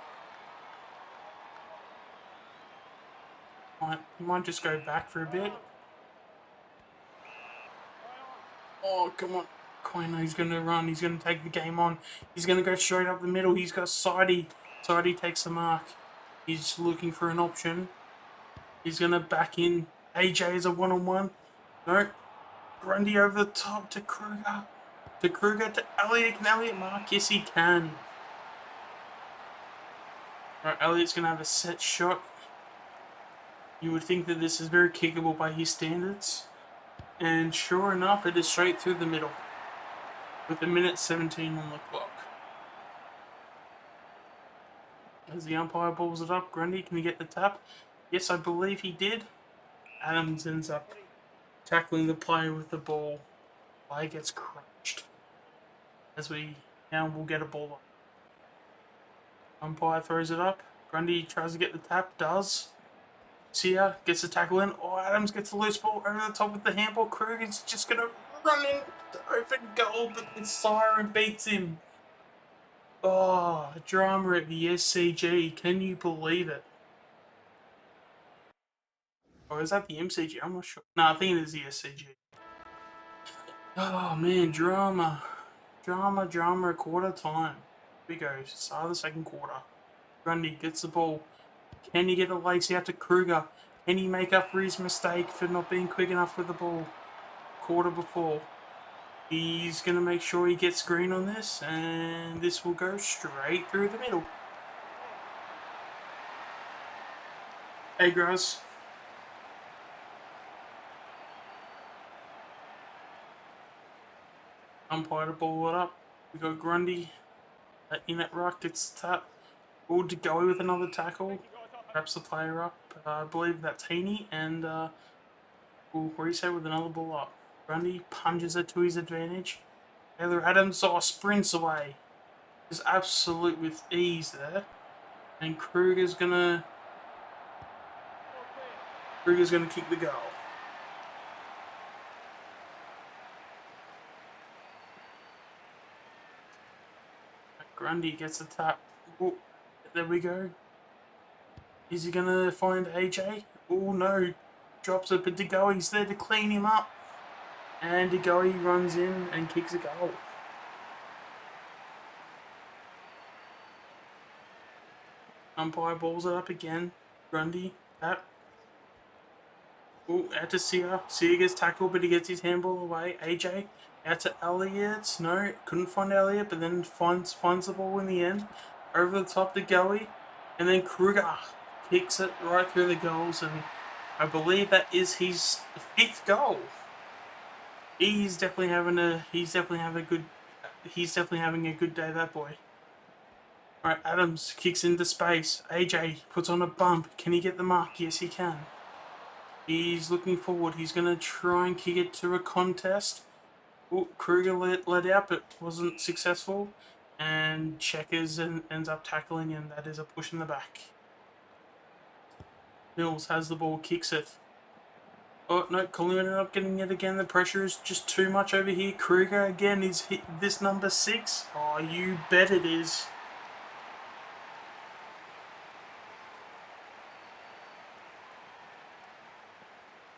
He might just go back for a bit. Oh, come on. Quainer, he's going to run. He's going to take the game on. He's going to go straight up the middle. He's got Sidey. Sidey takes the mark. He's looking for an option. He's going to back in. AJ is a one-on-one. No. Grundy over the top to Kruger. To Kruger to Elliott. Can Elliott mark? Yes, he can. Alright, Elliott's going to have a set shot. You would think that this is very kickable by his standards. And sure enough, it is straight through the middle. With a minute 17 on the clock. As the umpire balls it up, Grundy, can he get the tap? Yes, I believe he did. Adams ends up tackling the player with the ball. Player gets crushed. As we now will get a ball up. Umpire throws it up. Grundy tries to get the tap, does. Sia gets the tackle in. Oh, Adams gets the loose ball over the top with the handball. Kruger's just going to run in to open goal, but the siren beats him. Oh, drama at the SCG. Can you believe it? Or is that the MCG? I'm not sure. No, I think it is the SCG. Oh, man, drama. Drama at quarter time. Here we go. Start of the second quarter. Grundy gets the ball. Can he get a lace out to Kruger? Can he make up for his mistake for not being quick enough with the ball? Quarter before. He's going to make sure he gets green on this, and this will go straight through the middle. Hey, Gross. Umpire to ball it up. We got Grundy in at ruck, gets the tap. Ball to go with another tackle. Wraps the player up. I believe that's Heaney, and reset with another ball up. Grundy punches it to his advantage. Taylor Adams sprints away. Just absolute with ease there. And Kruger's gonna kick the goal. Grundy gets the tap. Ooh, there we go. Is he gonna find AJ? Oh no. Drops it, but DeGoey's there to clean him up. And DeGoey runs in and kicks a goal. Umpire balls it up again. Grundy, tap. Oh, out to Sia. Sia gets tackled, but he gets his handball away. AJ, out to Elliott. No, couldn't find Elliott, but then finds the ball in the end. Over the top to Goey. And then Kruger kicks it right through the goals, and I believe that is his 5th goal. He's definitely having a good day, that boy. Alright, Adams kicks into space. AJ puts on a bump. Can he get the mark? Yes, he can. He's looking forward. He's going to try and kick it to a contest. Ooh, Kruger let out, but wasn't successful. And Checkers ends up tackling, and that is a push in the back. Mills has the ball, kicks it. Oh, no, Collingwood ended up getting it again. The pressure is just too much over here. Kruger again is hit this number 6. Oh, you bet it is.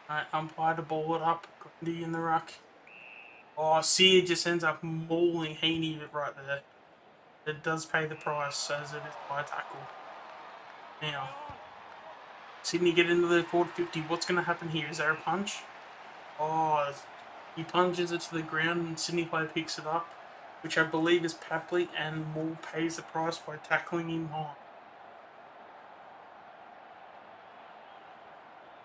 Alright, umpire to ball it up. Grundy in the ruck. Oh, Sear just ends up mauling Heaney right there. It does pay the price as it is by tackle. Now, Sydney get into the 40-50. What's going to happen here? Is there a punch? Oh, He plunges it to the ground and Sydney player picks it up, which I believe is Papley, and Moore pays the price by tackling him hard.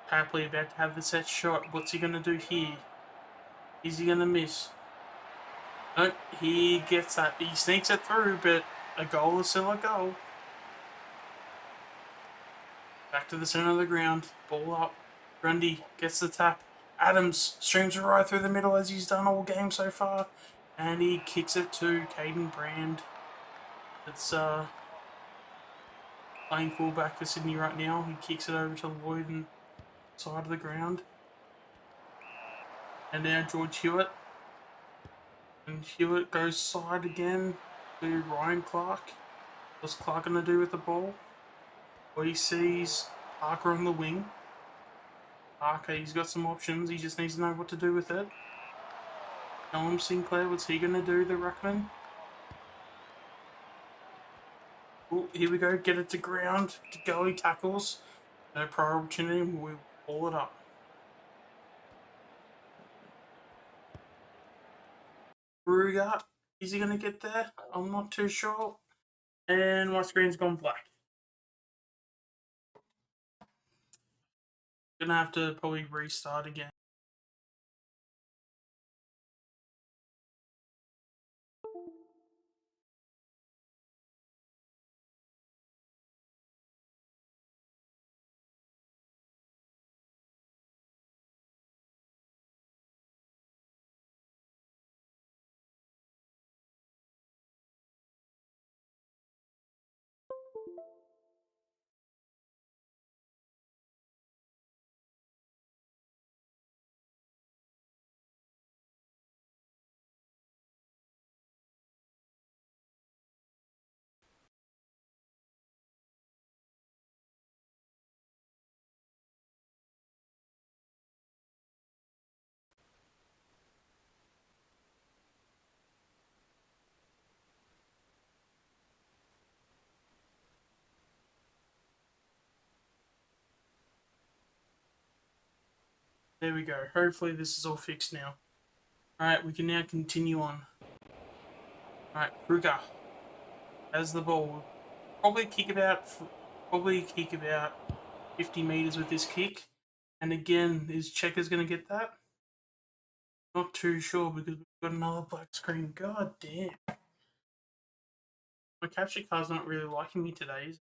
Papley about to have the set shot. What's he going to do here? Is he going to miss? No, he gets that. He sneaks it through, but a goal is still a goal. Back to the centre of the ground. Ball up. Grundy gets the tap. Adams streams it right through the middle as he's done all game so far. And he kicks it to Caden Brand. It's playing fullback for Sydney right now. He kicks it over to Lloyd and side of the ground. And now George Hewitt. And Hewitt goes side again to Ryan Clark. What's Clark going to do with the ball? Well, he sees Parker on the wing. Parker, he's got some options. He just needs to know what to do with it. Noam Sinclair, what's he going to do, the ruckman? Oh, here we go. Get it to ground. To go, he tackles. No prior opportunity. We ball it up. Ruger, is he going to get there? I'm not too sure. And my screen's gone black. Gonna have to probably restart again. There we go. Hopefully this is all fixed now. Alright, we can now continue on. Alright, Kruger has the ball. Probably kick about 50 metres with this kick. And again, is Checkers going to get that? Not too sure because we've got another black screen. God damn. My capture card's not really liking me today, is it?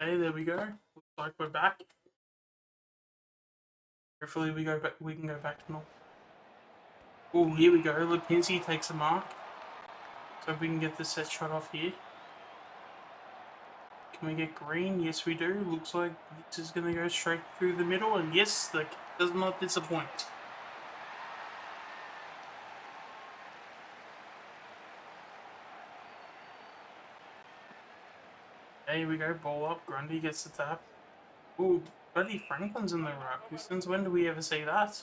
Okay, there we go. Looks like we're back. Hopefully we can go back to normal. Oh, here we go. Lipinski takes a mark. So we can get the set shot off here. Can we get green? Yes, we do. Looks like this is going to go straight through the middle, and yes, the kick does not disappoint. There we go, ball up. Grundy gets the tap. Ooh, Buddy Franklin's in the ruck. Since when do we ever see that?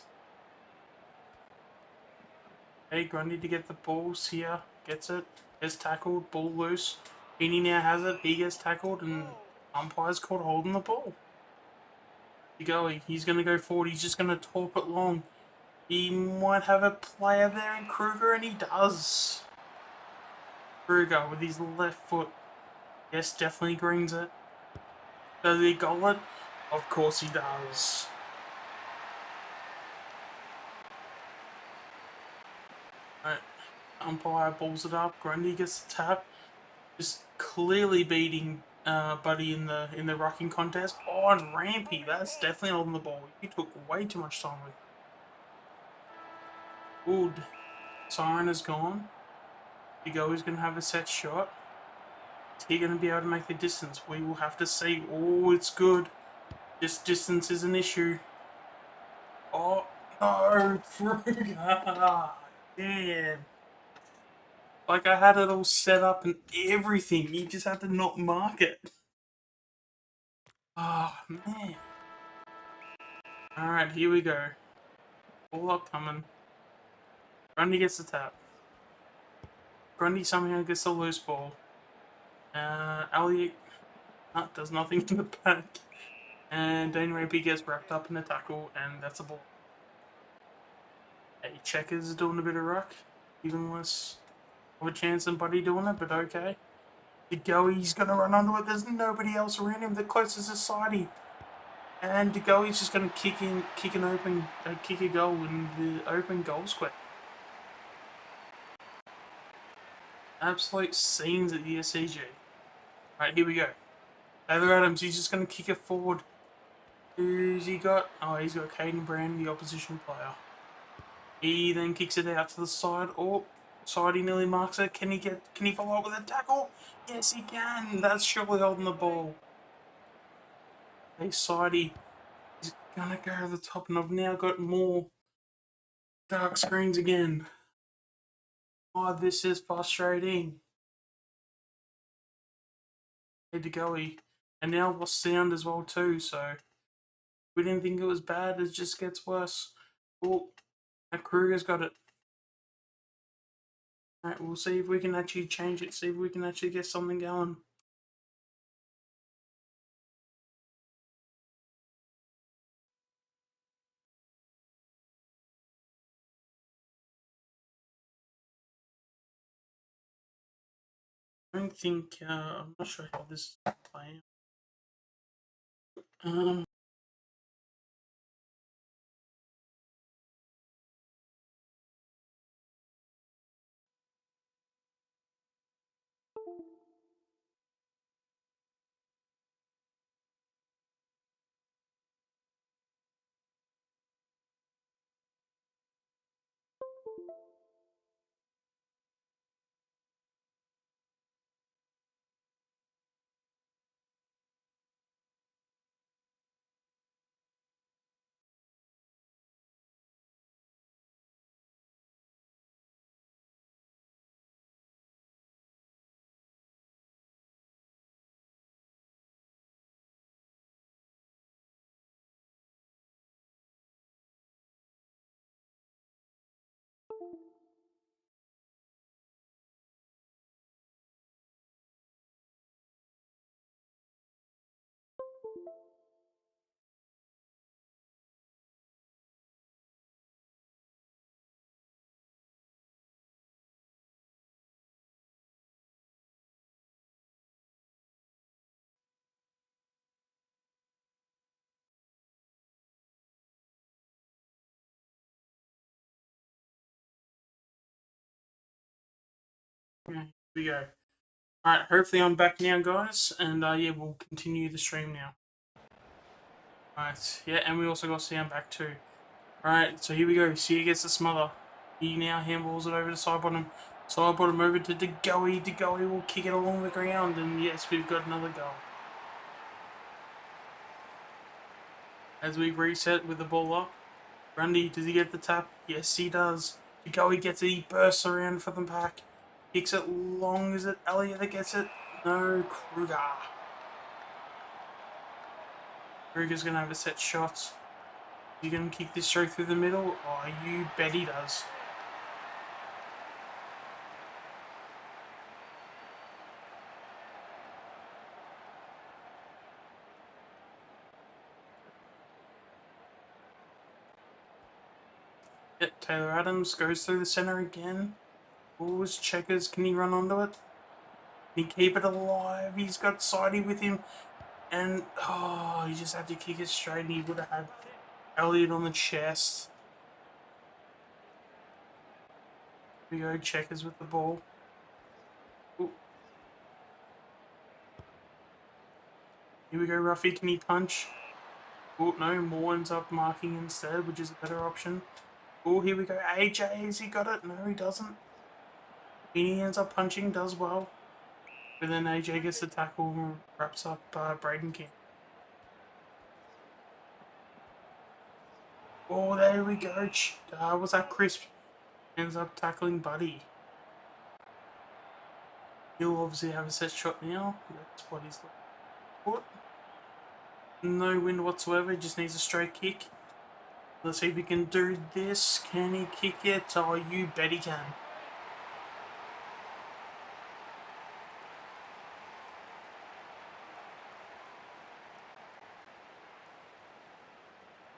Hey, Grundy to get the balls here. Gets it. Gets tackled. Ball loose. Heaney now has it. He gets tackled, and umpire's caught holding the ball. He's going to go forward. He's just going to torp it long. He might have a player there in Kruger, and he does. Kruger with his left foot. Yes, definitely greens it. Does he goal it? Of course he does. Right. Umpire balls it up. Grundy gets the tap. Just clearly beating Buddy in the rucking contest. Oh, and Rampy, that's definitely holding the ball. He took way too much time with it. Ooh, Siren is gone. He's going to have a set shot. Is he going to be able to make the distance? We will have to see. Oh, it's good. This distance is an issue. Oh, no, Kruger. Damn. Like, I had it all set up and everything. You just had to not mark it. Oh, man. Alright, here we go. Ball up coming. Grundy gets the tap. Grundy somehow gets the loose ball. Elliot does nothing in the back. And Dane Rampy gets wrapped up in a tackle, and that's a ball. Hey, Checkers doing a bit of ruck. Even less of a chance than Buddy doing it, but okay. He's gonna run onto it. There's nobody else around him. The closest is Sidey. And DeGoey's just gonna kick a goal in the open goal square. Absolute scenes at the SCG. Right, here we go. Taylor Adams, he's just gonna kick it forward. Who's he got? Oh, he's got Caden Brand, the opposition player. He then kicks it out to the side. Oh, Sidey nearly marks it. Can he follow up with a tackle? Yes, he can. That's surely holding the ball. Hey, Sidey. He's gonna go to the top, and I've now got more dark screens again. Oh, this is frustrating. Hey, DeGoey. And now lost sound as well too, so we didn't think it was bad, it just gets worse. Oh, that Kruger's got it. Alright, we'll see if we can actually change it, see if we can actually get something going. I don't think, I'm not sure how this is playing. Yeah, here we go. Alright, hopefully I'm back now, guys, and yeah, we'll continue the stream now. Alright, yeah, and we also got Sam back too. Alright, so here we go. Sear gets the smother. He now handballs it over to side bottom. Side bottom over to DeGoey. DeGoey will kick it along the ground, and yes, we've got another goal. as we reset with the ball up. Grundy, does he get the tap? Yes, he does. To go, he gets it. He bursts around for the pack. Kicks it long. Is it Elliott that gets it? No, Kruger. Kruger's going to have a set shot. Is he going to kick this straight through the middle? Oh, you bet he does. Yep, Taylor Adams goes through the centre again. Oh, his Checkers. Can he run onto it? Can he keep it alive? He's got Sidey with him. And, oh, he just had to kick it straight and he would have had Elliott on the chest. Here we go, Checkers with the ball. Ooh. Here we go, Ruffy. Can he punch? Oh, no, Moore ends up marking instead, which is a better option. Oh, here we go. AJ, has he got it? No, he doesn't. He ends up punching, does well. But then AJ gets the tackle and wraps up Braden King. Oh, there we go. Was that Crisp? Ends up tackling Buddy. He'll obviously have a set shot now. That's what he's looking for. No wind whatsoever, just needs a straight kick. Let's see if he can do this. Can he kick it? Oh, you bet he can.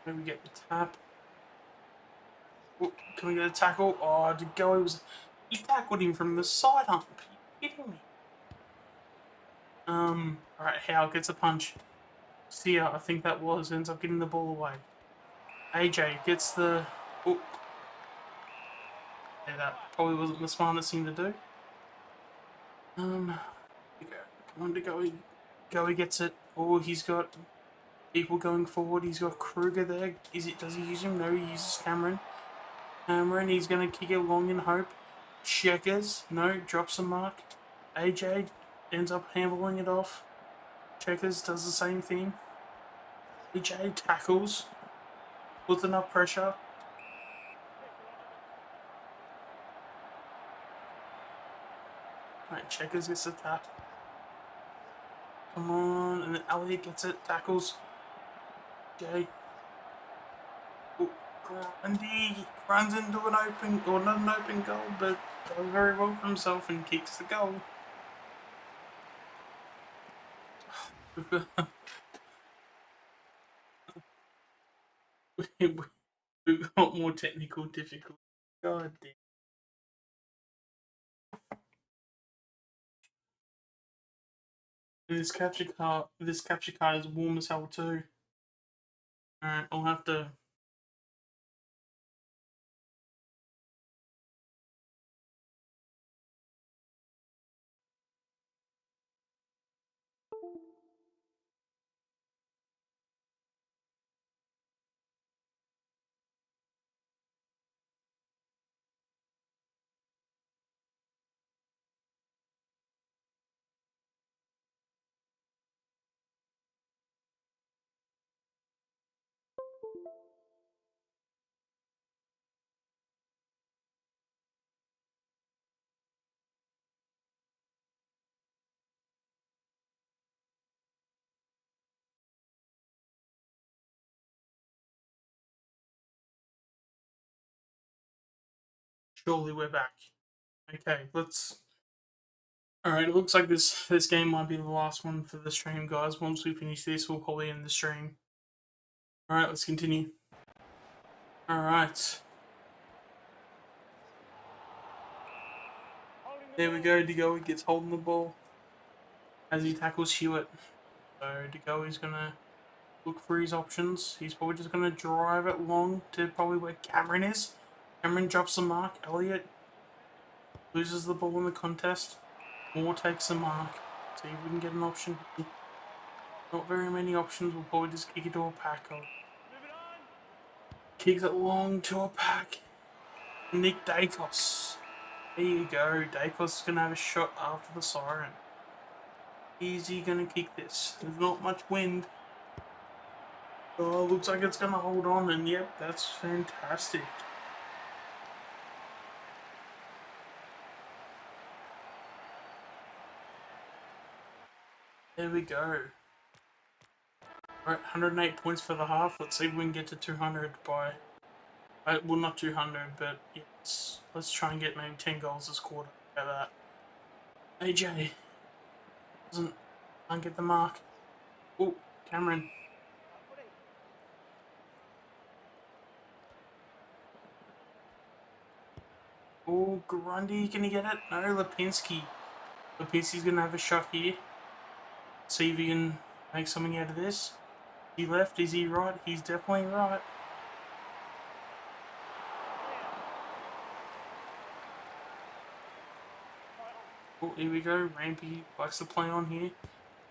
Maybe we get the tap. Oh, can we get a tackle? Oh, to go, he tackled him from the side hump. Are you kidding me? Alright, Howe gets a punch. Sia, I think that ends up getting the ball away. AJ gets the... Oh. Yeah, that probably wasn't the smartest thing to do. Come on, to go. He gets it. Oh, he's got people going forward. He's got Kruger there. Does he use him? No, he uses Cameron. He's going to kick it long in hope. Checkers. No, drops a mark. AJ ends up handling it off. Checkers does the same thing. AJ tackles. Puts enough pressure. Right, Checkers gets the tap. Come on, and then Elliott gets it, tackles. Jay. Oh, Grundy runs into an open, or not an open goal, but does very well for himself and kicks the goal. We've got more technical difficulty. God damn. And this capture card is warm as hell too. Alright, I'll have to. Surely we're back. Okay, let's. Alright, it looks like this game might be the last one for the stream, guys. Once we finish this, we'll probably end the stream. Alright, let's continue. Alright. There we go, DeGoey gets holding the ball as he tackles Hewitt. So DeGoey's gonna look for his options. He's probably just gonna drive it long to probably where Cameron is. Cameron drops the mark. Elliott loses the ball in the contest. Moore takes the mark. See if we can get an option. Not very many options. We'll probably just kick it to a pack. Kicks it long to a pack. Nick Dacos. There you go. Dacos is going to have a shot after the siren. Is he going to kick this? There's not much wind. Oh, looks like it's gonna hold on, and yep, that's fantastic. There we go. Alright, 108 points for the half. Let's see if we can get to 200 by... well, not 200, but yes, let's try and get maybe 10 goals this quarter. Look at that. AJ can't get the mark. Oh, Cameron. Oh, Grundy, can he get it? No, Lipinski. Lipinski's gonna have a shot here. See if he can make something out of this. Is he left? Is he right? He's definitely right. Oh, here we go. Rampy likes to play on here.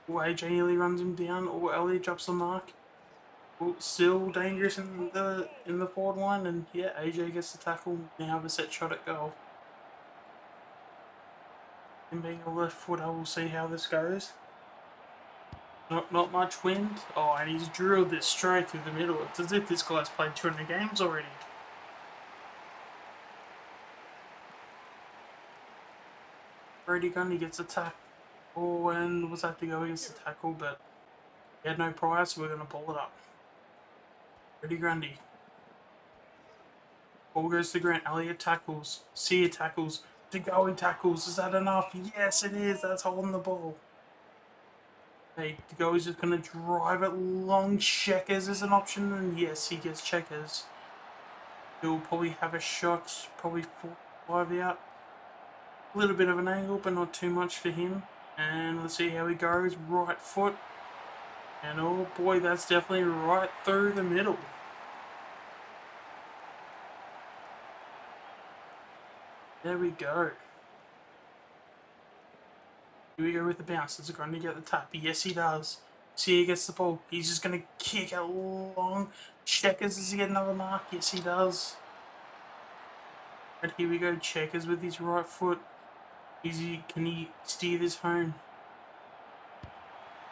Oh, AJ nearly runs him down. Oh, Elliot drops the mark. Oh, still dangerous in the forward line, and yeah, AJ gets the tackle. Now have a set shot at goal. And being a left footer, we'll see how this goes. Not much wind. Oh, and he's drilled this straight through the middle. It's as if this guy's played 200 games already. Brady Gundy gets a tackle. Oh, and was that to go against the tackle, but he had no prior, so we're going to pull it up. Brady Grundy. Ball goes to Grant. Elliott tackles. Sear tackles. DeGoey tackles. Is that enough? Yes, it is. That's holding the ball. Hey, DeGoey's just going to drive it long. Checkers is an option, and yes, he gets checkers. He'll probably have a shot, probably 4-5 out. A little bit of an angle, but not too much for him. And let's see how he goes. Right foot. And oh boy, that's definitely right through the middle. There we go. Here we go with the bounce. Is it going to get the tap? Yes, he does. See, he gets the ball. He's just going to kick it long. Checkers, does he get another mark? Yes, he does. And here we go. Checkers with his right foot. Can he steer this home?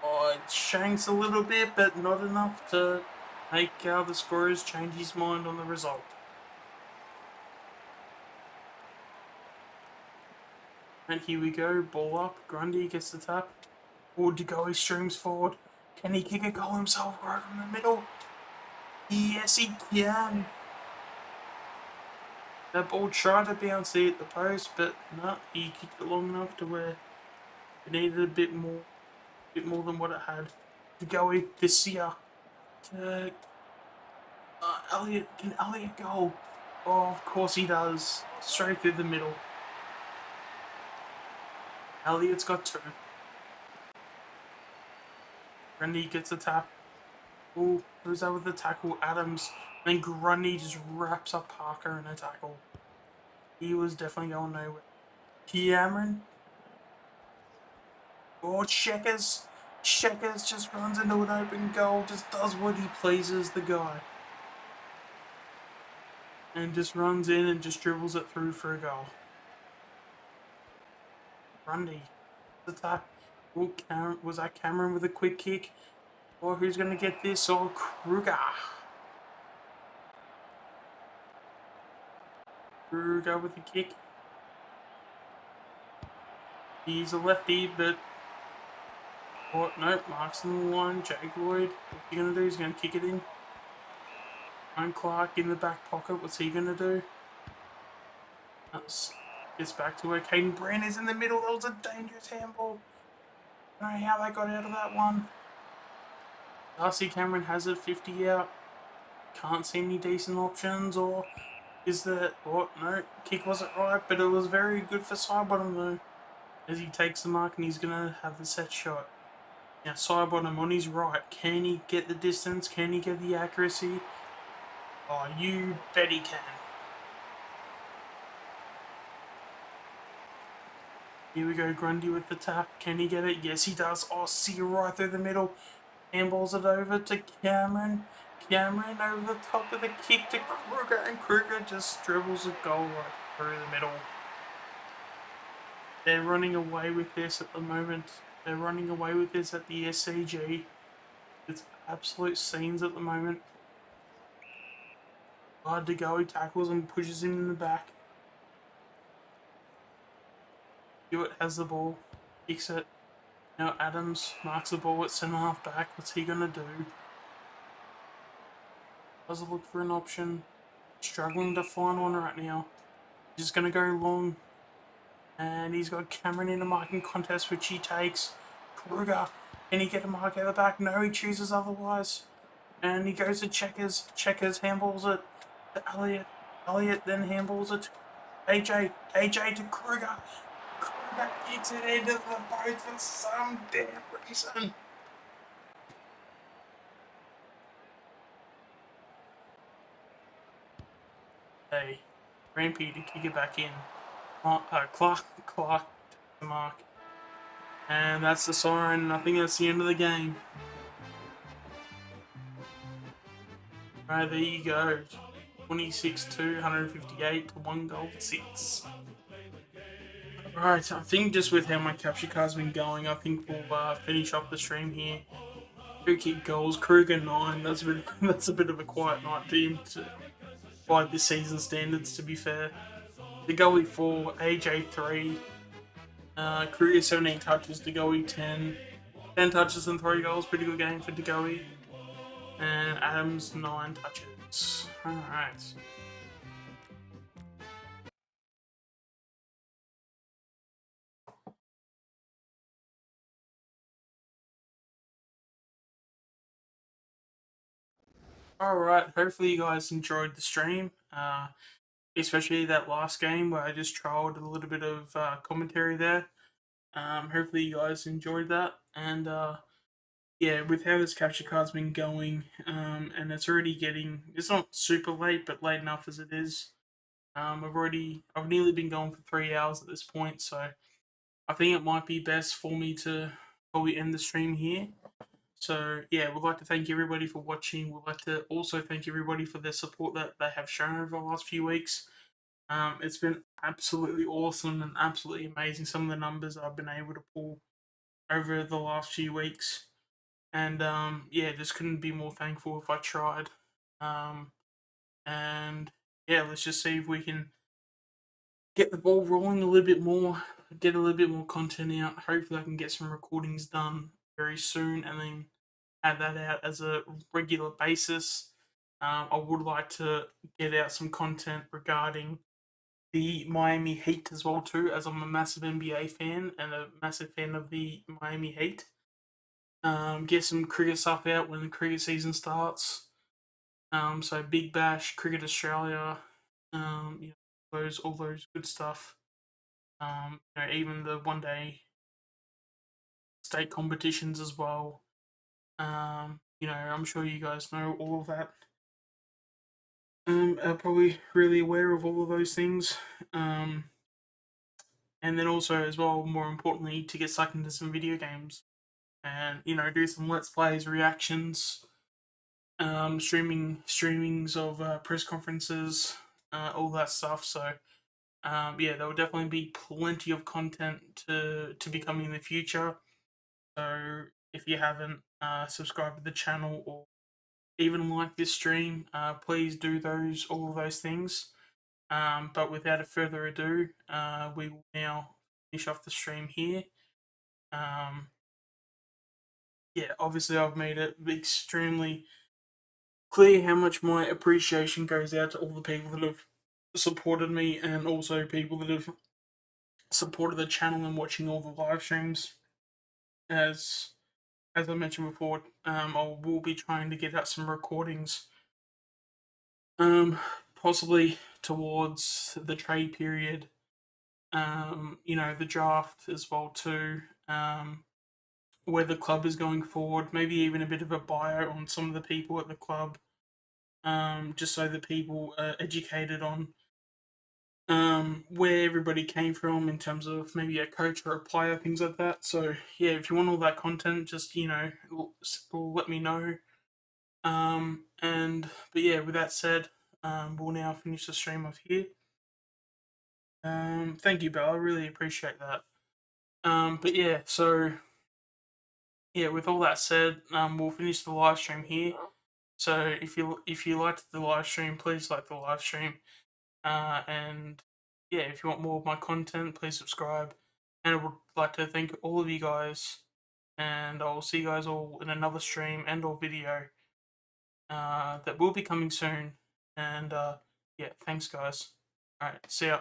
Oh, it shanks a little bit, but not enough to make the scorers change his mind on the result. And here we go, ball up, Grundy gets the tap. Oh, DeGoey streams forward. Can he kick a goal himself right from the middle? Yes, he can. That ball tried to bounce there at the post, but no, he kicked it long enough to where it needed a bit more than what it had. DeGoey this year. Elliot, can Elliot go? Oh, of course he does. Straight through the middle. Elliot's got 2. Grundy gets a tap. Oh, who's that with the tackle? Adams. And Grundy just wraps up Parker in a tackle. He was definitely going nowhere. Cameron. Oh, Checkers. Checkers just runs into an open goal. Just does what he pleases, the guy. And just runs in and just dribbles it through for a goal. Grundy. The tap. Oh, was that Cameron with a quick kick? Or who's going to get this? Or Kruger. Kruger with the kick. He's a lefty, but... Oh, no, Mark's on the line. Jake Lloyd. What's he going to do? He's going to kick it in. Ryan Clark in the back pocket. What's he going to do? Gets back to where Caden Brand is in the middle. That was a dangerous handball. I don't know how they got out of that one. Darcy Cameron has it 50 out. Can't see any decent options, or is that... Oh, no, kick wasn't right, but it was very good for Sidebottom though. As he takes the mark and he's going to have the set shot. Now Sidebottom on his right. Can he get the distance? Can he get the accuracy? Oh, you bet he can. Here we go, Grundy with the tap. Can he get it? Yes, he does. Oh, see right through the middle. Handballs it over to Cameron. Cameron over the top of the kick to Kruger, and Kruger just dribbles a goal right through the middle. They're running away with this at the moment. They're running away with this at the SCG. It's absolute scenes at the moment. Hard to go, he tackles and pushes him in the back. Hewitt has the ball, kicks it. Now Adams marks the ball at centre half back. What's he gonna do? Does look for an option. Struggling to find one right now. Just gonna go long. And he's got Cameron in a marking contest, which he takes. Kruger, can he get a mark out of the back? No, he chooses otherwise. And he goes to Checkers. Checkers handballs it to Elliott. Elliott then handballs it to AJ. AJ to Kruger. Kruger kicks it into the boat for some damn reason. Hey, Rampy to kick it back in. Clark takes the mark. And that's the siren. I think that's the end of the game. Right, there you go. 26-2, 158 to 1 goal for 6. Right, I think just with how my capture card's been going, I think we'll finish off the stream here. 2 kick goals, Kruger 9. That's a bit of a quiet night team by this season's standards, to be fair. The goalie 4, AJ 3, Kruger 17 touches, De Goey 10. 10 touches and 3 goals, pretty good game for De Goey. And Adams 9 touches. Alright. Alright, hopefully you guys enjoyed the stream. Especially that last game where I just trolled a little bit of commentary there. Hopefully you guys enjoyed that. And yeah, with how this capture card's been going, and it's already it's not super late, but late enough as it is. I've nearly been going for 3 hours at this point, so I think it might be best for me to probably end the stream here. So yeah, we'd like to thank everybody for watching. We'd like to also thank everybody for their support that they have shown over the last few weeks. It's been absolutely awesome and absolutely amazing. Some of the numbers I've been able to pull over the last few weeks, and yeah, just couldn't be more thankful if I tried. And yeah, let's just see if we can get the ball rolling a little bit more, get a little bit more content out. Hopefully, I can get some recordings done very soon, and then add that out as a regular basis. I would like to get out some content regarding the Miami Heat as well too, as I'm a massive NBA fan and a massive fan of the Miami Heat. Get some cricket stuff out when the cricket season starts. So Big Bash, Cricket Australia, you know, all those good stuff. You know, even the one day state competitions as well. You know, I'm sure you guys know all of that. Are probably really aware of all of those things. And then also as well, more importantly, to get stuck into some video games and you know do some let's plays, reactions, streamings of press conferences, all that stuff. So yeah, there will definitely be plenty of content to be coming in the future. So if you haven't subscribed to the channel or even like this stream, please do all of those things. But without a further ado, we will now finish off the stream here. Yeah, obviously I've made it extremely clear how much my appreciation goes out to all the people that have supported me and also people that have supported the channel and watching all the live streams. As I mentioned before, I will be trying to get out some recordings, possibly towards the trade period. You know, the draft as well too. Where the club is going forward, maybe even a bit of a bio on some of the people at the club, just so that people are educated on where everybody came from in terms of maybe a coach or a player, things like that. So yeah, if you want all that content, just you know, let me know. But yeah, with that said, we'll now finish the stream off here. Thank you, Bella. I really appreciate that. But yeah, so yeah, with all that said, we'll finish the live stream here. So if you liked the live stream, please like the live stream. And yeah, if you want more of my content, please subscribe. And I would like to thank all of you guys. And I'll see you guys all in another stream and or video that will be coming soon. And yeah, thanks guys. All right, see ya.